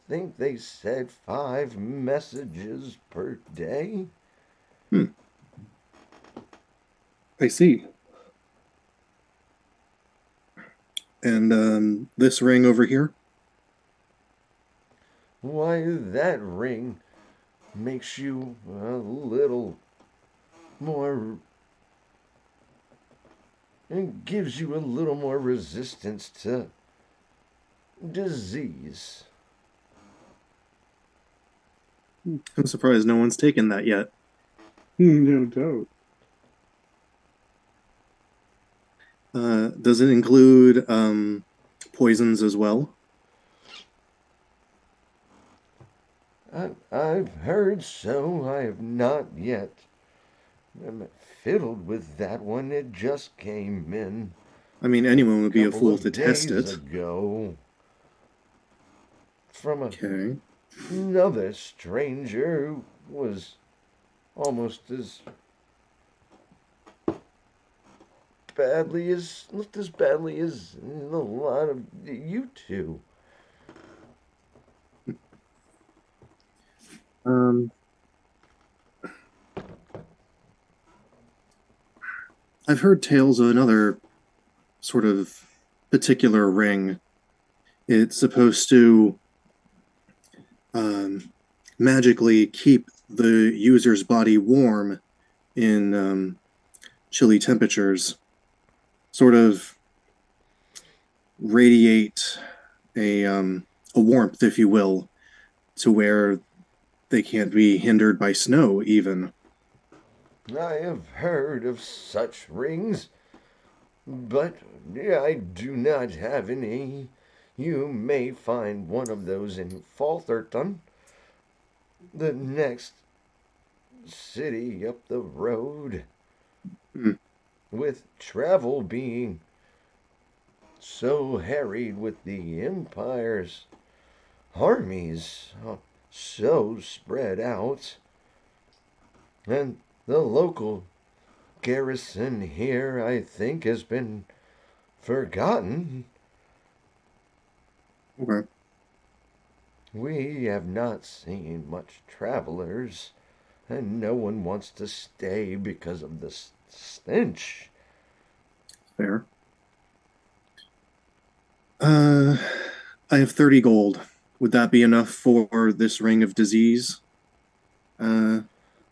think they said 5 messages per day. I see. And this ring over here? Why, that ring makes you a little more. It gives you a little more resistance to disease. I'm surprised no one's taken that yet. No doubt. Does it include poisons as well? I've heard so. I have not yet fiddled with that one. It just came in. I mean, anyone would be a couple fool of to test days it. Ago, from Okay. another stranger who was almost as looked as badly as a lot of you two. I've heard tales of another sort of particular ring. It's supposed to magically keep the user's body warm in chilly temperatures, sort of radiate a warmth, if you will, to where they can't be hindered by snow, even. I have heard of such rings, but I do not have any. You may find one of those in Faltherton, the next city up the road. Hmm. With travel being so harried with the Empire's armies so spread out, and the local garrison here, I think, has been forgotten. Okay. We have not seen much travelers, and no one wants to stay because of the stench. Fair. I have 30 gold. Would that be enough for this ring of disease? I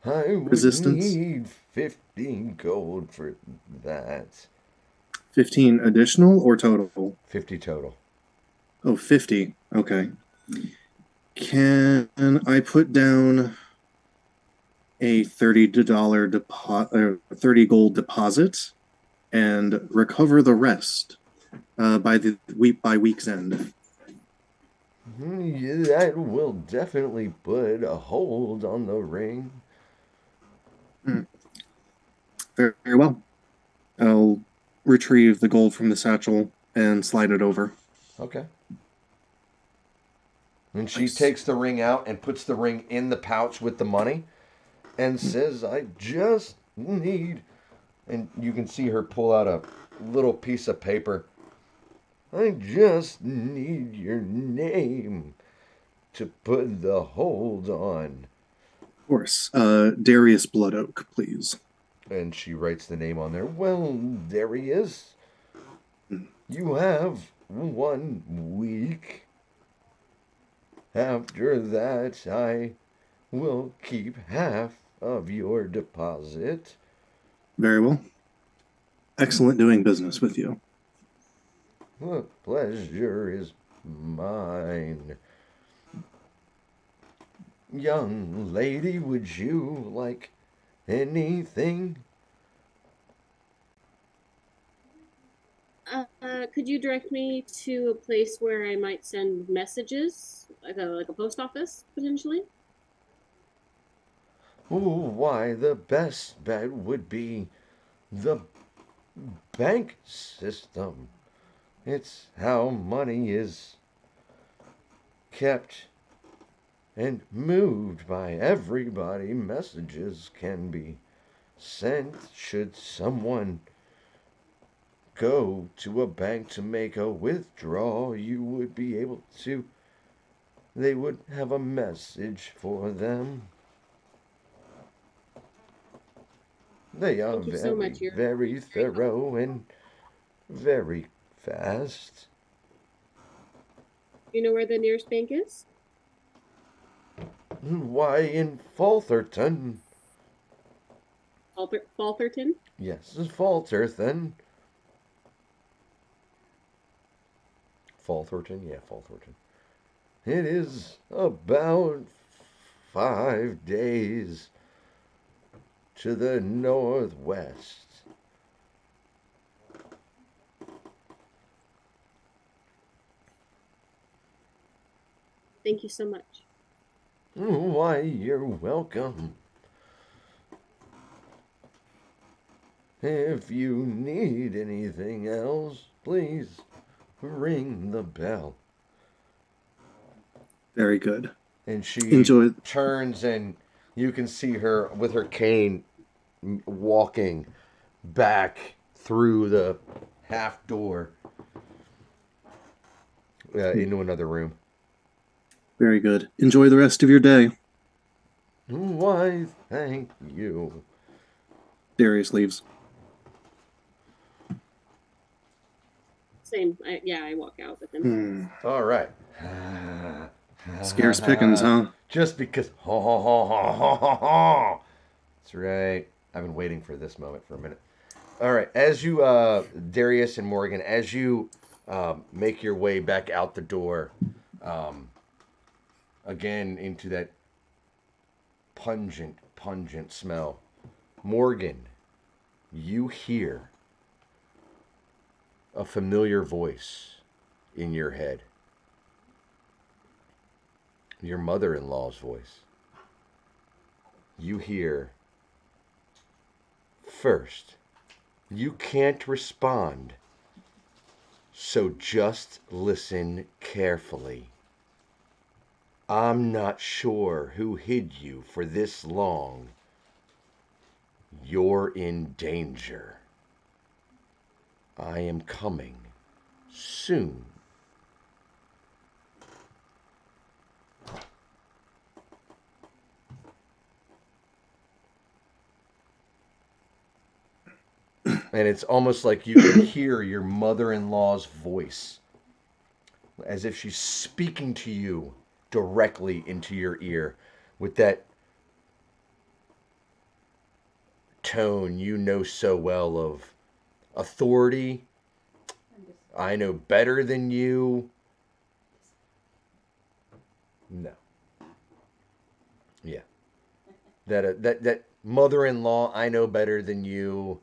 would Resistance? need 15 gold for that. 15 additional or total? 50 total. Oh, 50. Okay. Can I put down a $30 gold deposit and recover the rest by week's end? Yeah, that will definitely put a hold on the ring. Very well. I'll retrieve the gold from the satchel and slide it over. Okay. And she Nice. takes the ring out and puts the ring in the pouch with the money and says, I just need. And you can see her pull out a little piece of paper. I just need your name to put the hold on. Of course. Darius Bloodoak, please. And she writes the name on there. Well, there he is. You have 1 week. After that, I will keep half of your deposit. Very well. Excellent doing business with you. The pleasure is mine. Young lady, would you like anything? Could you direct me to a place where I might send messages, like a post office potentially? Oh, why, the best bet would be the bank system. It's how money is kept and moved by everybody. Messages can be sent should someone go to a bank to make a withdrawal. You would be able to, they would have a message for them. They are Thank you so very, much. You're very very helpful. thorough and very fast. You know where the nearest bank is? Why, in Faltherton. Faltherton? Yes, Faltherton. Faltherton, yeah, Faltherton. It is about 5 days to the northwest. Thank you so much. Why, you're welcome. If you need anything else, please ring the bell. Very good. And she Enjoy. turns, and you can see her with her cane walking back through the half door into another room. Very good. Enjoy the rest of your day. Why, thank you. Darius leaves. Same. I walk out with him. All right. Scarce pickings, huh? Just because. Ha ha ha ha ha ha ha. That's right. I've been waiting for this moment for a minute. All right. As you, Darius and Morgan, as you make your way back out the door, again into that pungent smell, Morgan, you hear a familiar voice in your head. Your mother-in-law's voice. You hear, first, you can't respond, so just listen carefully. I'm not sure who hid you for this long. You're in danger. I am coming soon. And it's almost like you can hear your mother-in-law's voice, as if she's speaking to you directly into your ear with that tone you know so well of authority. I know better than you. No. Yeah. That mother-in-law, I know better than you.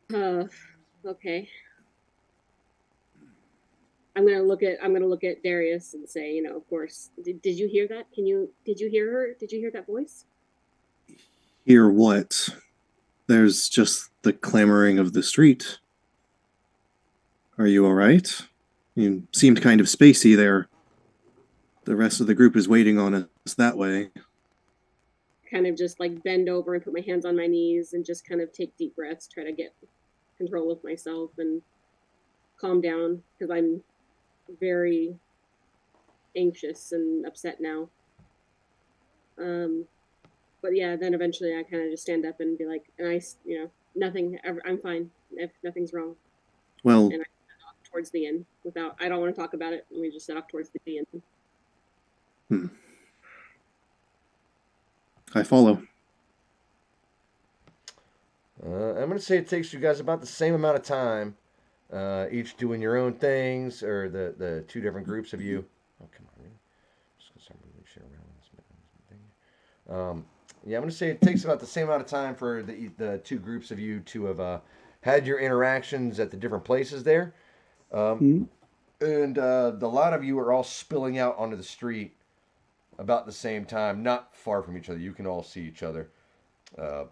Yeah. Okay. I'm gonna look at Darius and say, of course, did you hear that? Did you hear her? Did you hear that voice? Hear what? There's just the clamoring of the street. Are you all right? You seemed kind of spacey there. The rest of the group is waiting on us that way. Kind of just like bend over and put my hands on my knees and just kind of take deep breaths, try to get control of myself and calm down because I'm very anxious and upset now. But yeah, then eventually I kind of just stand up and be like, nothing, I'm fine. If nothing's wrong. Well, and I set off towards the end I don't want to talk about it. And we just set off towards the end. I follow. I'm going to say it takes you guys about the same amount of time, each doing your own things, or the two different groups of you. Oh, come on. Just going to start moving shit around. Yeah, I'm going to say it takes about the same amount of time for the two groups of you to have had your interactions at the different places there. And a lot of you are all spilling out onto the street about the same time, not far from each other. You can all see each other.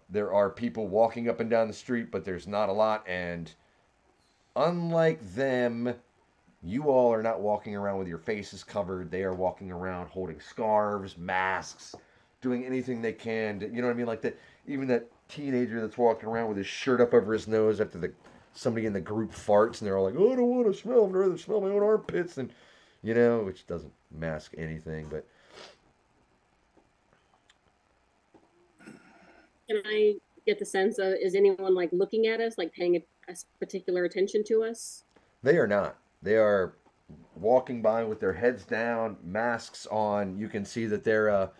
There are people walking up and down the street, but there's not a lot. And unlike them, you all are not walking around with your faces covered. They are walking around holding scarves, masks, doing anything they can. You know what I mean? Like that. Even that teenager that's walking around with his shirt up over his nose after somebody in the group farts, and they're all like, "Oh, I don't want to smell. I'd rather smell my own armpits," and which doesn't mask anything, but. Can I get the sense of, is anyone like looking at us, like paying a particular attention to us? They are not. They are walking by with their heads down, masks on. You can see that they're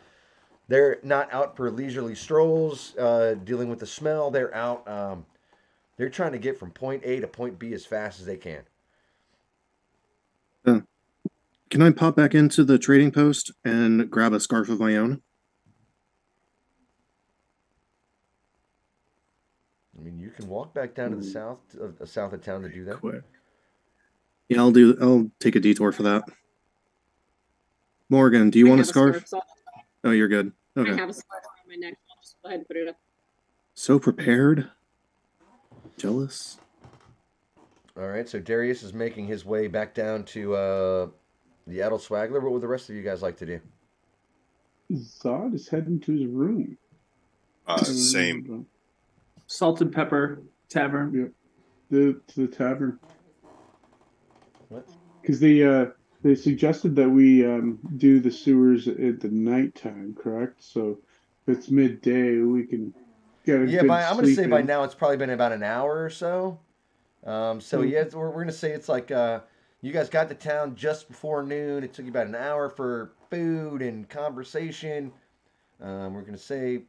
not out for leisurely strolls, dealing with the smell. They're out. They're trying to get from point A to point B as fast as they can. Can I pop back into the trading post and grab a scarf of my own? I mean, you can walk back down to the south of town to do that. Quick. Yeah, I'll take a detour for that. Morgan, do you want a scarf? Oh, you're good. Okay. I have a scarf around my neck. I'll just go ahead and put it up. So prepared. Jealous. All right, so Darius is making his way back down to the Adel Swaggler. What would the rest of you guys like to do? Zod is heading to his room. Same. Salt and Pepper Tavern. Yep. To the tavern. What? Because they suggested that we do the sewers at the nighttime, correct? So if it's midday, we can get a Yeah, good I'm gonna sleep say by in. now it's probably been about an hour or so. So yeah, we're gonna say it's like you guys got to town just before noon. It took you about an hour for food and conversation. We're gonna say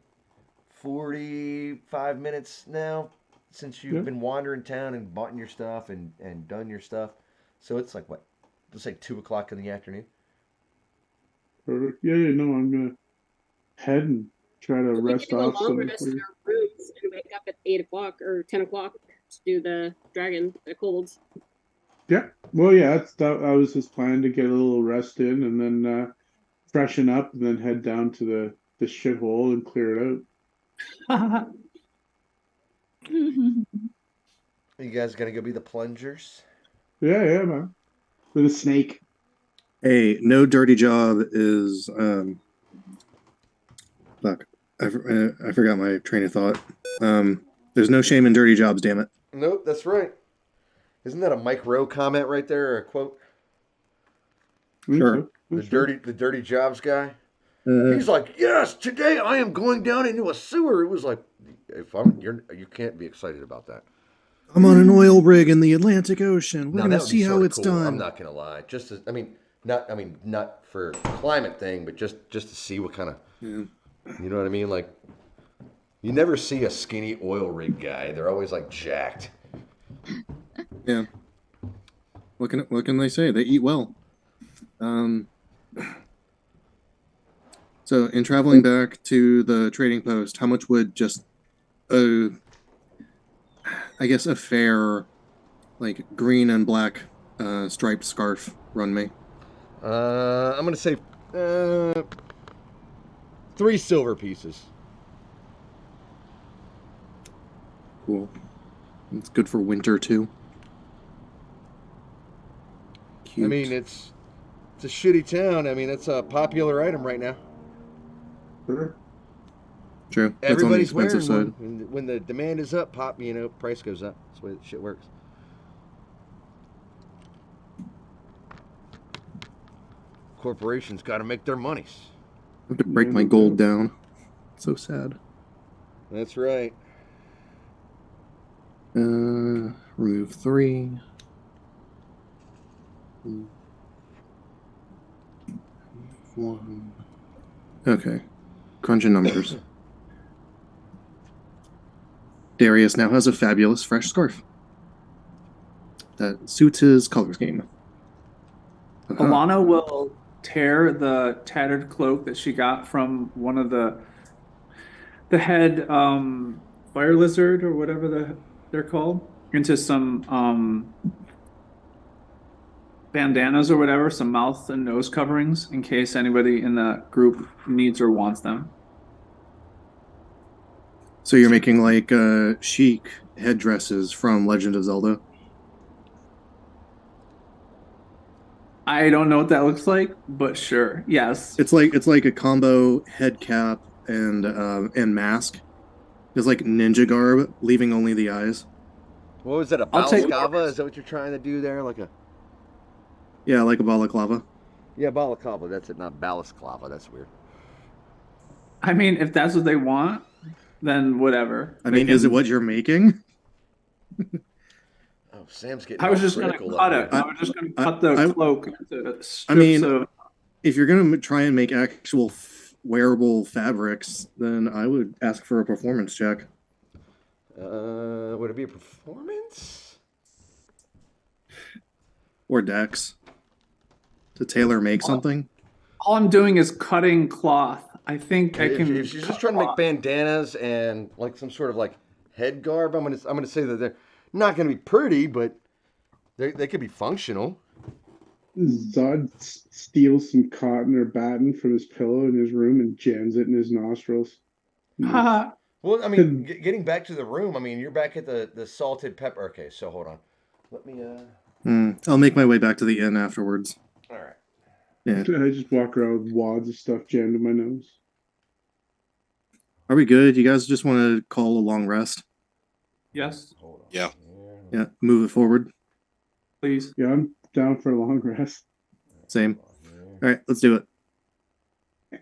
45 minutes now since you've Yeah. been wandering town and bought your stuff and done your stuff. So it's like what? Let's say 2 o'clock in the afternoon. Perfect. Yeah, no, I'm gonna head and try to We can rest do a off longer some rest before. in our rooms and wake up at 8 o'clock or 10 o'clock to do the dragon, the colds. Yeah. Well, yeah, that was his plan to get a little rest in and then freshen up and then head down to the shithole and clear it out. You guys gonna go be the plungers? Yeah, man. With a snake. Hey, no dirty job is fuck. I forgot my train of thought. There's no shame in dirty jobs, damn it. Nope, that's right. Isn't that a Mike Rowe comment right there, or a quote? Sure. The dirty jobs guy. He's like, yes, today I am going down into a sewer. It was like, you can't be excited about that. I'm on an oil rig in the Atlantic Ocean. We're Now, gonna that would be see how sorta it's cool. done. I'm not gonna lie. Not for climate thing, but just to see what kind of, you know what I mean? Like, you never see a skinny oil rig guy. They're always like jacked. Yeah. What can they say? They eat well. So in traveling back to the trading post, how much would just a fair, like, green and black striped scarf run me? I'm gonna say 3 silver pieces. Cool. It's good for winter too. Cute. I mean, it's a shitty town. I mean, it's a popular item right now. Sure. True. That's on the Everybody's expensive wearing side. one. When the demand is up, price goes up. That's the way shit works. Corporations got to make their monies. I have to break my gold down. So sad. That's right. Remove 3. One. Okay. Crunching numbers. Darius now has a fabulous fresh scarf that suits his color scheme. Alana will tear the tattered cloak that she got from one of the head fire lizard or whatever they're called into some bandanas or whatever, some mouth and nose coverings in case anybody in the group needs or wants them. So you're making like chic headdresses from Legend of Zelda? I don't know what that looks like, but sure, yes. It's like a combo head cap and mask. It's like ninja garb, leaving only the eyes. What was that? A I'll take- balaclava? Is that what you're trying to do there? Like a Like a balaclava. balaclava. That's it, not balaclava. That's weird. I mean, if that's what they want, then whatever. I mean, is it what you're making? Oh, Sam's getting. I was all just gonna critical cut of it. me. I was just gonna cut the cloak into strips I mean, of. if you're gonna try and make actual wearable fabrics, then I would ask for a performance check. Would it be a performance? Or Dex. To tailor make something. All I'm doing is cutting cloth. I think I can. If she's just trying to make bandanas and like some sort of like head garb, I'm gonna say that they're not gonna be pretty, but they could be functional. Zod steals some cotton or batten from his pillow in his room and jams it in his nostrils. Haha. Well, I mean, getting back to the room, I mean, you're back at the salted pepper. Okay, so hold on. Let me. I'll make my way back to the inn afterwards. All right. Yeah. I just walk around with wads of stuff jammed in my nose. Are we good? You guys just want to call a long rest? Yes, Hold on. Yeah. Yeah. Move it forward. please. Yeah, I'm down for a long rest. Same. All right, let's do it.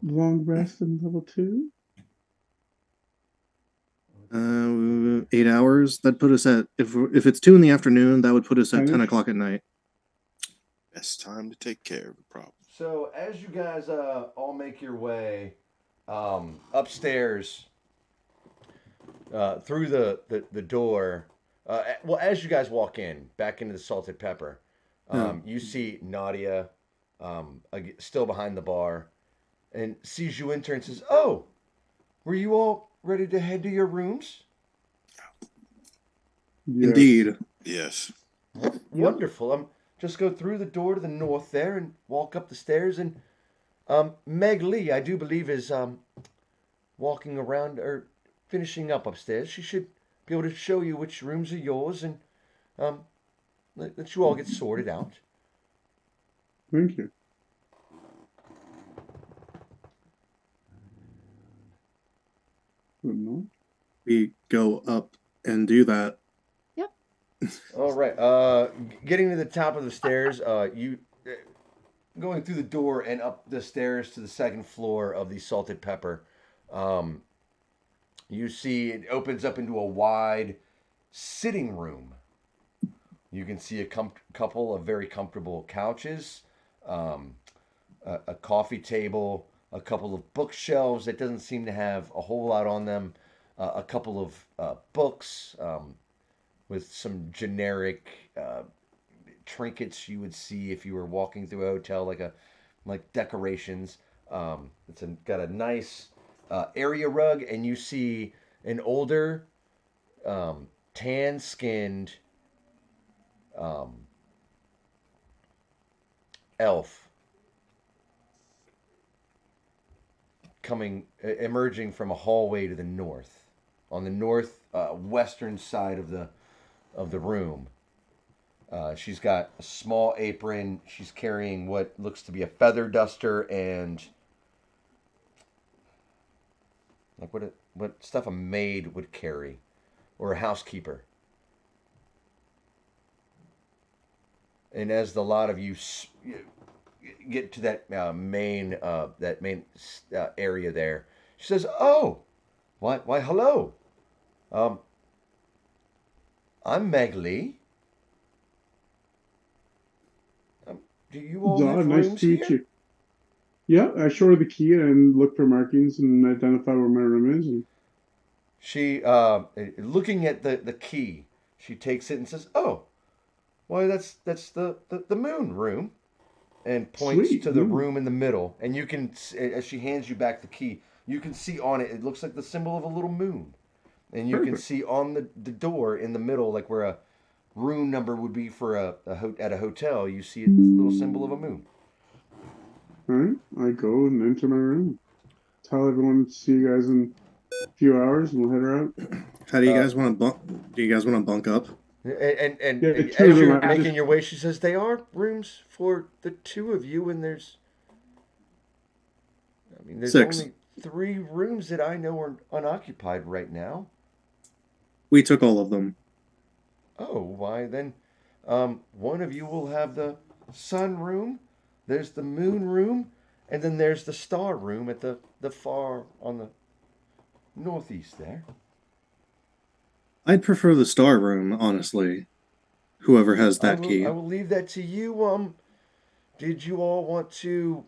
long rest in level 2? 8 hours. That'd put us at if it's 2 in the afternoon. That would put us at 10 10-ish? o'clock at night. Best time to take care of the problem. So as you guys all make your way upstairs through the door, well, as you guys walk in back into the Salted Pepper, you see Nadia still behind the bar, and sees you enter and says, "Oh, were you all ready to head to your rooms?" Yes. Indeed. Yes. Wonderful. Just go through the door to the north there and walk up the stairs, and Meg Lee, I do believe, is walking around or finishing up upstairs. She should be able to show you which rooms are yours and let you all get sorted out. Thank you. Good enough. We go up and do that. All right. Getting to the top of the stairs, you going through the door and up the stairs to the second floor of the Salted Pepper. You see it opens up into a wide sitting room. You can see a couple of very comfortable couches, a coffee table, a couple of bookshelves that doesn't seem to have a whole lot on them, a couple of books with some generic trinkets you would see if you were walking through a hotel, like decorations. Got a nice area rug, and you see an older, tan-skinned elf emerging from a hallway to the north, on the north western side of the room. She's got a small apron. She's carrying what looks to be a feather duster and like what stuff a maid would carry, or a housekeeper. And as the lot of you get to that main area there, she says, "Oh, why, hello. I'm Meg Lee. Do you all have Nice rooms to meet here?" you. Yeah, I show her the key and look for markings and identify where my room is. And She, looking at the key, she takes it and says, "Oh, why, that's the moon room," and points Sweet, to the moon. room in the middle. And you can, as she hands you back the key, you can see on it, it looks like the symbol of a little moon. And you can Perfect. see on the door in the middle, like where a room number would be for at a hotel, you see this little symbol of a moon. All right, I go and enter my room. Tell everyone to see you guys in a few hours, and we'll head her out. How do you guys want to bunk? Do you guys want to bunk up? And Yeah, as two of them you're are making just- your way, she says, "They are rooms for the two of you, and there's Six. only 3 rooms that I know are unoccupied right now." We took all of them. "Oh, why then, one of you will have the sun room, there's the moon room, and then there's the star room at the far on the northeast there." I'd prefer the star room, honestly. Whoever has that key. I will leave that to you. Did you all want to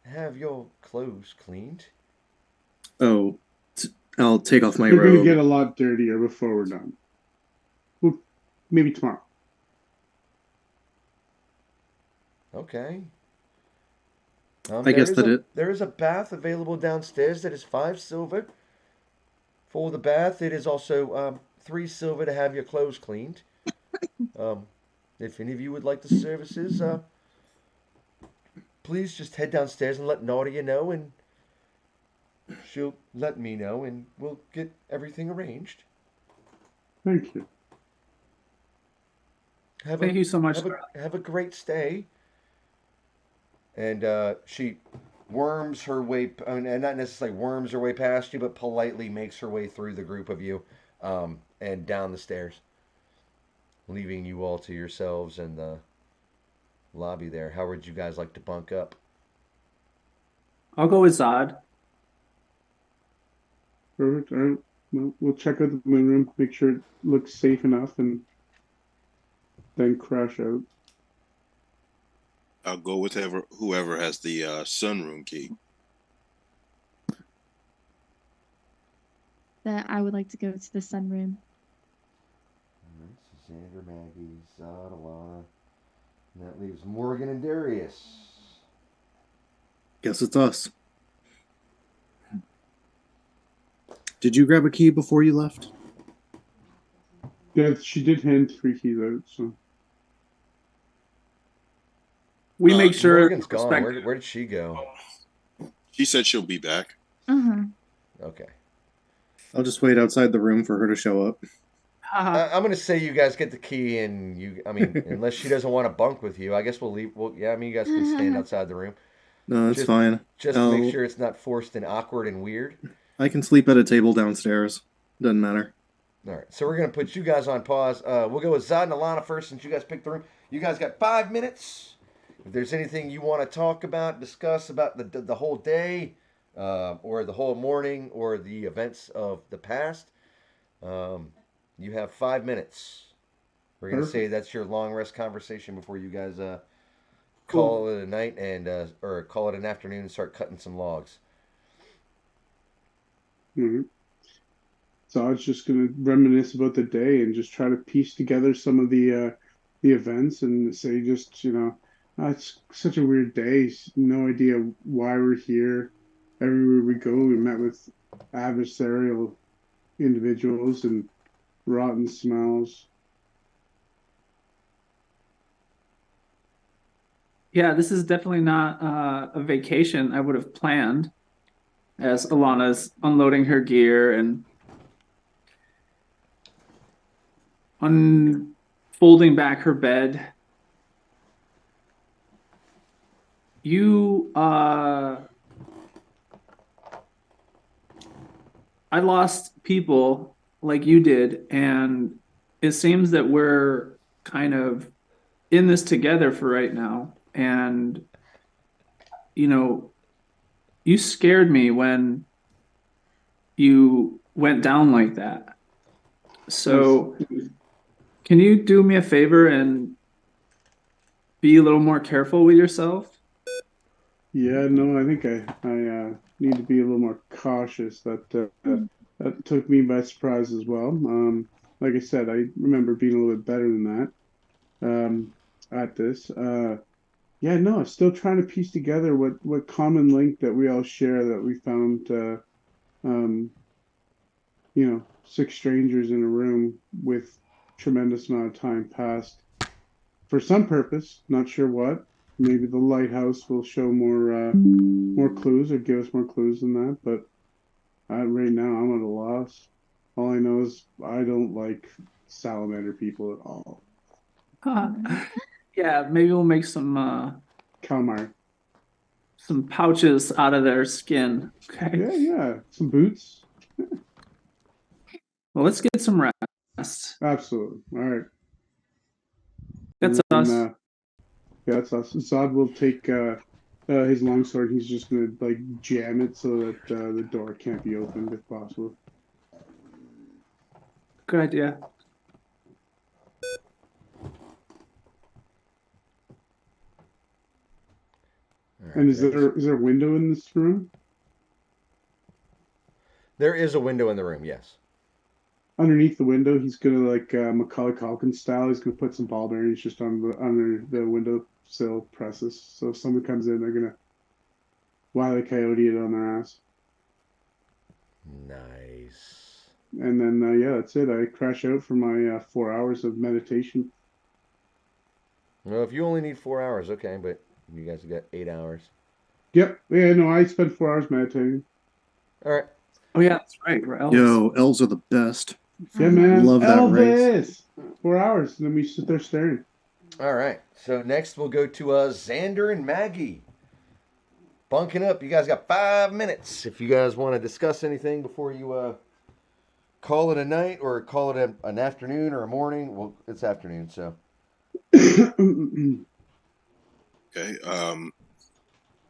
have your clothes cleaned? Oh, I'll take off my They're going to robe. get a lot dirtier before we're done. Well, maybe tomorrow. I Okay. guess There is a bath available downstairs that is 5 silver. For the bath, it is also 3 silver to have your clothes cleaned. If any of you would like the services, please just head downstairs and let Nadia know, and she'll let me know, and we'll get everything arranged. Thank you. Thank you so much. Have a great stay. And she worms her way, and not necessarily worms her way past you, but politely makes her way through the group of you and down the stairs, leaving you all to yourselves in the lobby there. How would you guys like to bunk up? I'll go with Zod. Perfect. All right. Well, we'll check out the moon room, make sure it looks safe enough, and then crash out. I'll go with whoever has the sunroom key. That I would like to go to the sunroom. So Xander, Maggie, Zod, Alana. And that leaves Morgan and Darius. Guess it's us. Did you grab a key before you left? Yeah, she did hand 3 keys out, so. We make sure. Morgan's gone. Where did she go? She said she'll be back. Okay. I'll just wait outside the room for her to show up. I'm going to say you guys get the key, and unless she doesn't want to bunk with you, I guess we'll leave. Well, yeah, you guys can stand outside the room. No, that's fine. Just to make sure it's not forced and awkward and weird. I can sleep at a table downstairs. Doesn't matter. All right, so we're going to put you guys on pause. We'll go with Zod and Alana first, since you guys picked the room. You guys got 5 minutes. If there's anything you want to talk about, discuss about the whole day, or the whole morning, or the events of the past, you have 5 minutes. We're going to say that's your long rest conversation before you guys call it a night and or call it an afternoon and start cutting some logs. Mm-hmm. So I was just going to reminisce about the day and just try to piece together some of the events and say just, it's such a weird day. No idea why we're here. Everywhere we go, we met with adversarial individuals and rotten smells. Yeah, this is definitely not a vacation I would have planned, as Alana's unloading her gear and unfolding back her bed. I lost people like you did, and it seems that we're kind of in this together for right now. And, you scared me when you went down like that. So can you do me a favor and be a little more careful with yourself? Yeah, no, I think I need to be a little more cautious. That took me by surprise as well. Like I said, I remember being a little bit better than that at this. Yeah, no, still trying to piece together what common link that we all share, that we found, 6 strangers in a room with tremendous amount of time passed for some purpose, not sure what. Maybe the lighthouse will show more clues or give us more clues than that, but right now I'm at a loss. All I know is I don't like salamander people at all. Yeah, maybe we'll make some Calamari. some pouches out of their skin. Okay. Yeah, some boots. Well, let's get some rest. Absolutely. All right. That's us. Yeah, that's us. Zod will take his longsword. He's just gonna jam it so that the door can't be opened if possible. Good idea. Right, And is there a window in this room? There is a window in the room, yes. Underneath the window, he's gonna Macaulay Culkin style. He's gonna put some ball bearings just under the windowsill presses. So if someone comes in, they're gonna Wile E. Coyote it on their ass. Nice. And then that's it. I crash out for my 4 hours of meditation. Well, if you only need 4 hours, okay, but you guys have got 8 hours. Yep. Yeah. No, I spent 4 hours meditating. All right. Oh yeah, that's right. We're elves. Yo, elves are the best. Yeah, man. Love that Elvis. 4 hours, and then we sit there staring. All right. So next we'll go to Xander and Maggie. Bunking up. You guys got 5 minutes. If you guys want to discuss anything before you call it a night or call it an afternoon or a morning. Well, it's afternoon, so. Okay. I'm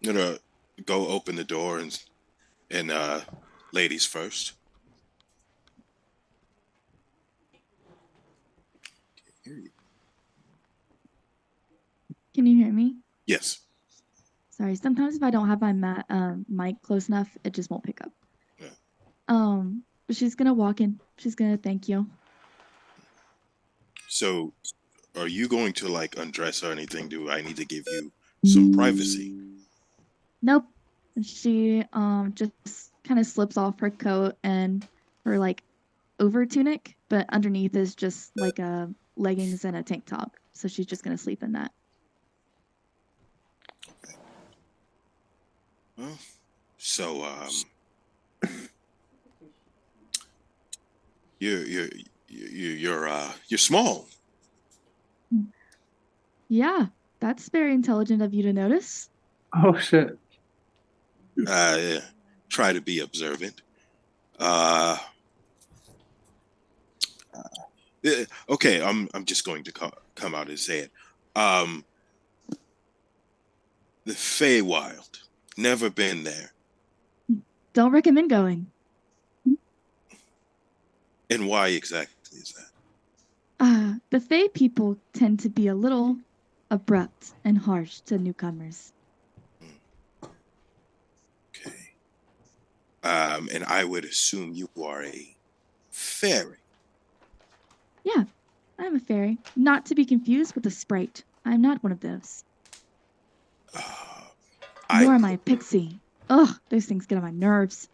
gonna go open the door and ladies first. Can you hear me? Yes. Sorry, sometimes if I don't have my mic close enough, it just won't pick up. Yeah. She's gonna walk in. She's gonna thank you. So, are you going to like undress or anything? Do I need to give you some privacy? Nope. She just kind of slips off her coat and her like over tunic, but underneath is just like a leggings and a tank top. So she's just gonna sleep in that. Well, so you're small. Yeah, that's very intelligent of you to notice. Oh shit. Yeah. Try to be observant. Okay, I'm just going to come out and say it. The Feywild. Never been there. Don't recommend going. And why exactly is that? The Fey people tend to be a little abrupt and harsh to newcomers. Okay. And I would assume you are a fairy. Yeah, I'm a fairy. Not to be confused with a sprite. I'm not one of those. Nor am I a pixie. Ugh, those things get on my nerves.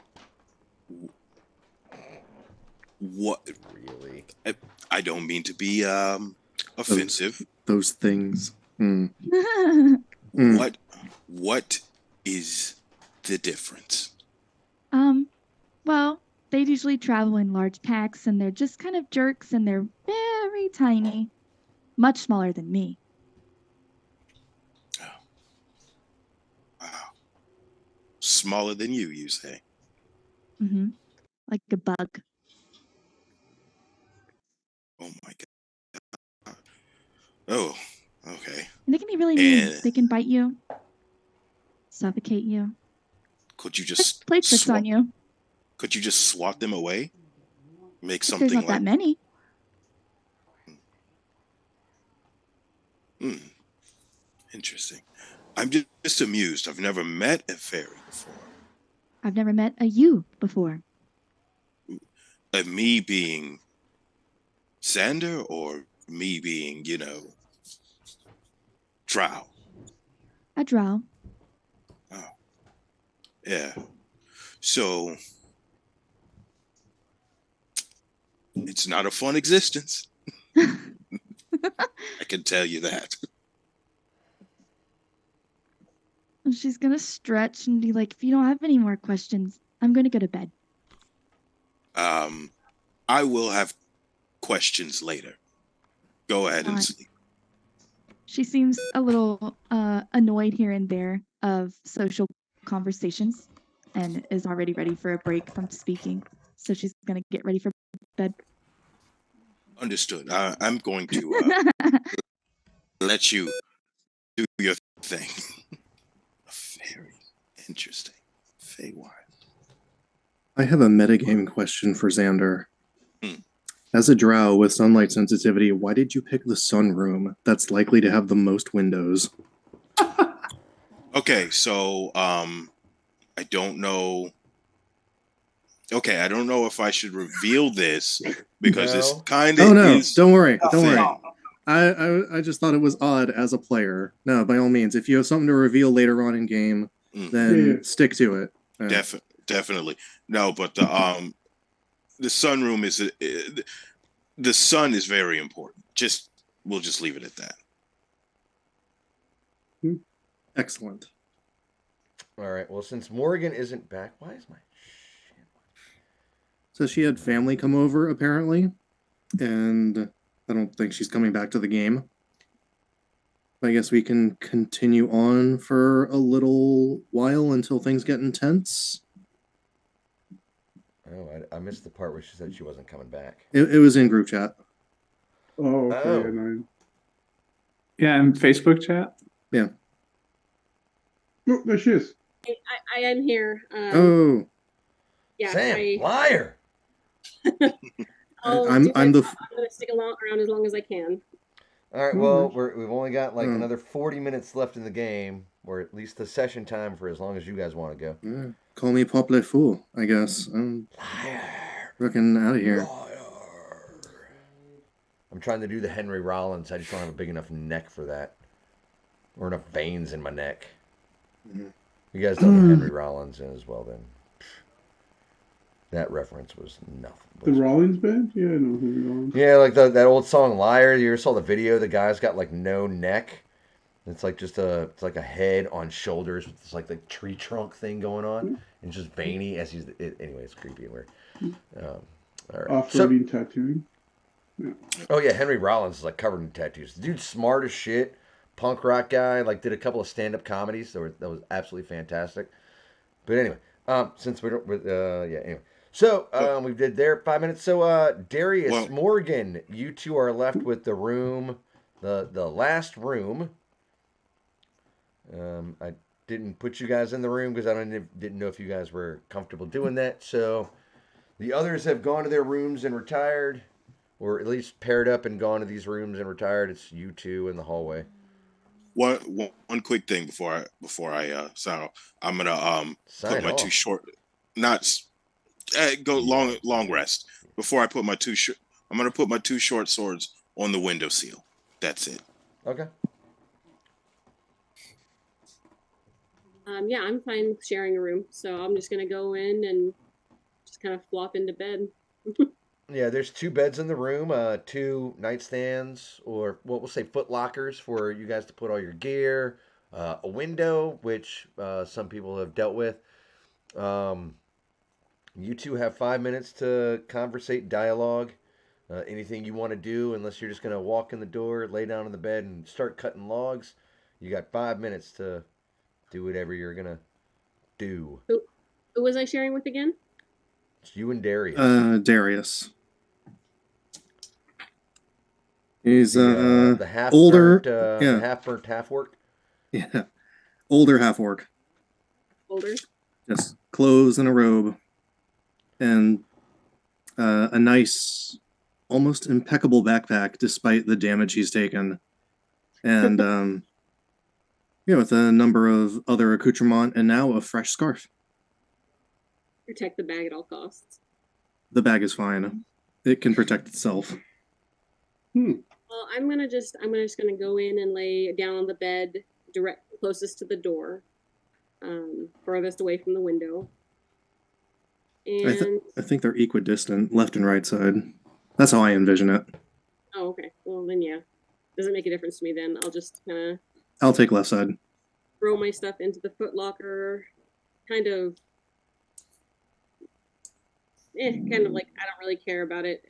What? Really? I don't mean to be offensive. Those things. Mm. What is the difference? Well, they usually travel in large packs and they're just kind of jerks and they're very tiny. Much smaller than me. Oh. Wow. Smaller than you say? Mm-hmm. Like a bug. Oh my god. Oh, okay. And they can be really mean. They can bite you. Suffocate you. Could you just play tricks on you? Could you just swat them away? Make something There's not that many. Interesting. I'm just amused. I've never met a fairy before. I've never met a you before. Me being Xander or me being, Drow? A drow. Oh. Yeah. So, it's not a fun existence. I can tell you that. She's gonna stretch and be like, if you don't have any more questions, I'm gonna go to bed. I will have questions later. Go ahead and sleep. She seems a little annoyed here and there of social conversations and is already ready for a break from speaking. So she's gonna get ready for bed. Understood. I'm going to let you do your thing. Very interesting. Feywild. I have a metagame question for Xander. As a drow with sunlight sensitivity, why did you pick the sunroom that's likely to have the most windows? Okay, so I don't know. Okay, I don't know if I should reveal this because it's kind of. Oh no! Is don't worry. I just thought it was odd as a player. No, by all means, if you have something to reveal later on in game, then stick to it. Definitely. No, but the sunroom is the sun is very important. We'll just leave it at that. Excellent. All right. Well, since Morgan isn't back, why is my shit? So she had family come over apparently, and I don't think she's coming back to the game. I guess we can continue on for a little while until things get intense. Oh, I missed the part where she said she wasn't coming back. It was in group chat. Oh, okay. Oh. Yeah, in Facebook chat. Yeah. Oh, there she is. I am here. Oh, Yeah, Sam, liar. I'll I'm do I'm my the job. I'm gonna stick around as long as I can. All right, Oh, well, nice. we've only got like Oh. another 40 minutes left in the game, or at least the session time for as long as you guys want to go. call me Pop Fool, I guess. I'm Liar. fucking out of here. Liar. I'm trying to do the Henry Rollins. I just don't have a big enough neck for that. Or enough veins in my neck. Mhm. You guys know the Henry Rollins in as well, then. That reference was nothing. The Rollins band? Yeah, I know who the Rollins. Yeah, like that old song "Liar." You ever saw the video? The guy's got like no neck. It's like it's like a head on shoulders with this like the tree trunk thing going on, and just veiny as anyway, it's creepy and weird. All right. Off-roading tattooing. Oh yeah, Henry Rollins is like covered in tattoos. The dude's smart as shit. Punk rock guy. Like did a couple of stand-up comedies. That was absolutely fantastic. But anyway, since we don't, yeah. Anyway, so we did there 5 minutes. So Darius Well- Morgan, you two are left with the room, the last room. I didn't put you guys in the room because didn't know if you guys were comfortable doing that. So the others have gone to their rooms and retired, or at least paired up and gone to these rooms and retired. It's you two in the hallway. One quick thing before I sign off. I'm gonna Sign put my off. two short, not go long rest before I put my I'm gonna put my two short swords on the window sill. That's it. Okay. Yeah, I'm fine with sharing a room, so I'm just gonna go in and just kind of flop into bed. Yeah, there's two beds in the room, two nightstands, or what we'll say foot lockers for you guys to put all your gear, a window, which some people have dealt with. You two have 5 minutes to conversate, dialogue, anything you want to do, unless you're just going to walk in the door, lay down in the bed, and start cutting logs. You got 5 minutes to do whatever you're going to do. Who was I sharing with again? It's you and Darius. Darius. He's the half older. burnt, Yeah. the half burnt half orc. Yeah, older half orc. Older. Just clothes and a robe, and a nice, almost impeccable backpack, despite the damage he's taken, and with a number of other accoutrement, and now a fresh scarf. Protect the bag at all costs. The bag is fine; it can protect itself. Well, I'm just gonna go in and lay down on the bed, direct closest to the door, furthest away from the window. And I think they're equidistant, left and right side. That's how I envision it. oh, okay. Well, then yeah, doesn't make a difference to me. Then I'll just kind of I'll take left side. throw my stuff into the footlocker, kind of like I don't really care about it.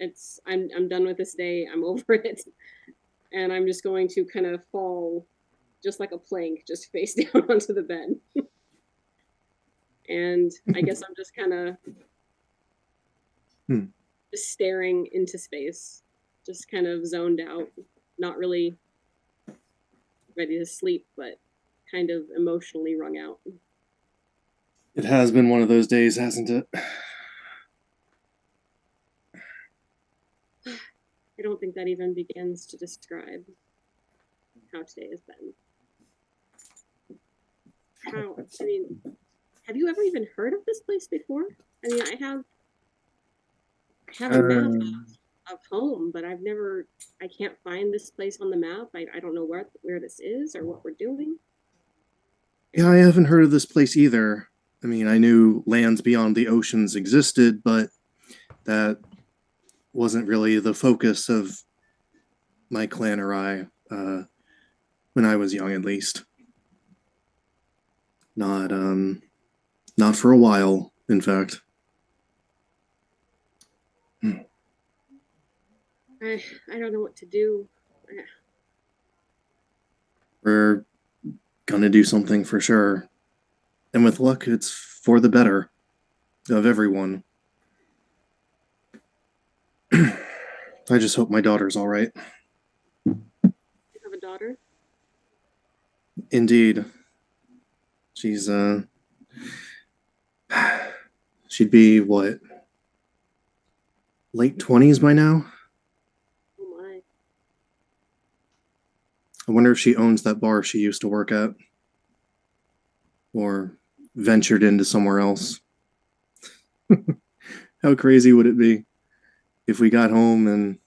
I'm done with this day. I'm over it, and I'm just going to kind of fall, just like a plank, just face down onto the bed. And I guess I'm just kind of just staring into space, just kind of zoned out, not really ready to sleep, but kind of emotionally wrung out. It has been one of those days, hasn't it? I don't think that even begins to describe how today has been. I mean, have you ever even heard of this place before? I mean, I have a map of home, but I can't find this place on the map. I don't know where this is or what we're doing. Yeah, I haven't heard of this place either. I mean, I knew lands beyond the oceans existed, but that wasn't really the focus of my clan or I, when I was young, at least. Not for a while, in fact. I don't know what to do. We're gonna do something for sure. And with luck, it's for the better of everyone. I just hope my daughter's all right. You have a daughter? Indeed. She's She'd be what? Late 20s by now? Oh my. I wonder if she owns that bar she used to work at. Or ventured into somewhere else. How crazy would it be if we got home and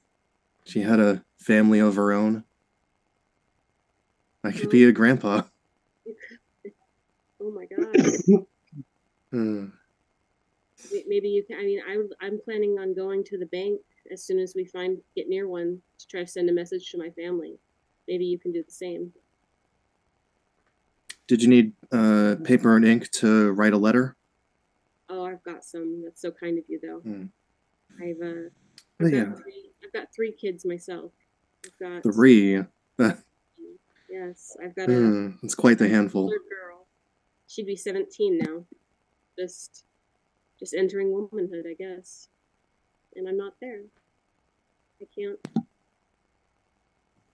she had a family of her own? I could be a grandpa. Oh my god. Hmm. Maybe you can. I mean, I'm planning on going to the bank as soon as we get near one to try to send a message to my family. Maybe you can do the same. Did you need paper and ink to write a letter? Oh, I've got some. That's so kind of you, though. I've Yeah. I've got 3 kids myself. I've got 3. Yes, I've got a It's quite the handful. older girl. She'd be 17 now. Just entering womanhood, I guess. And I'm not there. I can't.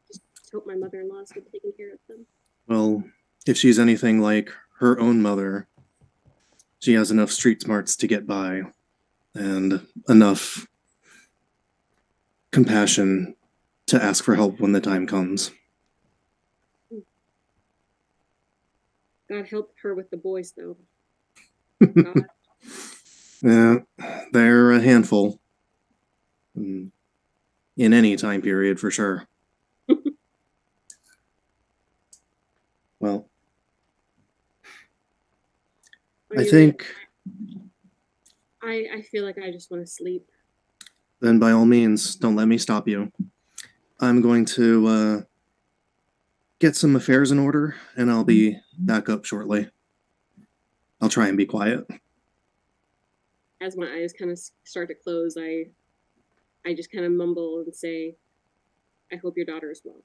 Just hope my mother-in-law is good taking care of them. Well, if she's anything like her own mother, she has enough street smarts to get by and enough compassion to ask for help when the time comes. God help her with the boys, though. God. Yeah, they're a handful. In any time period, for sure. Well, I think I feel like I just want to sleep. then by all means, don't let me stop you. I'm going to get some affairs in order, and I'll be back up shortly. I'll try and be quiet. As my eyes kind of start to close, I just kind of mumble and say, I hope your daughter is well.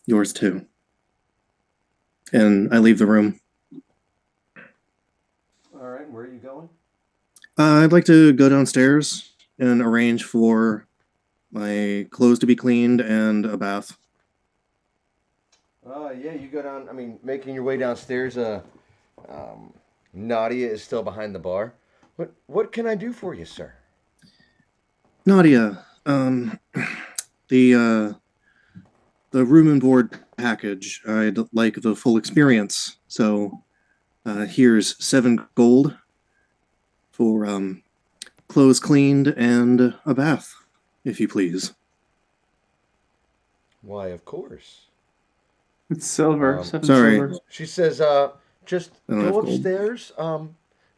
Yours too. And I leave the room. All right, where are you going? I'd like to go downstairs and arrange for my clothes to be cleaned and a bath. Yeah, you go down. I mean, making your way downstairs. Nadia is still behind the bar. What can I do for you, sir? Nadia, the room and board package. I'd like the full experience. So here's 7 gold for clothes cleaned and a bath, if you please. Why, of course. It's silver. 7 sorry. silver. She says, just I don't have go gold. upstairs,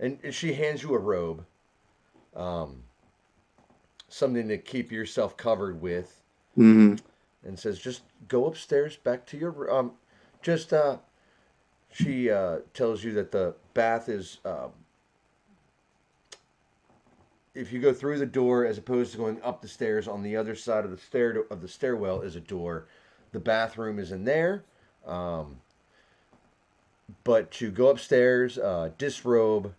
and she hands you a robe. Something to keep yourself covered with. Mm-hmm. And says, just go upstairs back to your room. She tells you that the bath is, if you go through the door as opposed to going up the stairs, on the other side of the stairwell is a door. The bathroom is in there. But to go upstairs, disrobe,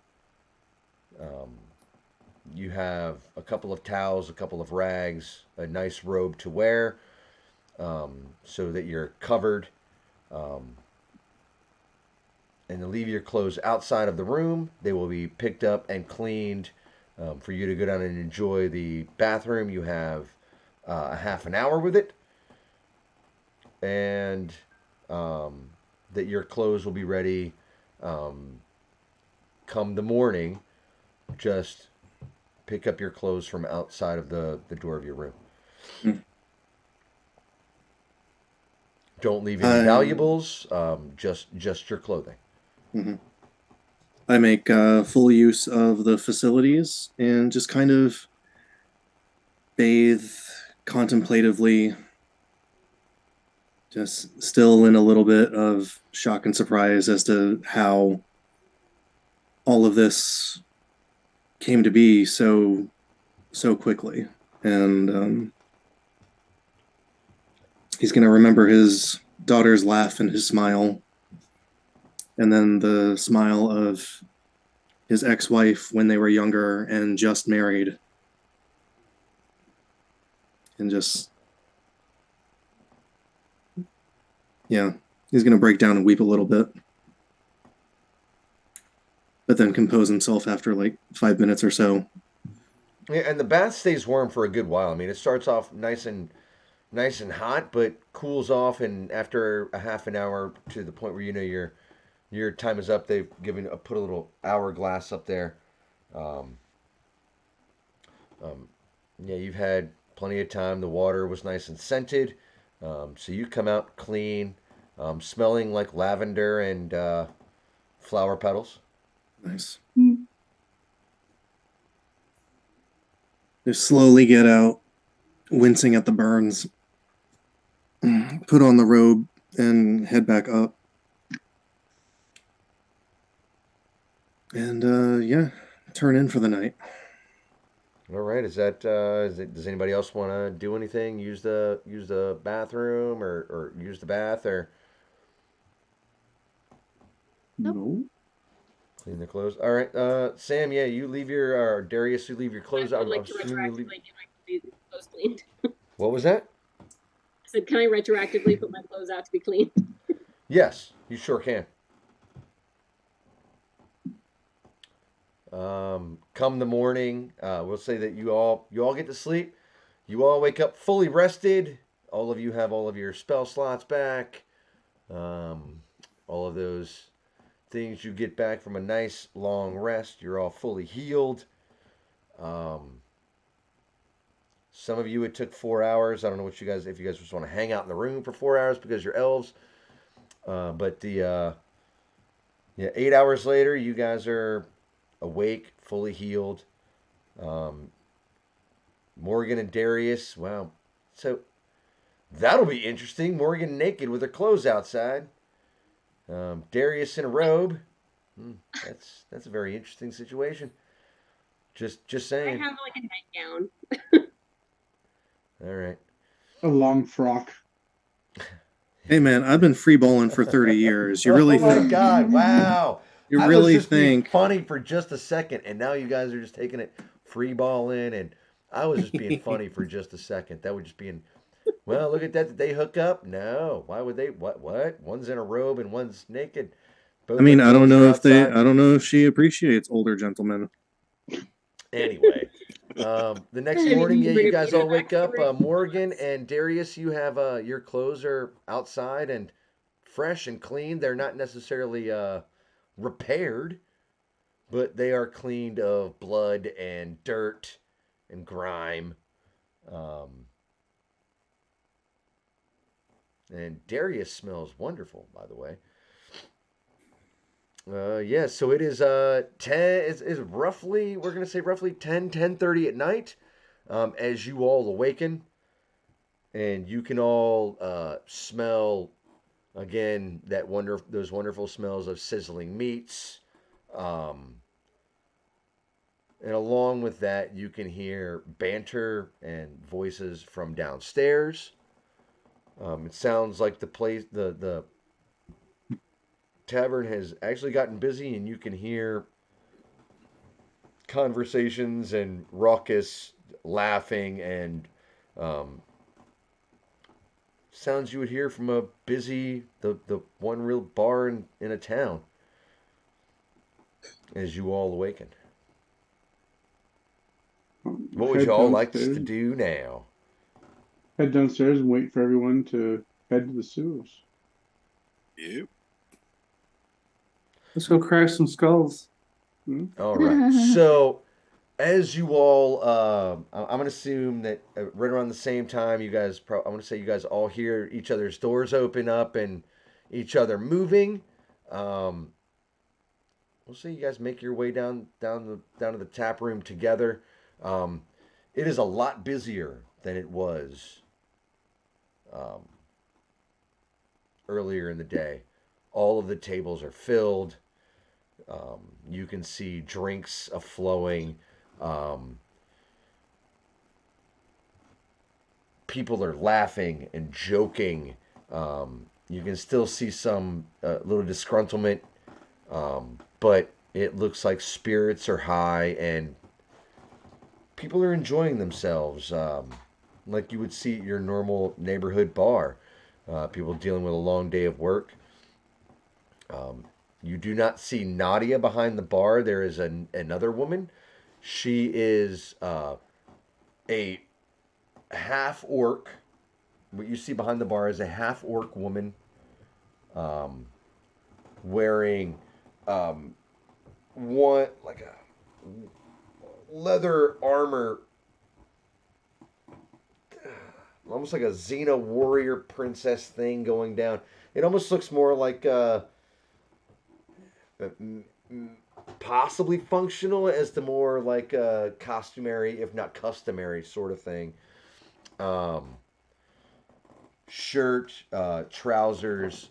you have a couple of towels, a couple of rags, a nice robe to wear, so that you're covered, and to leave your clothes outside of the room. They will be picked up and cleaned, for you to go down and enjoy the bathroom. You have a half an hour with it, and that your clothes will be ready come the morning. Just pick up your clothes from outside of the door of your room. Don't leave any valuables, just your clothing. Mm-hmm. I make full use of the facilities and just kind of bathe contemplatively, just still in a little bit of shock and surprise as to how all of this came to be so quickly. And he's going to remember his daughter's laugh and his smile, and then the smile of his ex-wife when they were younger and just married. And just Yeah, he's gonna break down and weep a little bit, but then compose himself after like 5 minutes or so. Yeah, and the bath stays warm for a good while. I mean, it starts off nice and hot, but cools off, and after a half an hour to the point where you know your time is up. They've put a little hourglass up there. Um, um, yeah, you've had plenty of time. The water was nice and scented, so you come out clean, smelling like lavender and flower petals. Nice. Mm. They slowly get out, wincing at the burns, put on the robe, and head back up. And yeah, turn in for the night. All right, does anybody else want to do anything? Use the bathroom or use the bath or Nope. No. clean their clothes? All right, Sam, yeah, you leave your or Darius, you leave your clothes. I would I'm like to assuming you retroactively leave. get my clothes cleaned. What was that? I said, can I retroactively put my clothes out to be clean? Yes, you sure can. Come the morning, we'll say that you all get to sleep. You all wake up fully rested. All of you have all of your spell slots back. All of those things you get back from a nice long rest. You're all fully healed. Some of you it took 4 hours. I don't know what if you guys just want to hang out in the room for 4 hours because you're elves. But the 8 hours later, you guys are awake, fully healed. Morgan and Darius, wow. So that'll be interesting. Morgan naked with her clothes outside. Darius in a robe. That's a very interesting situation. Just I saying. have like a nightgown. All right. A long frock. Hey man, I've been freeballing for 30 years. You really Oh my think? God! Wow. You I really was just being think? funny for just a second, and now you guys are just taking it free ball in, and I was just being funny for just a second. That would just be well, look at that. Did they hook up? No. Why would they? What? One's in a robe and one's naked. Both I mean, their I don't clothes are know outside. I don't know if she appreciates older gentlemen. Anyway, the next Maybe morning, you yeah, bring you a guys Peter all wake back up. story. Morgan and Darius, you have your clothes are outside and fresh and clean. They're not necessarily repaired, but they are cleaned of blood and dirt and grime. And Darius smells wonderful, by the way. Yeah, so it is 10 is roughly we're gonna say roughly 10:30 at night, as you all awaken, and you can all smell again those wonderful smells of sizzling meats, and along with that you can hear banter and voices from downstairs. It sounds like the tavern has actually gotten busy, and you can hear conversations and raucous laughing and sounds you would hear from a busy the one real bar in a town as you all awaken. What would Head you all like to downstairs. do now? Head downstairs and wait for everyone to head to the sewers. Yep. Let's go crack some skulls. All right. So, as you all, I'm going to assume that right around the same time, you guys, I'm going to say you guys all hear each other's doors open up and each other moving. We'll say you guys make your way down to the tap room together. It is a lot busier than it was earlier in the day. All of the tables are filled. You can see drinks flowing. People are laughing and joking. You can still see some little disgruntlement, but it looks like spirits are high and people are enjoying themselves, like you would see at your normal neighborhood bar. people dealing with a long day of work. You do not see Nadia behind the bar. There is another woman. She is a half orc. What you see behind the bar is a half orc woman wearing one like a leather armor, almost like a Xena warrior princess thing going down. It almost looks more like possibly functional as the more like costumary, if not customary, sort of thing. Shirt, trousers,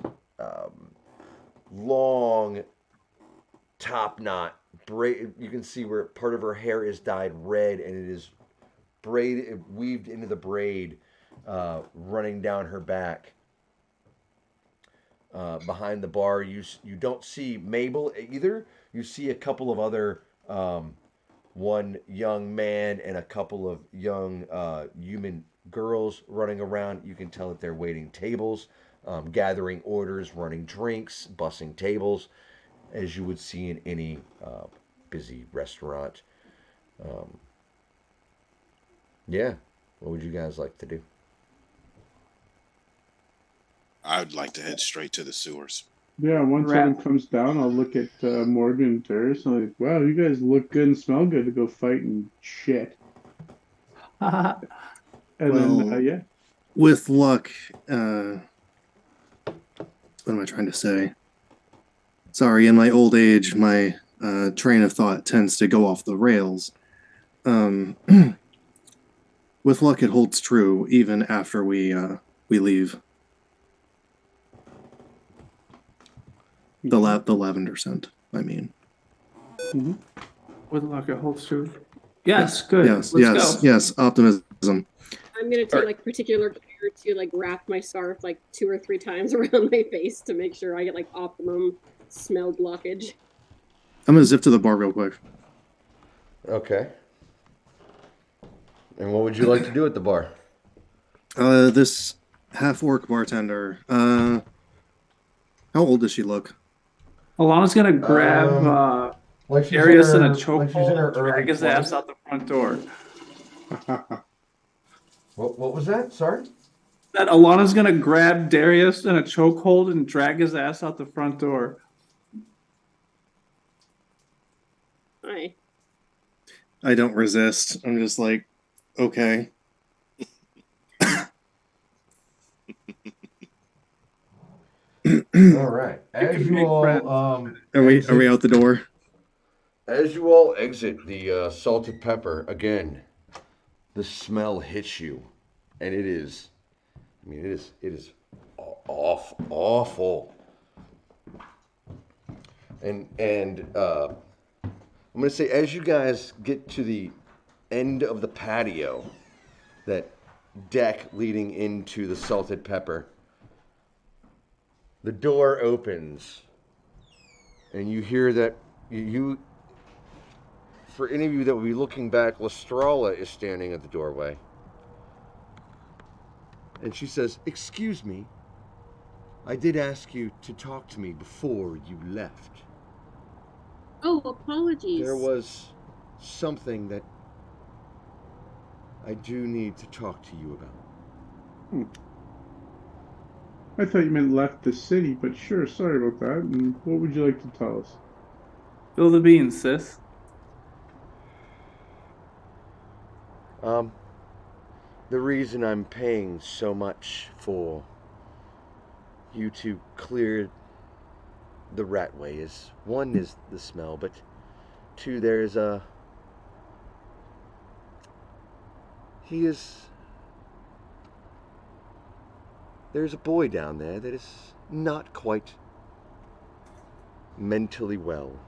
long top knot braid. You can see where part of her hair is dyed red, and it is braided, weaved into the braid, running down her back. Behind the bar, you don't see Mabel either. You see a couple of other, one young man and a couple of young human girls running around. You can tell that they're waiting tables, gathering orders, running drinks, bussing tables, as you would see in any busy restaurant. Yeah, what would you guys like to do? I'd like to head straight to the sewers. Yeah, once Rat. everyone comes down, I'll look at Morgan and Darius and I'm like, wow, you guys look good and smell good to go fighting shit. And Well, then, yeah. With luck, what am I trying to say? Sorry, in my old age, my train of thought tends to go off the rails. With luck, it holds true even after we leave. The lavender scent, I mean. Mm-hmm. With luck, it holds true. Yes, good. Yes, Let's go. yes, optimism. I'm gonna take like particular care to like wrap my scarf like 2 or 3 times around my face to make sure I get like optimum smell blockage. I'm gonna zip to the bar real quick. Okay. And what would you like to do at the bar? This half-orc bartender, how old does she look? Alana's gonna grab Like she's Darius in a like she's in her chokehold, early drag his 20s. ass out the front door. What was that? Sorry? That Alana's gonna grab Darius in a chokehold and drag his ass out the front door. Hi. I don't resist. I'm just like, okay. All right. As can you make all friends. Are we out the door? as you all exit the salted pepper again, the smell hits you, and it is. I mean, it is awful. And I'm gonna say, as you guys get to the end of the patio, that deck leading into the salted pepper, the door opens, and you hear that you. For any of you that will be looking back, Lestrala is standing at the doorway. And she says, "Excuse me, I did ask you to talk to me before you left. Oh, apologies. There was something that I do need to talk to you about." I thought you meant left the city, but sure, sorry about that. And what would you like to tell us? Spill the beans, sis. The reason I'm paying so much for you to clear the ratway is, one is the smell, but two, there's a... There's a boy down there that is not quite mentally well.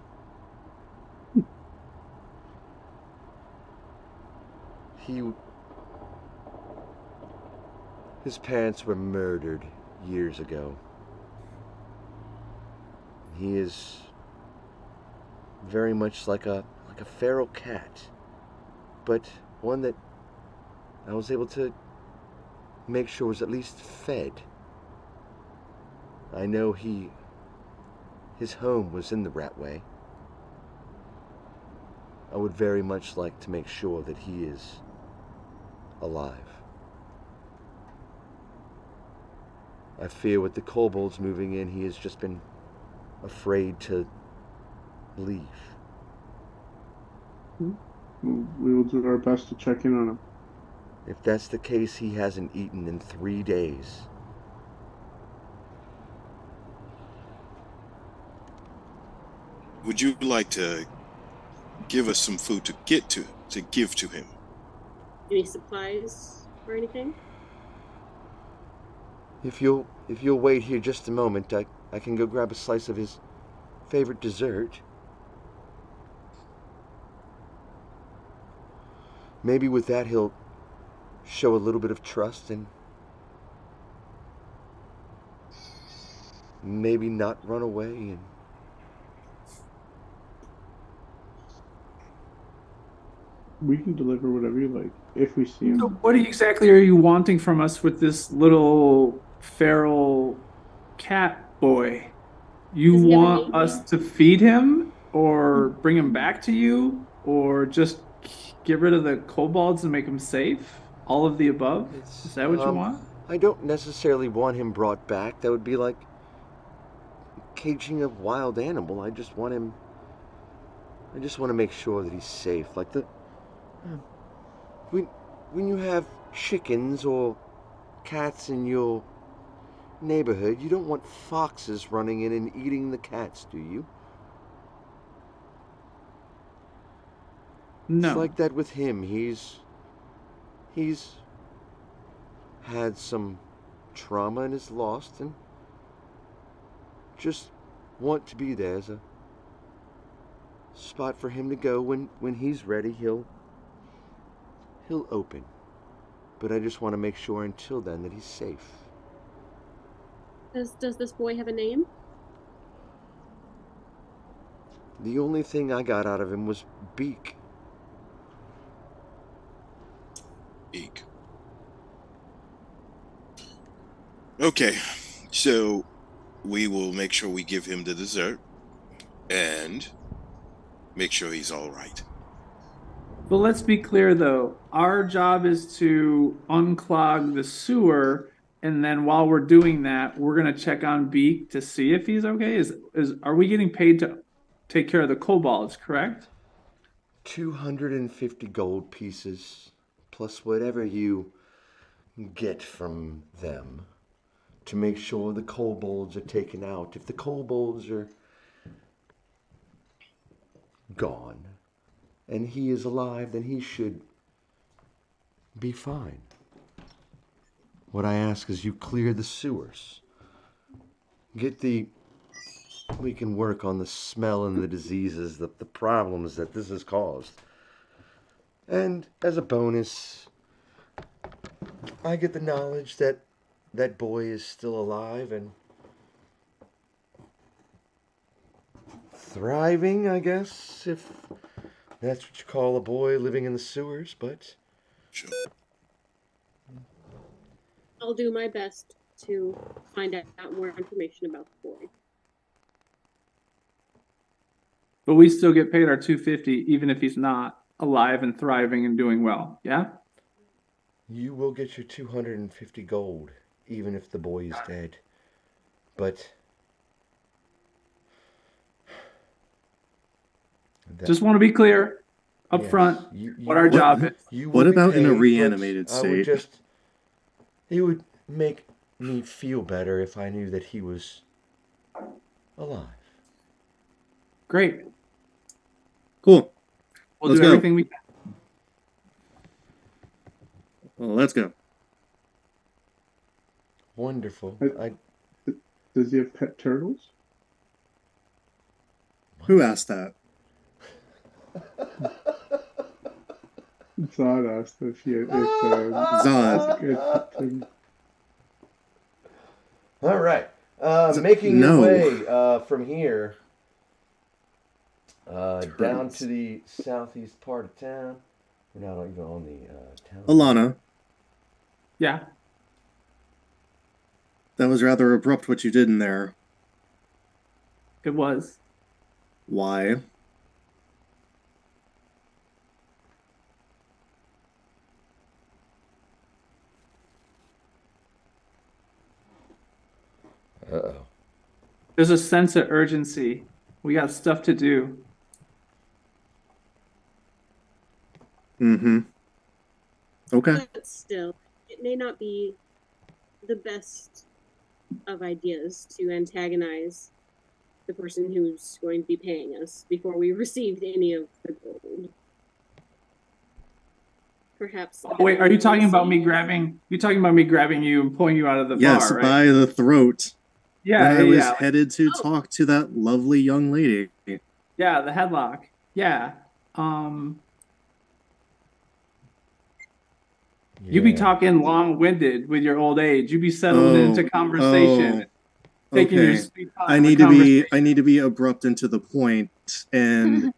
His parents were murdered years ago. He is very much like a feral cat, but one that I was able to make sure was at least fed I know his home was in the Ratway. I would very much like to make sure that he is alive. I fear with the kobolds moving in, he has just been afraid to leave. We will do our best to check in on him. If that's the case, he hasn't eaten in 3 days. Would you like to give us some food to give to him? Any supplies or anything? If you'll wait here just a moment, I can go grab a slice of his favorite dessert. Maybe with that he'll show a little bit of trust and maybe not run away and We can deliver whatever you like if we see him. So what exactly are you wanting from us with this little feral cat boy? You Does he have a want name? us to feed him or bring him back to you or just get rid of the kobolds and make him safe? All of the above? Is that what you want? I don't necessarily want him brought back. That would be like caging a wild animal. I just want to make sure that he's safe. Like when you have chickens or cats in your neighborhood, you don't want foxes running in and eating the cats, do you? No. It's like that with him. He's had some trauma and is lost and just want to be there as a spot for him to go when he's ready. He'll open. But I just want to make sure until then that he's safe. Does this boy have a name? The only thing I got out of him was Beak. Eek. Okay, so we will make sure we give him the dessert and make sure he's all right. But let's be clear though, our job is to unclog the sewer, and then while we're doing that, we're gonna check on Beak to see if he's okay. Are we getting paid to take care of the kobolds, correct? 250 gold pieces, plus whatever you get from them, to make sure the kobolds are taken out. If the kobolds are gone and he is alive, then he should be fine. What I ask is you clear the sewers. We can work on the smell and the diseases, the problems that this has caused. And as a bonus, I get the knowledge that that boy is still alive and thriving, I guess, if that's what you call a boy living in the sewers, but Sure. I'll do my best to find out more information about the boy. But we still get paid our 250 even if he's not alive and thriving and doing well, yeah? you will get your 250 gold, even if the boy is dead. But Just want to be clear up yes, front you what our job is. you What will be about in a paid, but reanimated I would state? it would make me feel better if I knew that he was alive. Great. Cool. We'll Let's do go. everything we can. Well, let's go. Wonderful. Does he have pet turtles? Who asked that? Zod asked if he had, Zod. if All right. Making your No. way from here down to the southeast part of town. We're not even on the town. Alana, Yeah. That was rather abrupt what you did in there. It was. Why? Uh-oh. There's a sense of urgency. We got stuff to do. Mm-hmm. Okay. But still, it may not be the best of ideas to antagonize the person who's going to be paying us before we received any of the gold. Perhaps. Oh, wait, are you talking about me grabbing? You talking about me grabbing you and pulling you out of the Yes, bar, right? by the throat. Yeah, when I was yeah, headed to talk to that lovely young lady. yeah, the headlock. Yeah. You be Yeah. talking long-winded with your old age. You be settling into conversation, taking your Okay. sweet time. I need to be abrupt and to the point, and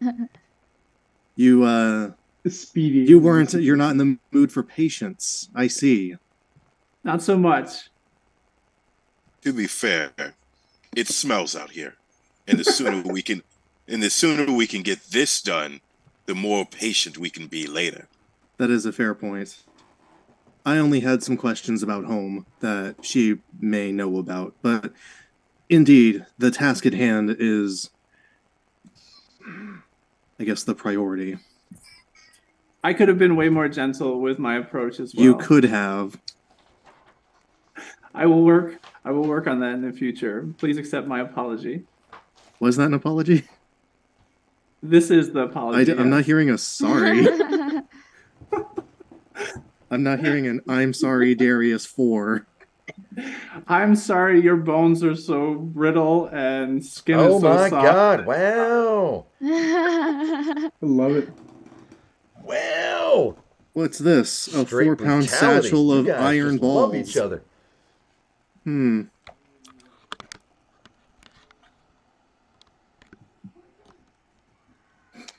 you're not in the mood for patience. I see. Not so much. To be fair, it smells out here, and the sooner we can get this done, the more patient we can be later. That is a fair point. I only had some questions about home that she may know about, but indeed, the task at hand is, I guess, the priority. I could have been way more gentle with my approach as well. You could have. I will work on that in the future. Please accept my apology. Was that an apology? This is the apology. I'm not hearing a sorry. I'm not hearing an I'm sorry, Darius 4. I'm sorry your bones are so brittle and skin is Oh so my soft. God! Wow! I love it. Wow! What's this? A Straight 4-pound brutality. satchel You of guys iron just balls. Love each other.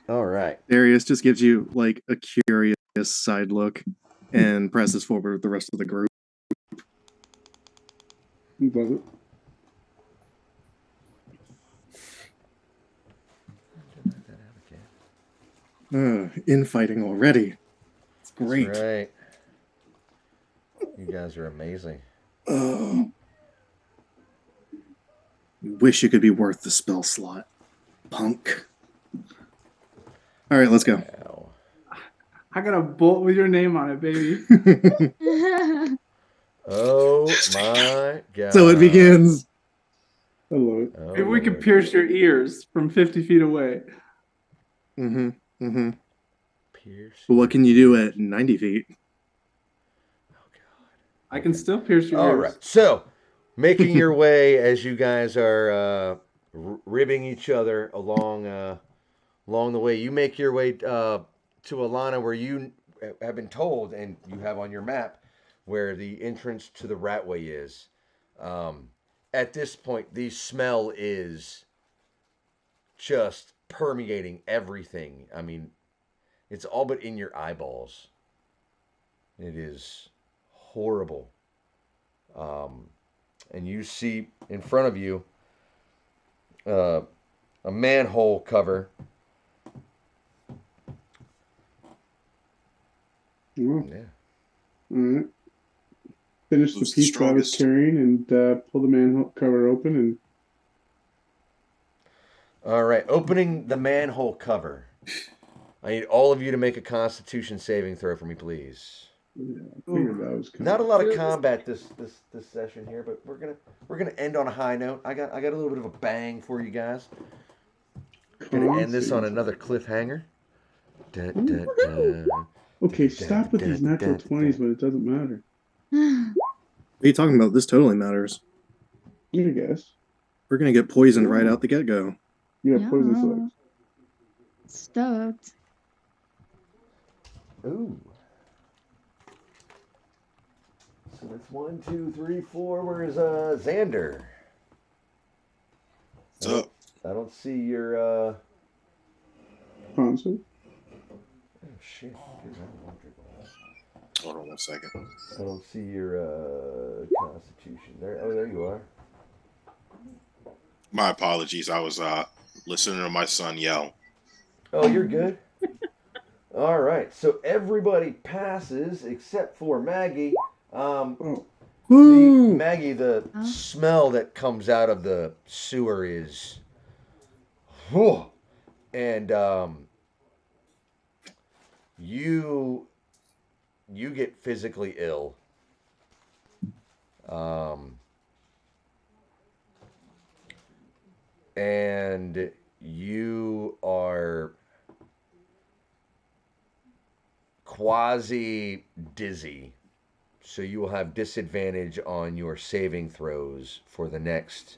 All right. Darius just gives you like a curious side look and presses forward with the rest of the group. Love it. Infighting already. It's great. That's right. You guys are amazing. Wish you could be worth the spell slot, punk. All right, let's go. Wow. I got a bolt with your name on it, baby. Oh my God! So it begins. I love it. Oh, Maybe we could Lord. pierce your ears from 50 feet away. Pierce. But what can you do at 90 feet? Oh God. I can still pierce your All ears. right. So, making your way as you guys are ribbing each other along the way, you make your way to Alana, where you have been told, and you have on your map, where the entrance to the Ratway is. At this point, the smell is just permeating everything. I mean, it's all but in your eyeballs. It is horrible. And you see in front of you a manhole cover. Oh, Yeah. all right. Finish the Who's the pizza I was strongest? carrying and pull the manhole cover open and All right. Opening the manhole cover. I need all of you to make a Constitution saving throw for me, please. yeah, I figured that was coming. Not a lot of combat this session here, but we're gonna end on a high note. I got a little bit of a bang for you guys. Gonna end this on another cliffhanger. Dun, dun, dun. Okay, stop with these natural 20s, but it doesn't matter. What are you talking about? This totally matters. I guess. We're going to get poisoned right out the get-go. You have Yeah. poison slugs. Stoked. Ooh. So that's 1, 2, 3, 4. Where's Xander? What's up? I don't see your Console. Oh shit. Hold on one second. I don't see your constitution there. Oh, there you are. My apologies. I was listening to my son yell. Oh, you're good. All right. So everybody passes except for Maggie. Woo! Maggie, the Huh? smell that comes out of the sewer is, whew, and you get physically ill. And you are quasi dizzy. So you will have disadvantage on your saving throws for the next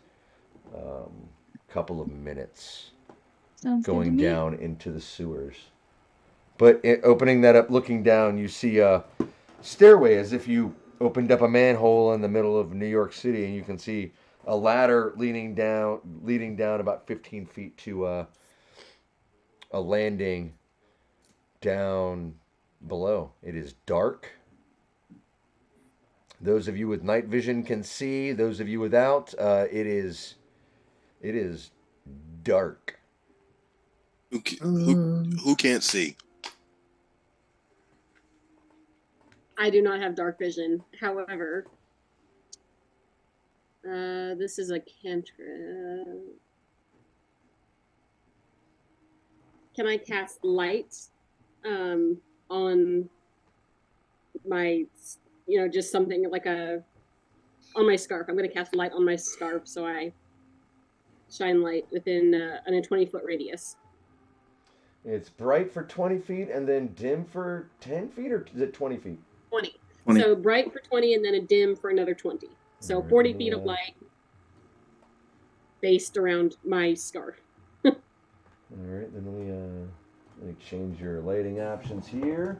couple of minutes Sounds good to going me. down into the sewers. But opening that up, looking down, you see a stairway as if you opened up a manhole in the middle of New York City, and you can see a ladder leading down about 15 feet to a landing down below. It is dark. Those of you with night vision can see. Those of you without, it is dark. Who can't see? I do not have dark vision. However, this is a cantrip. Can I cast light on my, just something like on my scarf? I'm going to cast light on my scarf so I shine light within a 20-foot radius. It's bright for 20 feet and then dim for 10 feet, or is it 20 feet? 20. 20. So bright for 20 and then a dim for another 20. So 40 feet of light based around my scarf. All right, then let me change your lighting options here.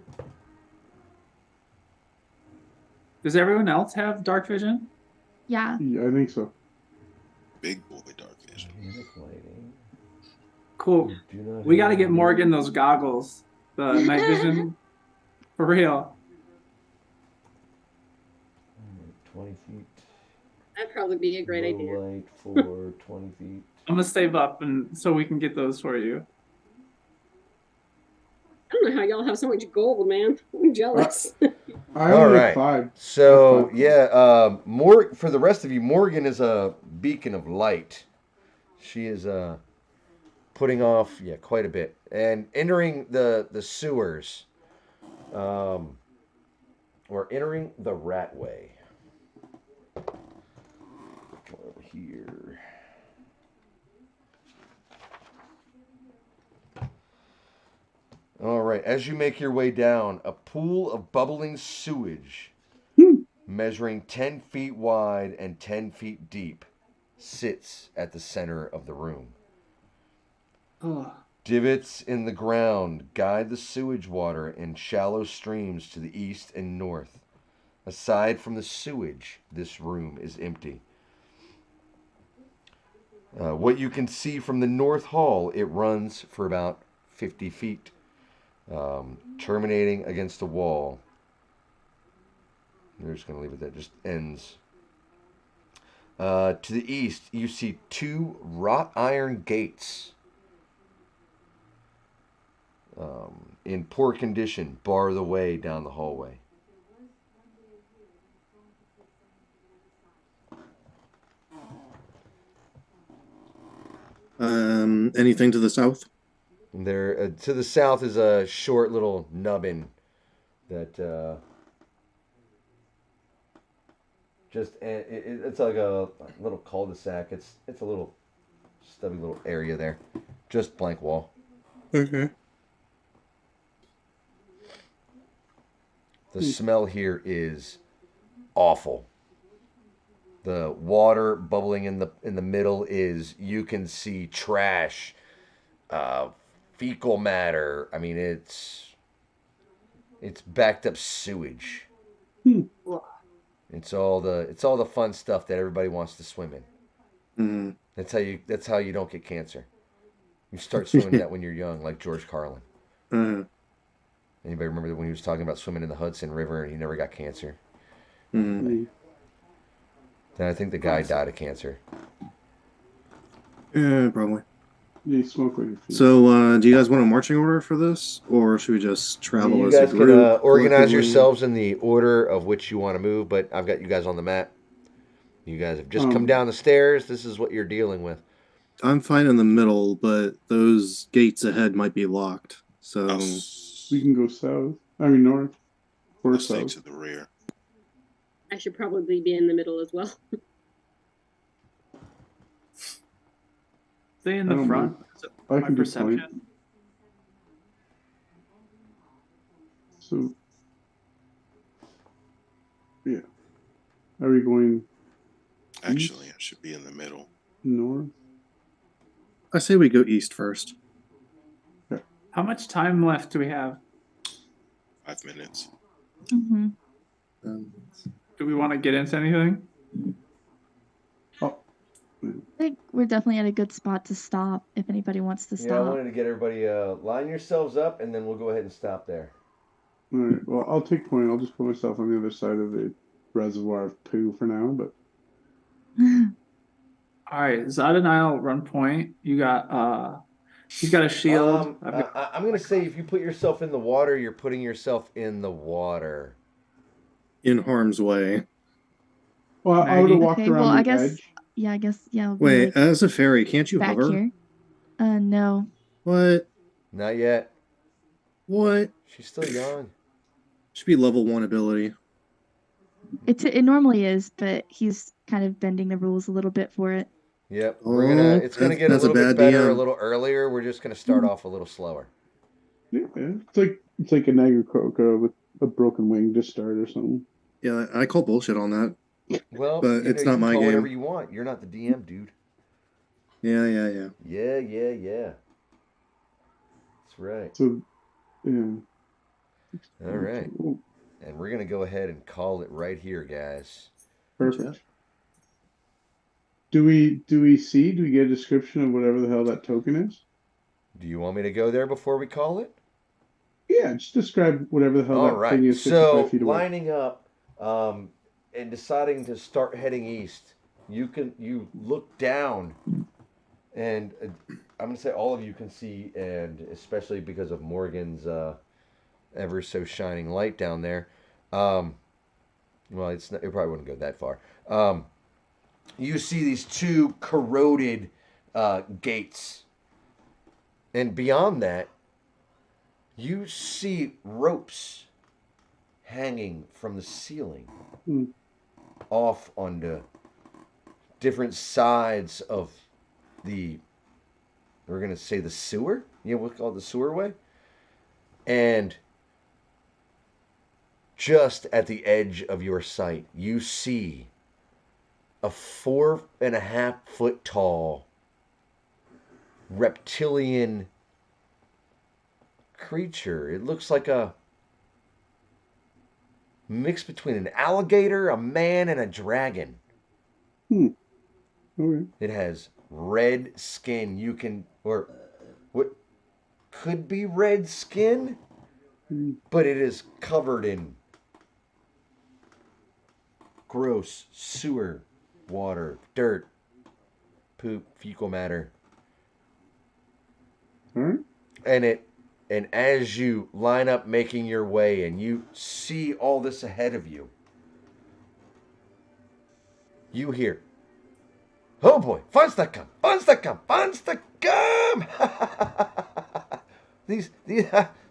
Does everyone else have dark vision? Yeah. Yeah, I think so. Big boy dark vision. Dynamic lighting. Cool. You do not We got to have- get Morgan those goggles. The night vision. For real. 20 feet. That'd probably be a great low idea. light for 20 feet. I'm gonna save up and so we can get those for you. I don't know how y'all have so much gold, man. I'm jealous. I All only right. have 5. So That's fine. yeah, for the rest of you, Morgan is a beacon of light. She is putting off quite a bit and entering the sewers. Or entering the ratway. Go over here. All right, as you make your way down, a pool of bubbling sewage measuring 10 feet wide and 10 feet deep sits at the center of the room. Ugh. Divots in the ground guide the sewage water in shallow streams to the east and north. Aside from the sewage, this room is empty. What you can see from the north hall, it runs for about 50 feet, terminating against a wall. We're just going to leave it there. Just ends. To the east, you see 2 wrought iron gates. In poor condition, bar the way down the hallway. Anything to the south? There, to the south is a short little nubbin that it's like a little cul-de-sac. It's a little stubby little area there, just blank wall. Okay. The smell here is awful. The water bubbling in the middle is, you can see trash, fecal matter. I mean, it's backed up sewage. It's all the fun stuff that everybody wants to swim in. Mm. That's how you don't get cancer. You start swimming that when you're young, like George Carlin. Anybody remember when he was talking about swimming in the Hudson River and he never got cancer? Mm. Then I think the guy died of cancer. Yeah, probably. You smoke like a fiend. So, do you guys want a marching order for this, or should we just travel You as guys a can group? organize collectively? yourselves in the order of which you want to move, but I've got you guys on the map. You guys have just come down the stairs. This is what you're dealing with. I'm fine in the middle, but those gates ahead might be locked. So We can go south. I mean north. Or I'll stay south. to the rear. I should probably be in the middle as well. Stay in I the don't front. mind. Is it I my can do perception. point. So, yeah. Are we going Actually, I should be in the middle. north? I say we go east first. How much time left do we have? 5 minutes. Mm-hmm. Do we want to get into anything? Oh, I think we're definitely at a good spot to stop if anybody wants to stop. Yeah, I wanted to get everybody line yourselves up, and then we'll go ahead and stop there. all right. Well, I'll take point. I'll just put myself on the other side of the reservoir of poo for now. But All right, Zod and I'll run point. You got he's got a shield. I'm going to say if you put yourself in the water, you're putting yourself in the water. In harm's way. well, I would have Maggie? walked Okay, around well, the I guess edge. yeah. I'll be, Wait, like, as a fairy, can't you back hover? here. No. What? Not yet. What? She's still young. Should be level 1 ability. It normally is, but he's kind of bending the rules a little bit for it. Yep. Oh, It's gonna get a that's a little bit bad better a DM. little earlier. We're just gonna start off a little slower. Yeah, it's like an Agricola with a broken wing to start or something. Yeah, I call bullshit on that. Well, But you it's know, not you can my call game. whatever you want. You're not the DM, dude. Yeah. Yeah. That's right. So, yeah. All right. Oh, And we're gonna go ahead and call it right here, guys. perfect. Do we get a description of whatever the hell that token is? Do you want me to go there before we call it? Yeah, just describe whatever the hell All that right. thing is 55 So feet away. lining up and deciding to start heading east, you look down, and I'm gonna say all of you can see, and especially because of Morgan's ever so shining light down there. Well, it probably wouldn't go that far. You see these two corroded gates, and beyond that, you see ropes hanging from the ceiling off onto different sides of we're going to say the sewer? Yeah, we'll call it the sewerway. And just at the edge of your sight, you see a 4.5 foot tall reptilian creature. It looks like a mix between an alligator, a man, and a dragon. Okay. It has red skin. Or what could be red skin, but it is covered in gross sewer water, dirt, poop, fecal matter. All right. And as you line up making your way and you see all this ahead of you, you hear, "Oh boy, fun's the gum. These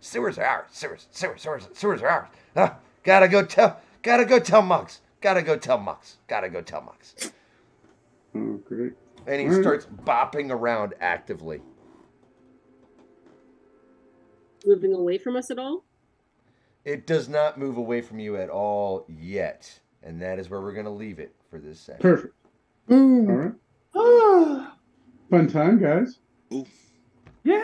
sewers are ours. Sewers are ours. Gotta go tell Mugs. Oh, great. And he All right. starts bopping around actively. Moving away from us at all? It does not move away from you at all yet. And that is where we're going to leave it for this session. Perfect. All right. Fun time, guys. Ooh. Yeah.